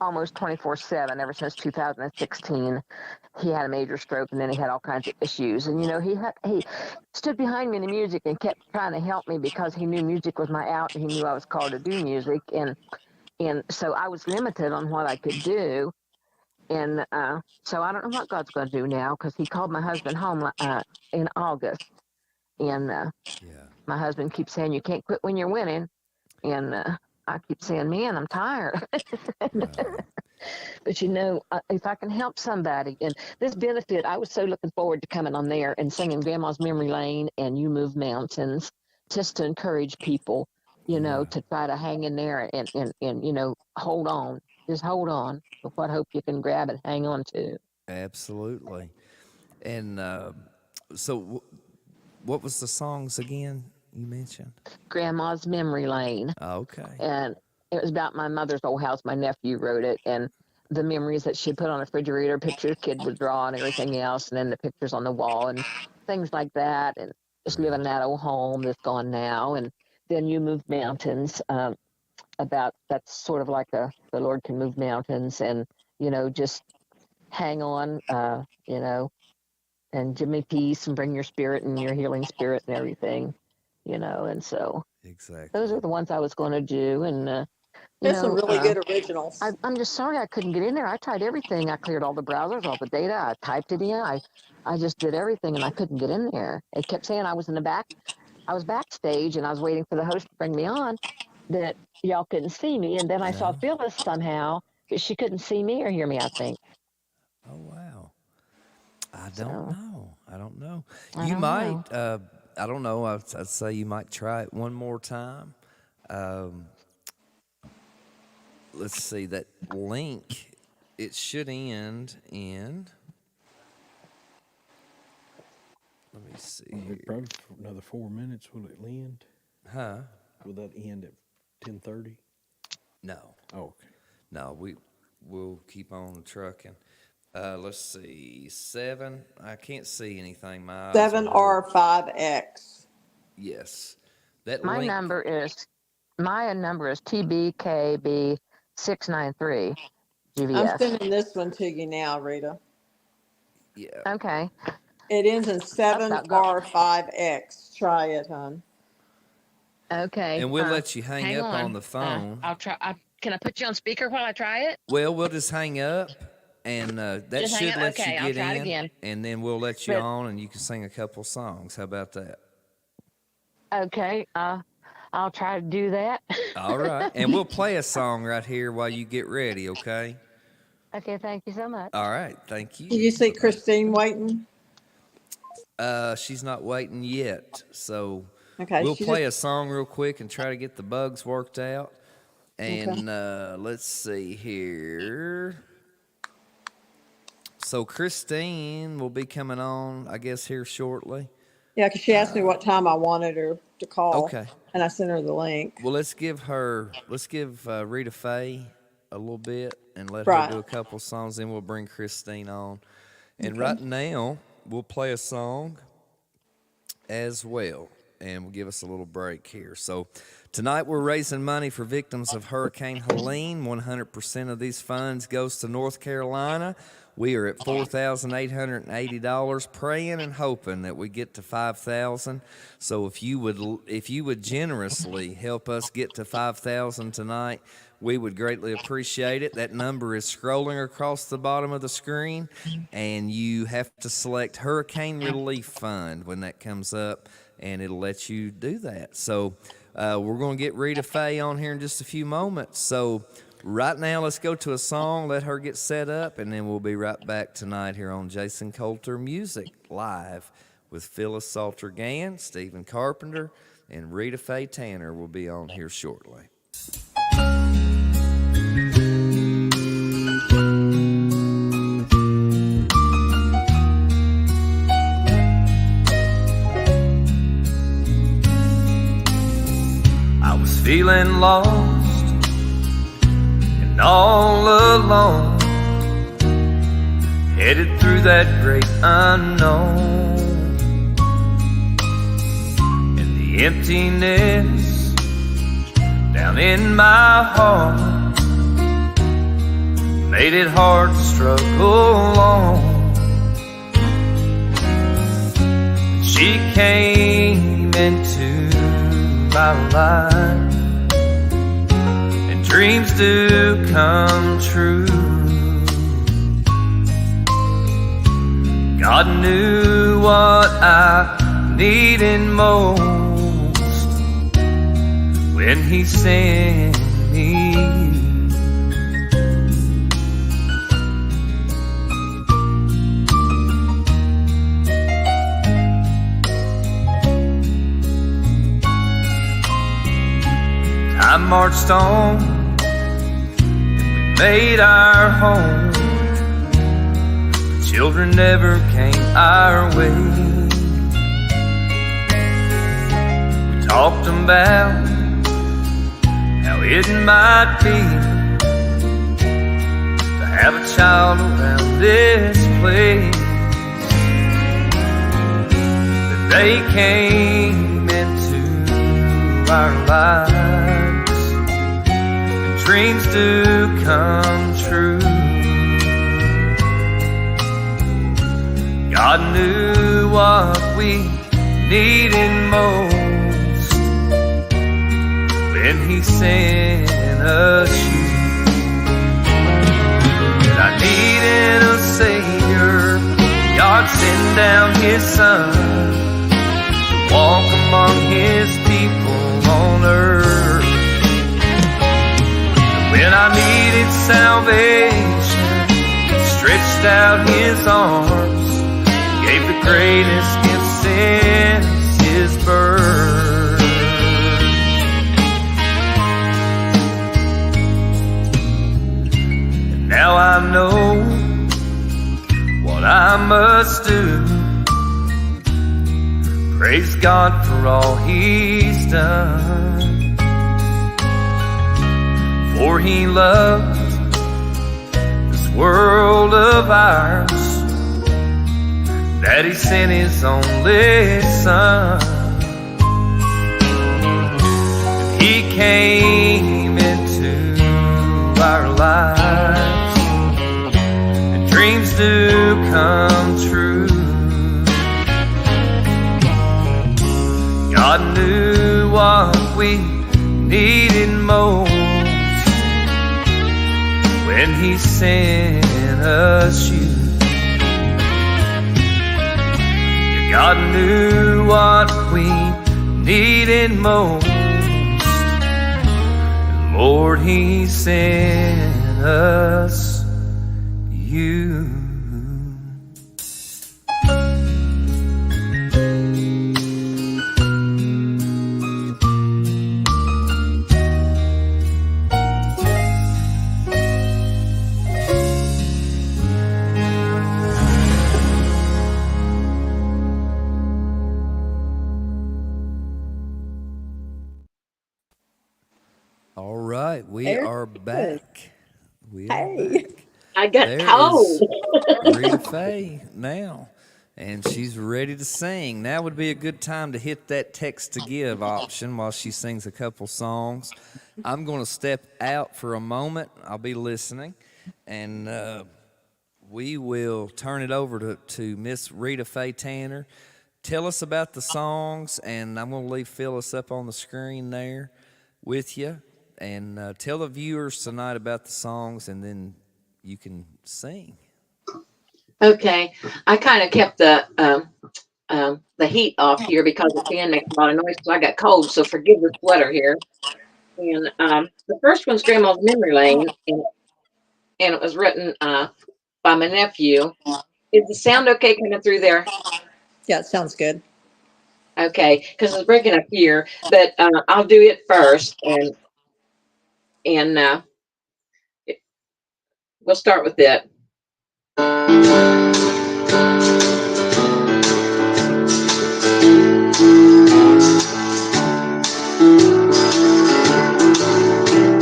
almost 24/7 ever since 2016. He had a major stroke, and then he had all kinds of issues. And he stood behind me in the music and kept trying to help me because he knew music was my out, and he knew I was called to do music, and so I was limited on what I could do. And so I don't know what God's going to do now, because he called my husband home in August, and Yeah. my husband keeps saying, "You can't quit when you're winning," and I keep saying, "Man, I'm tired." But if I can help somebody, and this benefit, I was so looking forward to coming on there and singing Grandma's Memory Lane and You Move Mountains, just to encourage people, Yeah. to try to hang in there and hold on, just hold on with what hope you can grab and hang on to. Absolutely. And so, what was the songs again you mentioned? Grandma's Memory Lane. Okay. And it was about my mother's old house. My nephew wrote it, and the memories that she put on a refrigerator, pictures kid would draw and everything else, and then the pictures on the wall and things like that, and just living in that old home that's gone now. And then You Move Mountains, about that's sort of like the Lord can move mountains, and just hang on, and give me peace and bring your spirit and your healing spirit and everything, and so Exactly. those are the ones I was going to do. And There's some really good originals. I'm just sorry I couldn't get in there. I tried everything. I cleared all the browsers, all the data. I typed it in. I just did everything, and I couldn't get in there. It kept saying I was in the back. I was backstage, and I was waiting for the host to bring me on, that y'all couldn't see me. And then I saw No. Phyllis somehow, but she couldn't see me or hear me, I think. Oh wow. I don't So, know. I don't know. I You don't might. know. I don't know. I'd say you might try it one more time. Um, let's see that link. It should end in. Let me see here. Probably for another 4 minutes. Will it end? Huh? Will that end at 10:30? No. Oh, okay. No. We'll keep on trucking. Let's see. 7. I can't see anything. My eyes are really. 7R5X. Yes. That My link. number is TBKB693 I'm GVS. sending this one to you now, Rita. Yeah. Okay. It ends in That's about go. 7R5X. Try it, hon. Okay. And we'll let you hang Hang up on on. the phone. I'll try. Can I put you on speaker while I try it? Well, we'll just hang up, and that Just hang should up? let you Okay, I'll get try it in, again. and then we'll let you But on, and you can sing a couple songs. How about that? okay. I'll try to do that. All right. And we'll play a song right here while you get ready, okay? Okay, thank you so much. All right. Thank Did you. you see Christine waiting? She's not waiting yet. So Okay, we'll she play just- a song real quick and try to get the bugs worked out. And let's see here. So Christine will be coming on, I guess, here shortly. Yeah, because she asked me what time I wanted her to call. Okay. And I sent her the link. Well, let's give Rita Faye a little bit and let Right. her do a couple songs. Then we'll bring Christine on. And right now, we'll play a song as well. And we'll give us a little break here. So tonight we're raising money for victims of Hurricane Helene. 100% of these funds goes to North Carolina. We are at $4,880, praying and hoping that we get to $5,000. So if you would generously help us get to $5,000 tonight, we would greatly appreciate it. That number is scrolling across the bottom of the screen, and you have to select Hurricane Relief Fund when that comes up, and it'll let you do that. So we're going to get Rita Faye on here in just a few moments. So right now, let's go to a song, let her get set up, and then we'll be right back tonight here on Jason Coulter Music Live with Phyllis Salter-Gann, Stephen Carpenter, and Rita Faye Tanner will be on here shortly. I was feeling lost and all alone, headed through that great unknown, and the emptiness down in my heart made it hard to struggle on. She came into my life, and dreams do come true. God knew what I needed most when He sent me you. I marched on, and we made our home. The children never came our way. We talked about how it might be to have a child around this place. That they came into our lives, and dreams do come true. God knew what we needed most when He sent us you. And I needed a Savior. God sent down His Son to walk among His people on earth. And when I needed salvation, He stretched out His arms, gave the greatest gift since His birth. And now I know what I must do. Praise God for all He's done. For He loved this world of ours, that He sent His only Son. And He came into our lives, and dreams do come true. God knew what we needed most when He sent us you. God knew what we needed most Lord, He sent us you. All right, we There are it is. back. We are Hey. back. I got There cold. is Rita Faye now, and she's ready to sing. Now would be a good time to hit that text to give option while she sings a couple songs. I'm going to step out for a moment. I'll be listening, and we will turn it over to Miss Rita Faye Tanner. Tell us about the songs, and I'm going to leave Phyllis up on the screen there with you. And tell the viewers tonight about the songs, and then you can sing. Okay, I kind of kept the heat off here because the fan makes a lot of noise. So I got cold, so forgive the sweater here. And the first one's Grandma's Memory Lane, and it was written by my nephew. Is the sound okay coming through there? Yeah, it sounds good. Okay, because it's breaking up here, but I'll do it first, and we'll start with it.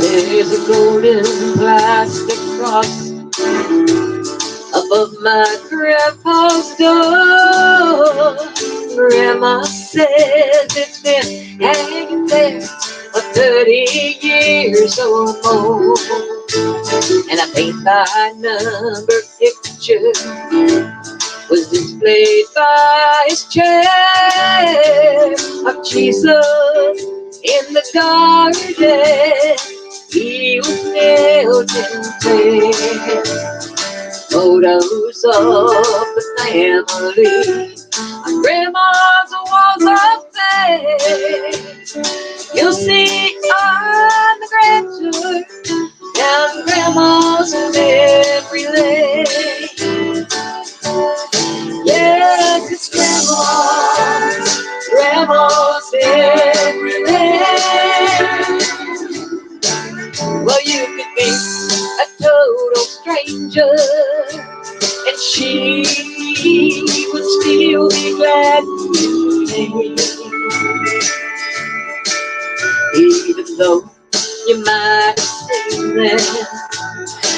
There's a golden plastic cross above my grandpa's door. Grandma says it's been hanging there for 30 years or more. And a paint by number picture was displayed by his chair of Jesus in the garden. He was nailed in there. Photos of the family on Grandma's walls of fame. You'll see on the grandeur down Grandma's memory lane. Yes, it's Grandma's memory lane. Well, you could be a total stranger, and she would still be glad you came. Even though you might have seen them,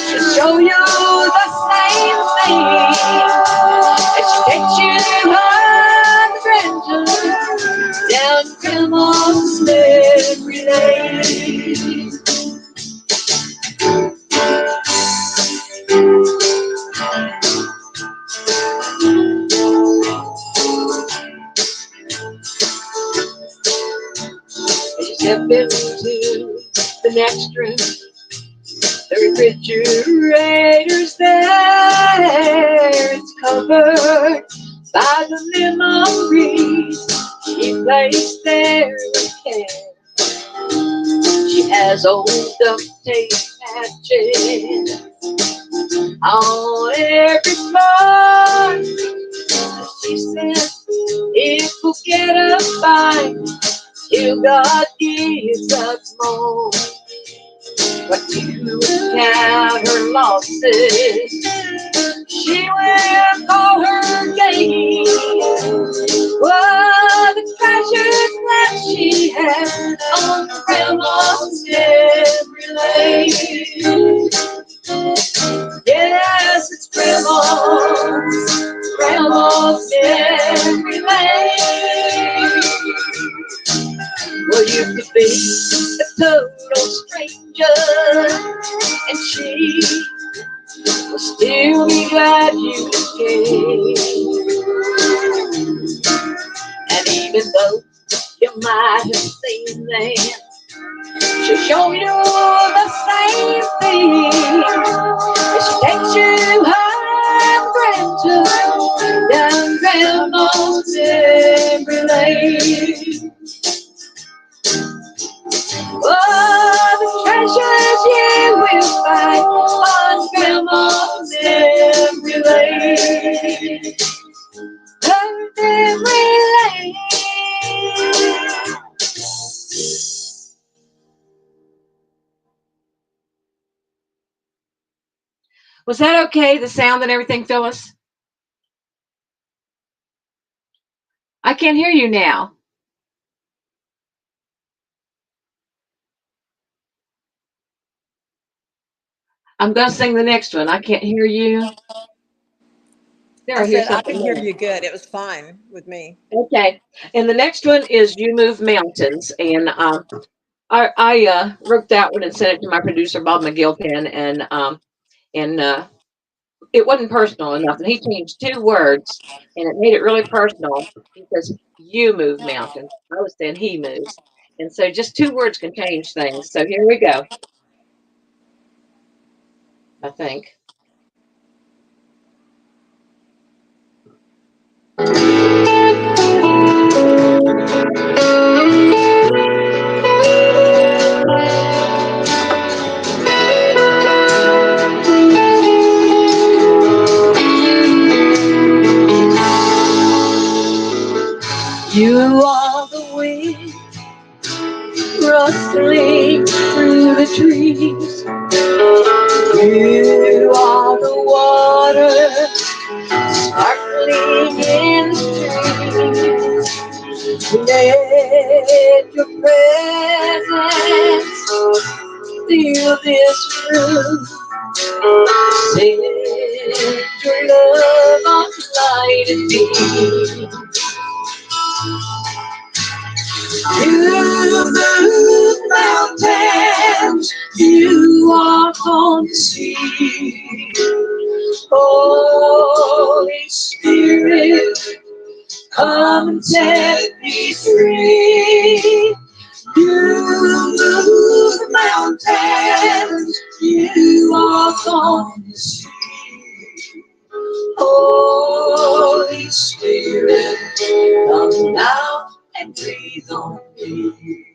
she'll show you the same thing. And she takes you behind the grandeur down Grandma's memory lane. Step into the next room, the refrigerator's there. It's covered by the memories she placed there with care. She has old duct tape patches on every spot. She said, if we'll get a bite, till God gives us more. But to count her losses, she will call her gain. What the treasures that she had on Grandma's memory lane. Yes, it's Grandma's memory lane. Well, you could be a total stranger, and she will still be glad you came. And even though you might have seen them, she'll show you the same thing. And she takes you high grandeur down Grandma's memory lane. Oh, the her memory lane. Was that okay, the sound and everything, Phyllis? I can't hear you now. I'm going to sing the next one. I can't hear you. There, I I hear said I something could hear now. you good. It was fine with me. Okay. And the next one is You Move Mountains. And I wrote that one and sent it to my producer, Bob McGilpin. And it wasn't personal enough. And he changed two words and it made it really personal because you move mountains. I was saying he moves. And so just two words can change things. So here we go, I think. You are the wind rustling through the trees. You are the water sparkling in the streams. Let your presence fill this room. Send your love on light and beam. You move mountains, you walk on the sea. Holy Spirit, come and set me free. You move mountains, you walk on the sea. Holy Spirit, come now and breathe on me.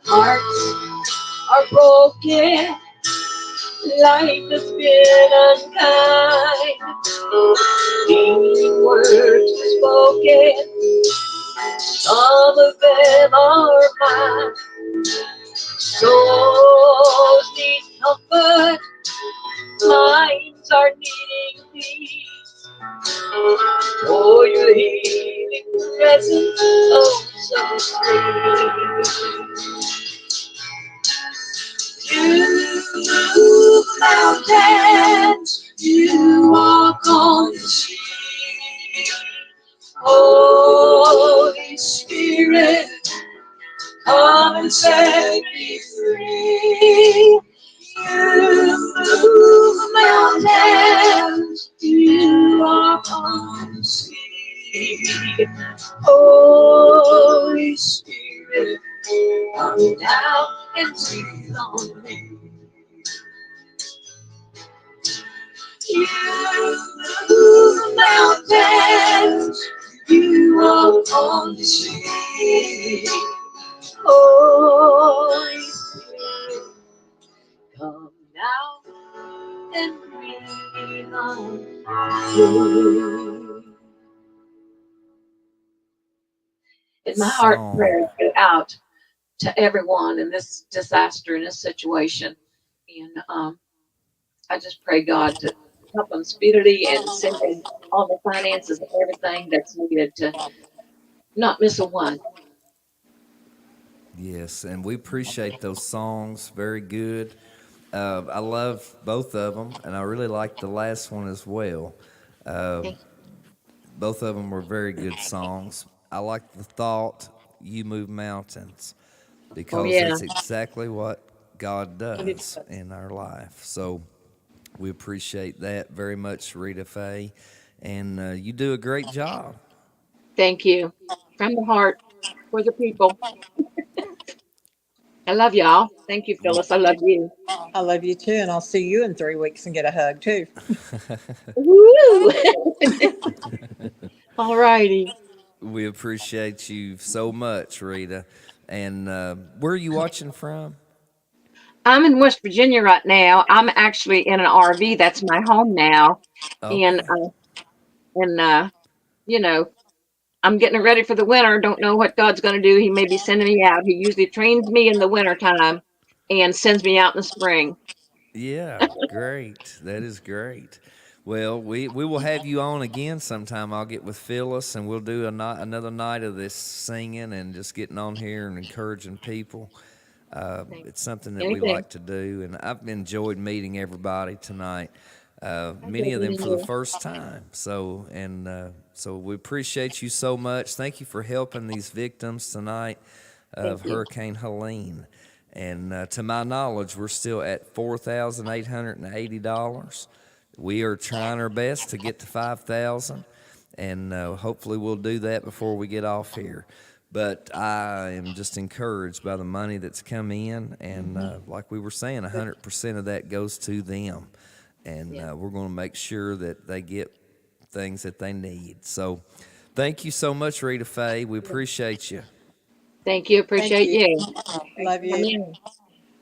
Hearts are broken, life has been unkind. Meaning words were spoken, some of them are mine. Souls need comfort, minds are needing peace. Oh, your healing presence, oh so sweet. You move mountains, you walk on the sea. Holy Spirit, come and set me free. You move mountains, you walk on the sea. Holy Spirit, come down and breathe on me. You move mountains, you walk on the sea. Holy Spirit, come now and breathe on me. And my heart Song. prayer go out to everyone in this disaster, in this situation. And I just pray God to help them speedily and send them all the finances and everything that's needed to not miss a one. Yes, and we appreciate those songs. Very good. I love both of them, and I really like the last one as well. Uh, Thank both of them were very good songs. I like the thought, You Move Mountains, you. Oh because yeah, that's exactly what God and it does does. in our life. So we appreciate that very much, Rita Faye. And you do a great job. Thank you from the heart for the people. I love y'all. Thank you, Phyllis. I love you. I love you too, and I'll see you in 3 weeks and get a hug too. Woo! All righty. We appreciate you so much, Rita. And where are you watching from? I'm in West Virginia right now. I'm actually in an RV. That's my home now. And Okay. and you know, I'm getting ready for the winter. Don't know what God's going to do. He may be sending me out. He usually trains me in the winter time and sends me out in the spring. Yeah, great. That is great. Well, we will have you on again sometime. I'll get with Phyllis and we'll do another night of this singing and just getting on here and encouraging people. Thanks. It's something that we Anything. like to do, and I've enjoyed meeting everybody tonight. I Many love of them meeting for the you. first time. So we appreciate you so much. Thank you for helping these victims tonight Thank of you. Hurricane Helene. And to my knowledge, we're still at $4,880. We are trying our best to get to 5,000, and hopefully we'll do that before we get off here. But I am just encouraged by the money that's come in, and like we were saying, 100% of that goes to them, and Yeah. we're going to make sure that they get things that they need. So, thank you so much, Rita Faye. We appreciate you. Thank you. Thank Appreciate you. you. Thanks Love for coming you. in.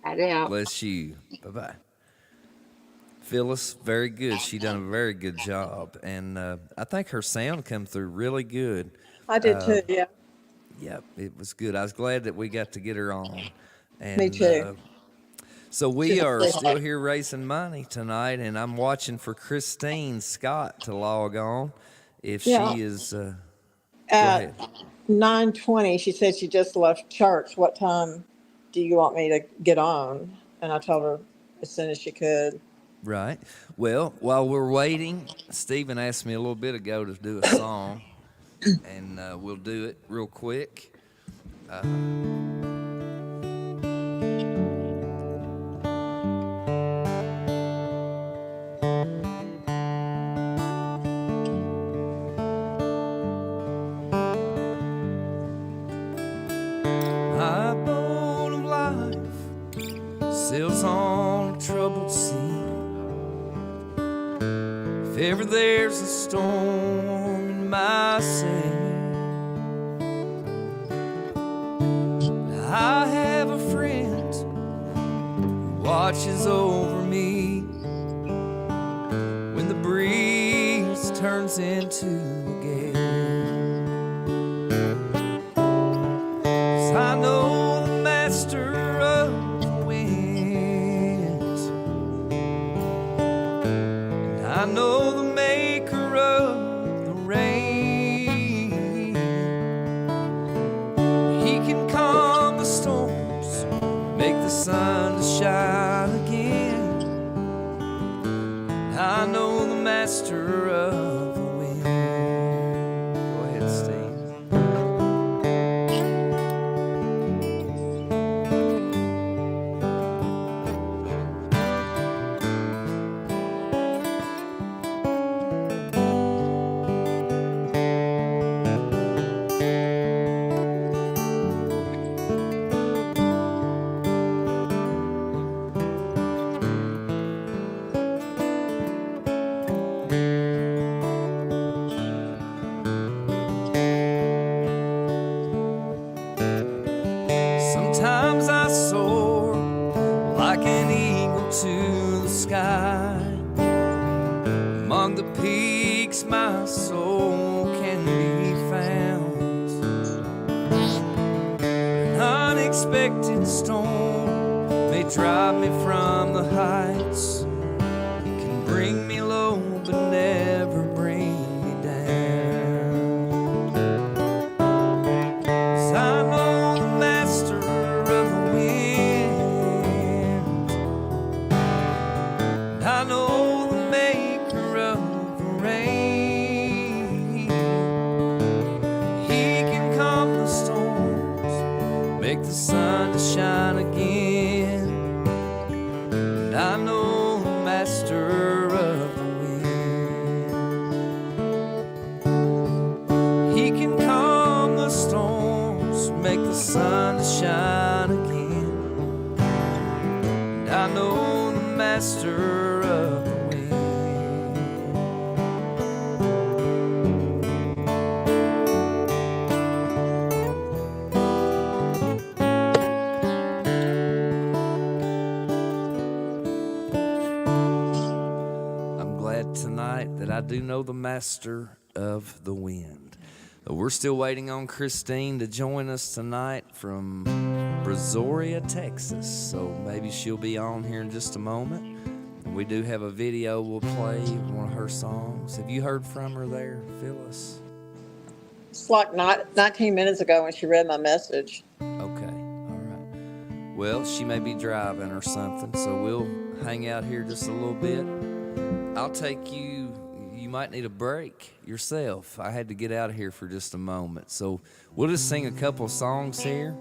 Had out. Bless you. Bye bye. Phyllis, very good. She done a very good job, and I think her sound come through really good. I did too. Yeah, Yep, it was good. I was glad that we got to get her on, me and too. so She's we a are still sweetheart. here raising money tonight, and I'm watching for Christine Scott to log on. If Yeah. she is, go At ahead. 9:20, she said she just left church. What time do you want me to get on? And I told her as soon as she could. Right. Well, while we're waiting, Stephen asked me a little bit ago to do a song, and we'll do it real quick. My boat of life sails on a troubled sea. If ever there's a storm in my sail, I have a friend who watches over me when the breeze turns into a gale. 'Cause I know the master of the winds, and I know the maker of the rain. He can calm the storms, make the sun to shine again. I know the master of the wind. Go ahead, Steve. Sometimes I soar like an eagle to the sky. Among the peaks my soul can be found. An unexpected storm may drive me from the heights. It can bring me low but never bring me down. 'Cause I know the master of the wind, and I know the maker of the rain. He can calm the storms, make the sun to shine again. And I know the master of the wind. He can calm the storms, make the sun to shine again. master of the wind. I'm glad tonight that I do know the master of the wind. We're still waiting on Christine to join us tonight from Brazoria, Texas. So maybe she'll be on here in just a moment. And we do have a video we'll play, one of her songs. Have you heard from her there, Phyllis? It's like 19 minutes ago when she read my message. Okay, all right. Well, she may be driving or something, so we'll hang out here just a little bit. I'll take you. You might need a break yourself. I had to get out of here for just a moment. So we'll just sing a couple of songs here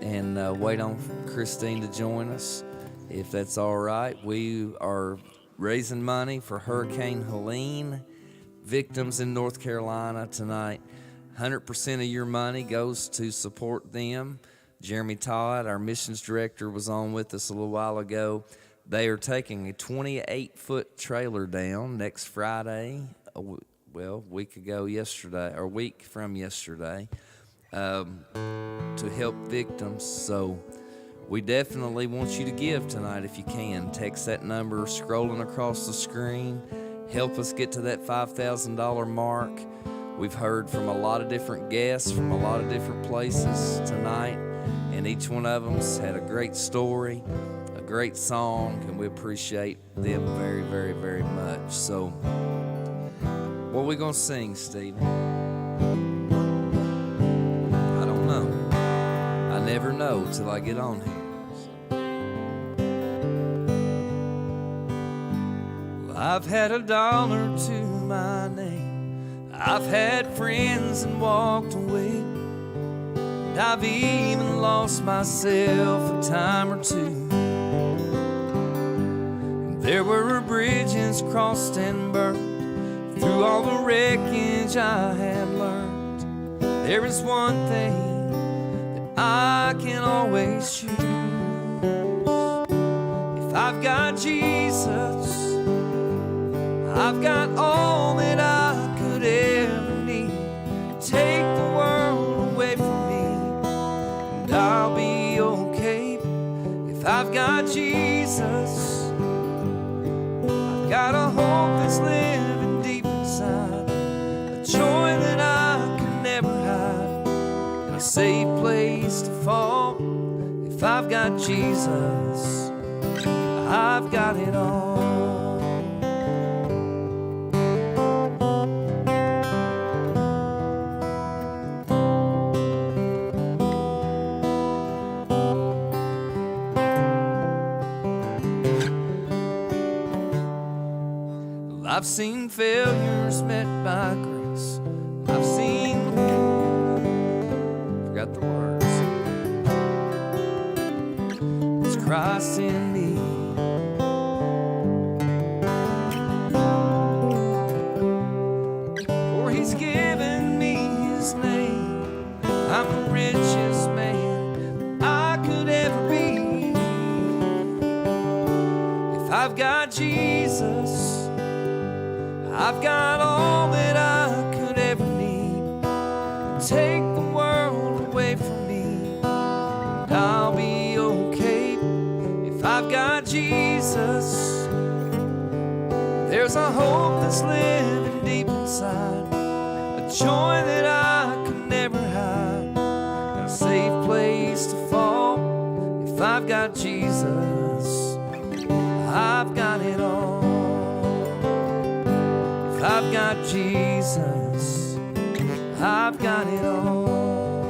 and wait on Christine to join us, if that's all right. We are raising money for Hurricane Helene victims in North Carolina tonight. 100% of your money goes to support them. Jeremy Todd, our missions director, was on with us a little while ago. They are taking a 28-foot trailer down next Friday, a week from yesterday, to help victims. So we definitely want you to give tonight if you can. Text that number scrolling across the screen. Help us get to that $5,000 mark. We've heard from a lot of different guests from a lot of different places tonight, and each one of them's had a great story, a great song, and we appreciate them very, very, very much. So, what are we going to sing, Stephen? I don't know. I never know till I get on here. Well, I've had $1 to my name. I've had friends and walked away. And I've even lost myself a time or two. There were bridges crossed and burned. Through all the wreckage I had learned, there is one thing that I can always choose. If I've got Jesus, I've got all that I could ever need. Take the world away from me, and I'll be okay. If I've got Jesus, got a hope that's living deep inside, a joy that I can never hide, and a safe place to fall. If I've got Jesus, I've got it all. I've seen failures met by grace. I've seen, forgot the words. It's Christ in me. For He's given me His name. I'm the richest man I could ever be. If I've got Jesus, I've got all that I could ever need. Take the world away from me, and I'll be okay. If I've got Jesus, there's a hope that's living deep inside, a joy that I could never hide, and a safe place to fall. If I've got Jesus, I've got it all. I've got Jesus, I've got it all.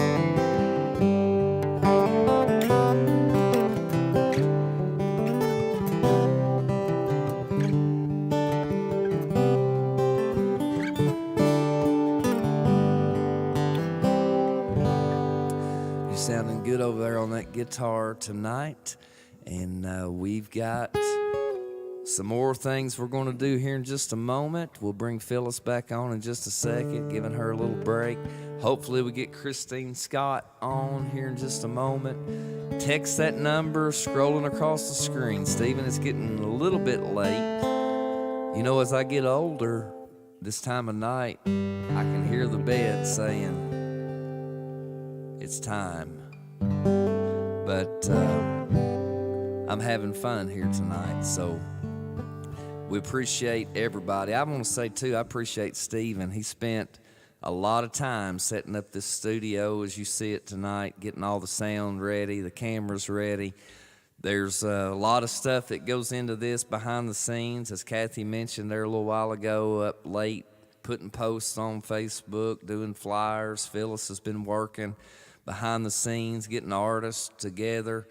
You're sounding good over there on that guitar tonight, and we've got some more things we're going to do here in just a moment. We'll bring Phyllis back on in just a second, giving her a little break. Hopefully we get Christine Scott on here in just a moment. Text that number scrolling across the screen. Stephen, it's getting a little bit late. You know, as I get older, this time of night, I can hear the bed saying, it's time. But I'm having fun here tonight, so we appreciate everybody. I want to say, too, I appreciate Stephen. He spent a lot of time setting up this studio as you see it tonight, getting all the sound ready, the cameras ready. There's a lot of stuff that goes into this behind the scenes, as Kathy mentioned there a little while ago, up late, putting posts on Facebook, doing flyers. Phyllis has been working behind the scenes, getting artists together,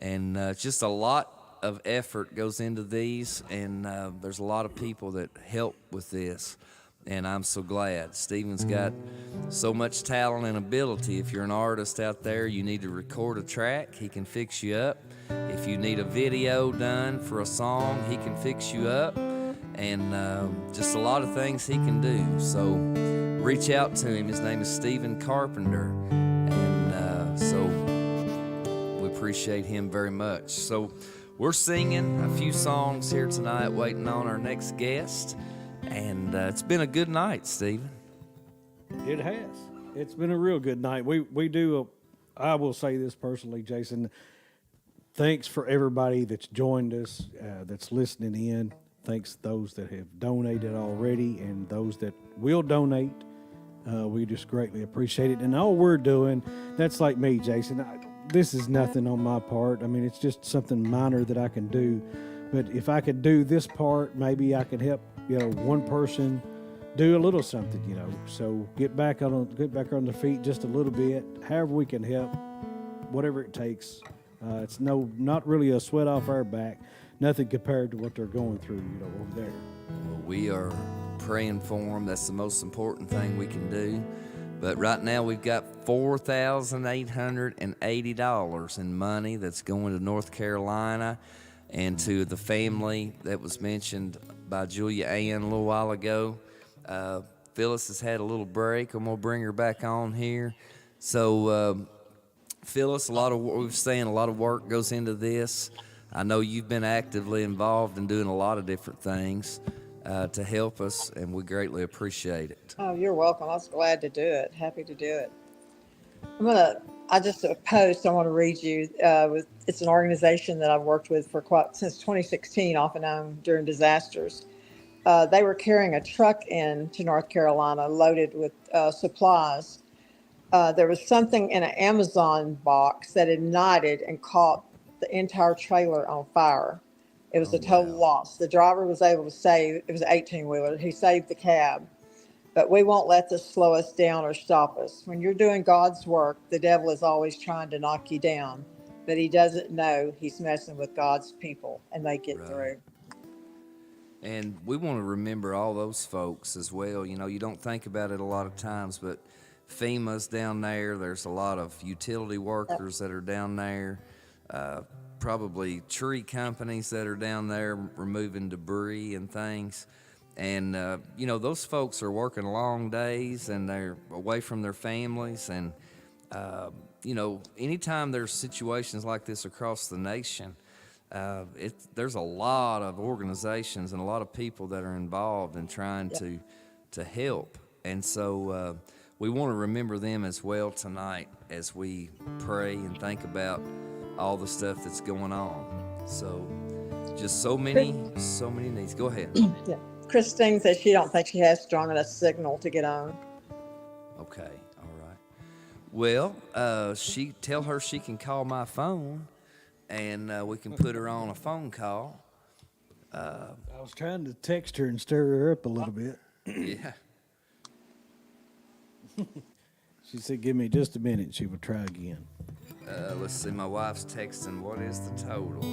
and just a lot of effort goes into these, and there's a lot of people that help with this. And I'm so glad. Stephen's got so much talent and ability. If you're an artist out there, you need to record a track, he can fix you up. If you need a video done for a song, he can fix you up. And just a lot of things he can do. So reach out to him. His name is Stephen Carpenter. And so we appreciate him very much. So we're singing a few songs here tonight, waiting on our next guest. And it's been a good night, Stephen. It has. It's been a real good night. We do. I will say this personally, Jason. Thanks for everybody that's joined us, that's listening in. Thanks those that have donated already and those that will donate. We just greatly appreciate it. And all we're doing, that's like me, Jason. This is nothing on my part. I mean, it's just something minor that I can do. But if I could do this part, maybe I could help, one person do a little something, So get back on their feet just a little bit. However we can help, whatever it takes. It's not really a sweat off our back. Nothing compared to what they're going through, over there. Well, we are praying for them. That's the most important thing we can do. But right now we've got $4,880 in money that's going to North Carolina and to the family that was mentioned by Julia Ann a little while ago. Phyllis has had a little break. I'm going to bring her back on here. So, Phyllis, a lot of work goes into this. I know you've been actively involved in doing a lot of different things to help us, and we greatly appreciate it. Oh, you're welcome. I was glad to do it. Happy to do it. I just a post I want to read you. It's an organization that I've worked with since 2016, off and on during disasters. They were carrying a truck in to North Carolina loaded with supplies. There was something in an Amazon box that ignited and caught the entire trailer on fire. It was a total loss. The driver was able to save, it was an 18-wheeler. He saved the cab. But we won't let this slow us down or stop us. When you're doing God's work, the devil is always trying to knock you down. But he doesn't know he's messing with God's people, and they get through. And we want to remember all those folks as well. You don't think about it a lot of times, but FEMA's down there. There's a lot of utility workers that are down there. Probably tree companies that are down there removing debris and things. And, those folks are working long days and they're away from their families. And, anytime there's situations like this across the nation, there's a lot of organizations and a lot of people that are involved in trying to help. And so we want to remember them as well tonight as we pray and think about all the stuff that's going on. So just so many needs. Go ahead. Yeah. Christine says she don't think she has strong enough signal to get on. Okay, all right. Well, tell her she can call my phone, and we can put her on a phone call. I was trying to text her and stir her up a little bit. Yeah. She said, "Give me just a minute." She would try again. Let's see. My wife's texting. What is the total?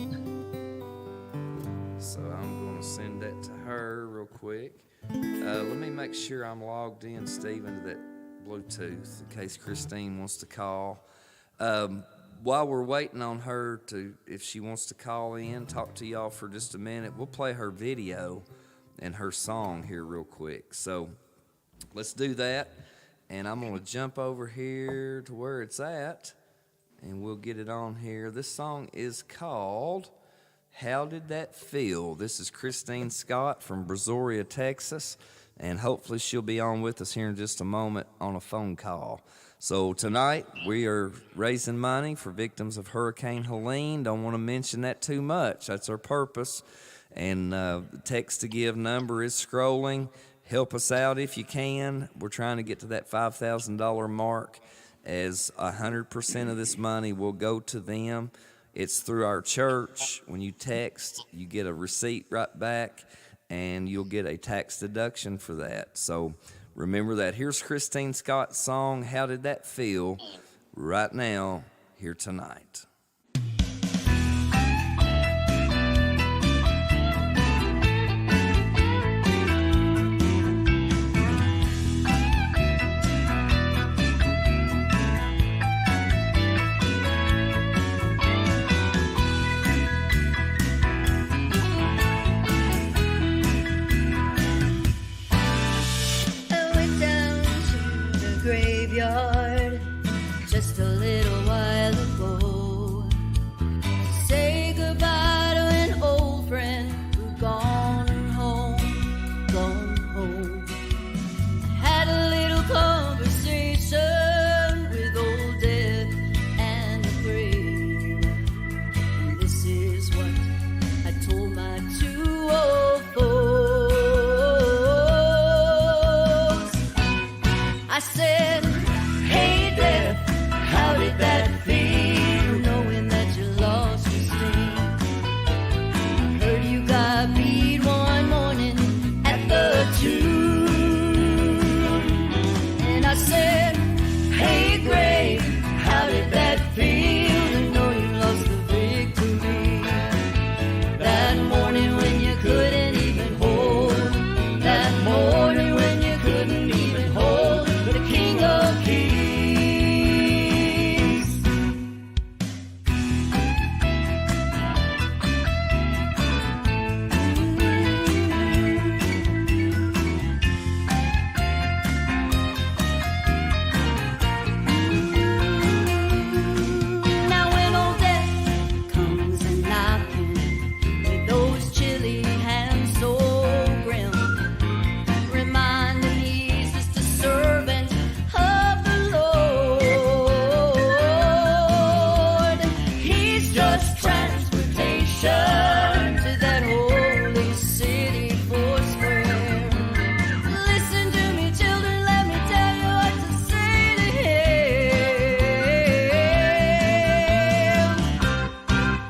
So I'm going to send that to her real quick. Let me make sure I'm logged in, Stephen, to that Bluetooth in case Christine wants to call. while we're waiting on her to, if she wants to call in, talk to y'all for just a minute, we'll play her video and her song here real quick. So let's do that. And I'm going to jump over here to where it's at, and we'll get it on here. This song is called How Did That Feel? This is Christine Scott from Brazoria, Texas, and hopefully she'll be on with us here in just a moment on a phone call. So tonight we are raising money for victims of Hurricane Helene. Don't want to mention that too much. That's our purpose. And the text to give number is scrolling. Help us out if you can. We're trying to get to that $5,000 mark, as 100% of this money will go to them. It's through our church. When you text, you get a receipt right back, and you'll get a tax deduction for that. So remember that. Here's Christine Scott's song, How Did That Feel, right now, here tonight. Graveyard just a little while ago. Say goodbye to an old friend who gone home, gone home. Had a little conversation with old death and the grave. And this is what I told my two old folks. I said, hey death, how did that feel, knowing that you lost your sting? I heard you got beat one morning at the tomb. And I said, hey grave, how did that feel, to know you lost the victory? That morning when you couldn't even hold, that morning when you couldn't even hold the King of Kings. Now when old death comes a knocking with those chilly hands so grim, remind him he's just a servant of the Lord. He's just transportation to that holy city four square. Listen to me, children, let me tell you what to say to him.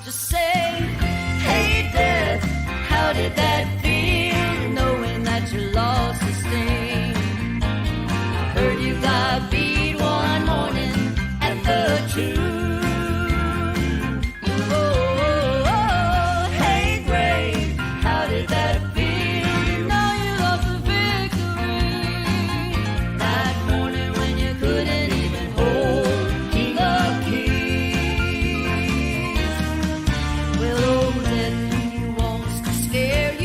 Just say, hey death, how did that feel, knowing that you lost the sting? I heard you got beat one morning at the tomb. Oh, hey grave, how did that feel, to know you lost the victory? That morning when you couldn't even hold King of Kings. Well, old death, he wants to scare you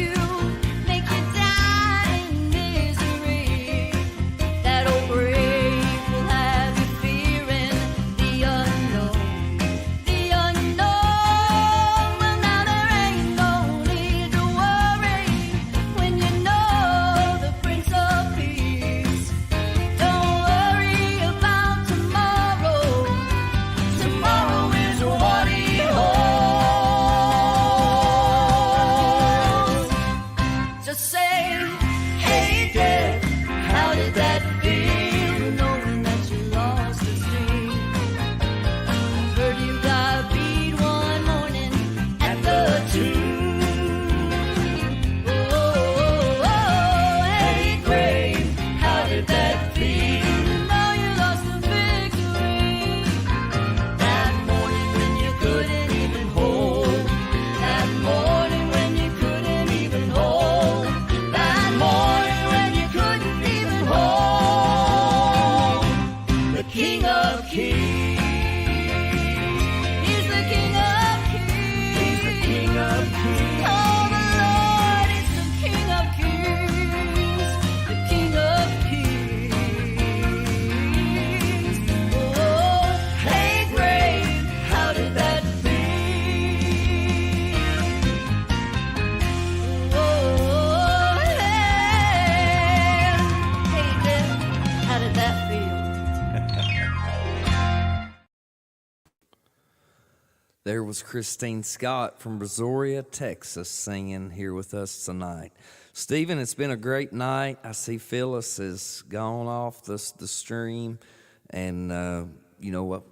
There was Christine Scott from Brazoria, Texas, singing here with us tonight. Stephen, it's been a great night. I see Phyllis has gone off the stream, and you know what?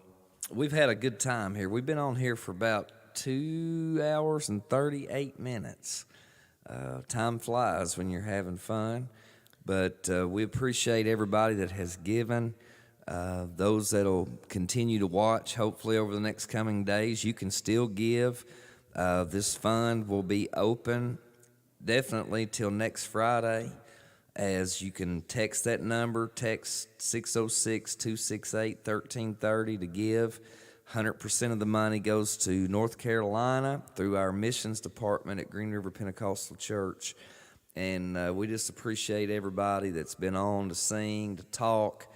We've had a good time here. We've been on here for about 2 hours and 38 minutes. Time flies when you're having fun, but we appreciate everybody that has given. Those that'll continue to watch, hopefully over the next coming days, you can still give. This fund will be open definitely till next Friday, as you can text that number, text 606-268-1330 to give. 100% of the money goes to North Carolina through our missions department at Green River Pentecostal Church. And we just appreciate everybody that's been on to sing, to talk,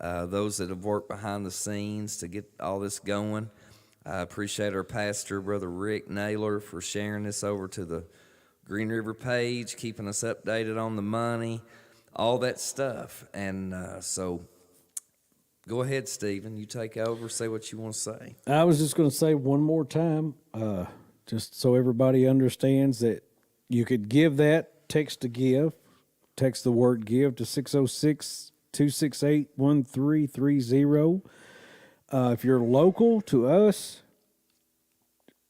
those that have worked behind the scenes to get all this going. I appreciate our pastor, Brother Rick Naylor, for sharing this over to the Green River page, keeping us updated on the money, all that stuff. And so go ahead, Stephen. You take over, say what you want to say. I was just going to say one more time, just so everybody understands that you could give that, text to give, text the word give to 606-268-1330. If you're local to us,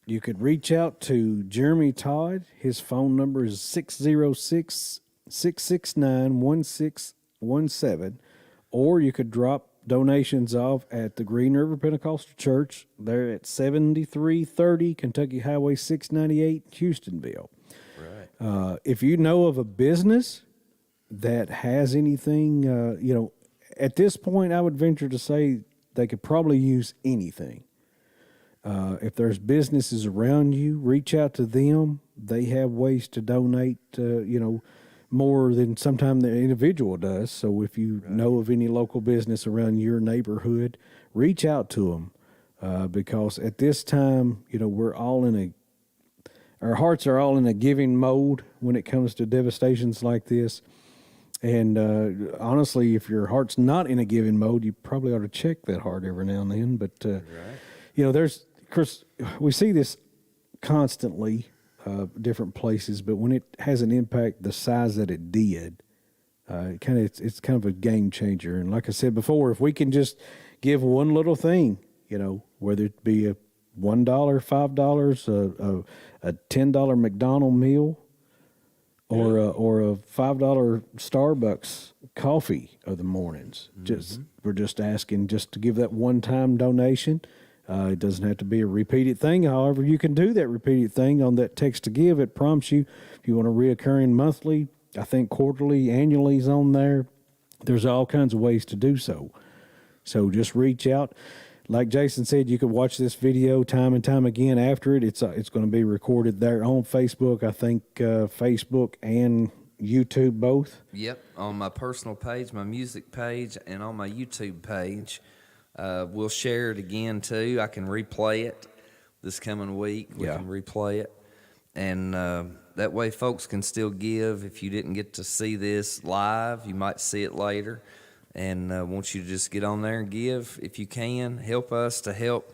you could reach out to Jeremy Todd. His phone number is 606-669-1617. Or you could drop donations off at the Green River Pentecostal Church. They're at 7330 Kentucky Highway 698, Houstonville. Right. If you know of a business that has anything, at this point, I would venture to say they could probably use anything. If there's businesses around you, reach out to them. They have ways to donate, more than sometimes the individual does. So if you know of any local business around your neighborhood, reach out to them, because at this time, we're all our hearts are all in a giving mode when it comes to devastations like this. And honestly, if your heart's not in a giving mode, you probably ought to check that heart every now and then. But there's, Chris, we see this constantly, different places, but when it has an impact the size that it did, it's kind of a game changer. And like I said before, if we can just give one little thing, whether it be a $1, $5, a $10 McDonald's meal, or a $5 Starbucks coffee of the mornings. We're just asking just to give that one-time donation. It doesn't have to be a repeated thing. However, you can do that repeated thing on that text to give. It prompts you if you want a reoccurring monthly. I think quarterly, annually is on there. There's all kinds of ways to do so. So just reach out. Like Jason said, you can watch this video time and time again after it. It's going to be recorded there on Facebook. I think Facebook and YouTube both. Yep, on my personal page, my music page, and on my YouTube page. We'll share it again, too. I can replay it this coming week. We can replay it. And that way folks can still give. If you didn't get to see this live, you might see it later. And I want you to just get on there and give if you can. Help us to help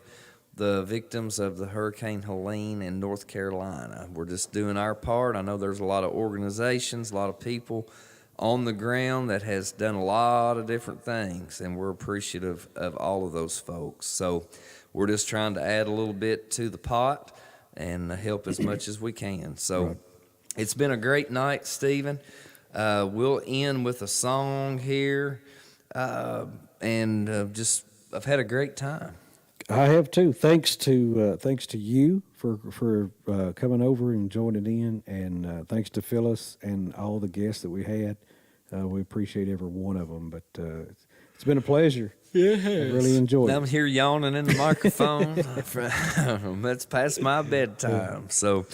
the victims of the Hurricane Helene in North Carolina. We're just doing our part. I know there's a lot of organizations, a lot of people on the ground that has done a lot of different things, and we're appreciative of all of those folks. So we're just trying to add a little bit to the pot and help as much as we can. So It's been a great night, Stephen. We'll end with a song here. Just I've had a great time. I have too. Thanks to you for coming over and joining in, and thanks to Phyllis and all the guests that we had. We appreciate every one of them. But it's been a pleasure. Yeah, I really enjoyed it. I'm here yawning in the microphone. That's past my bedtime. So,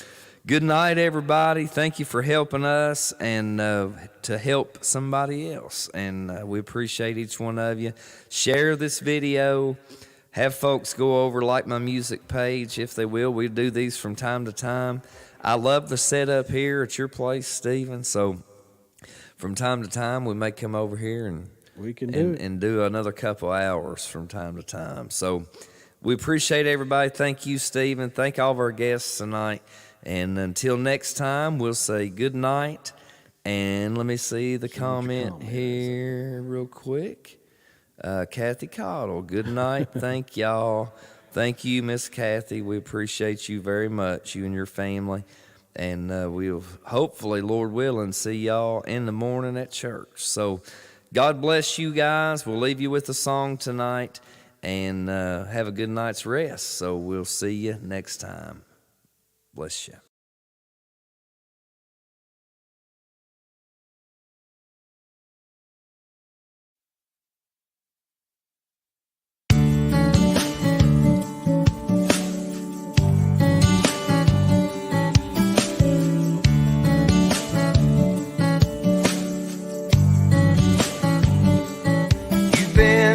good night, everybody. Thank you for helping us and to help somebody else. And we appreciate each one of you. Share this video. Have folks go over, like my music page, if they will. We do these from time to time. I love the setup here at your place, Stephen. So, from time to time, we may come over here and we can do another couple hours from time to time. So, We appreciate everybody. Thank you, Stephen. Thank all of our guests tonight. And until next time, we'll say good night. And let me see the comment here real quick. Kathy Cottle, good night. Thank y'all. Thank you, Miss Kathy. We appreciate you very much, you and your family. And we'll hopefully, Lord willing, see y'all in the morning at church. So God bless you guys. We'll leave you with a song tonight and have a good night's rest. So we'll see you next time. Bless you.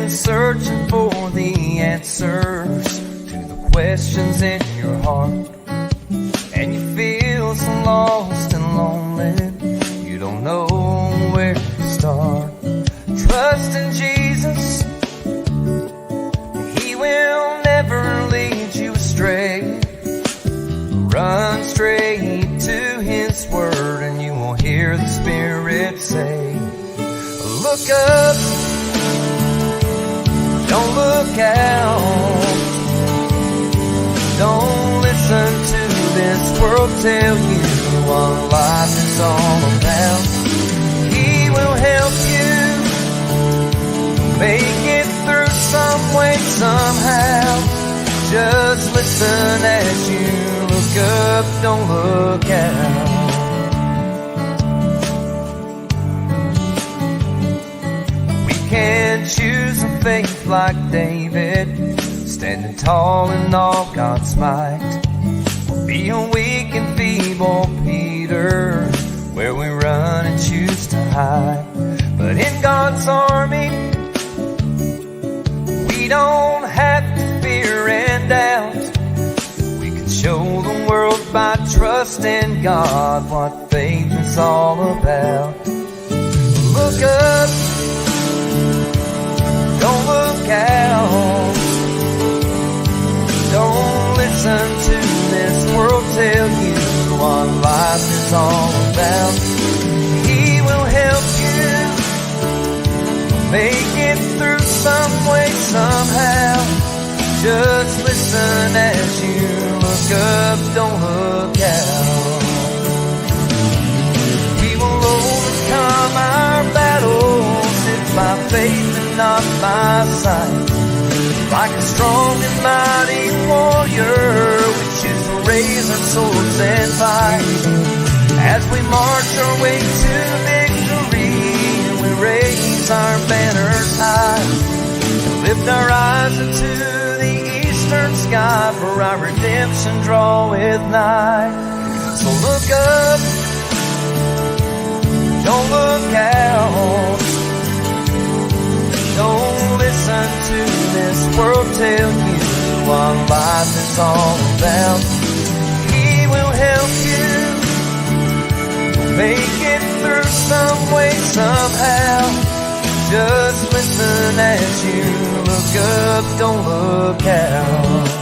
Searching for the answers to the questions in your heart, and you feel so lost and lonely, you don't know where to start. Trust in Jesus, He will never lead you astray. Run straight to His Word and you will hear the Spirit say, look up, don't look out. Don't listen to this world tell you what life is all about. He will help you make it through some way, somehow. Just listen as you look up, don't look out. Can choose a faith like David, standing tall in all God's might. Be a weak and feeble Peter, where we run and choose to hide. But in God's army, we don't have to fear and doubt. We can show the world by trusting God what faith is all about. Look up, don't look out. Don't listen to this world tell you what life is all about. He will help you make it through some way, somehow. Just listen as you look up, don't look out. We will overcome our battles, it's by faith and not by sight. Like a strong and mighty warrior, we choose to raise our swords and fight. As we march our way to victory, we raise our banners high. And lift our eyes into the eastern sky, for our redemption draweth nigh. So look up, don't look out. Don't listen to this world tell you what life is all about. He will help you make it through some way, somehow. Just listen as you look up, don't look out.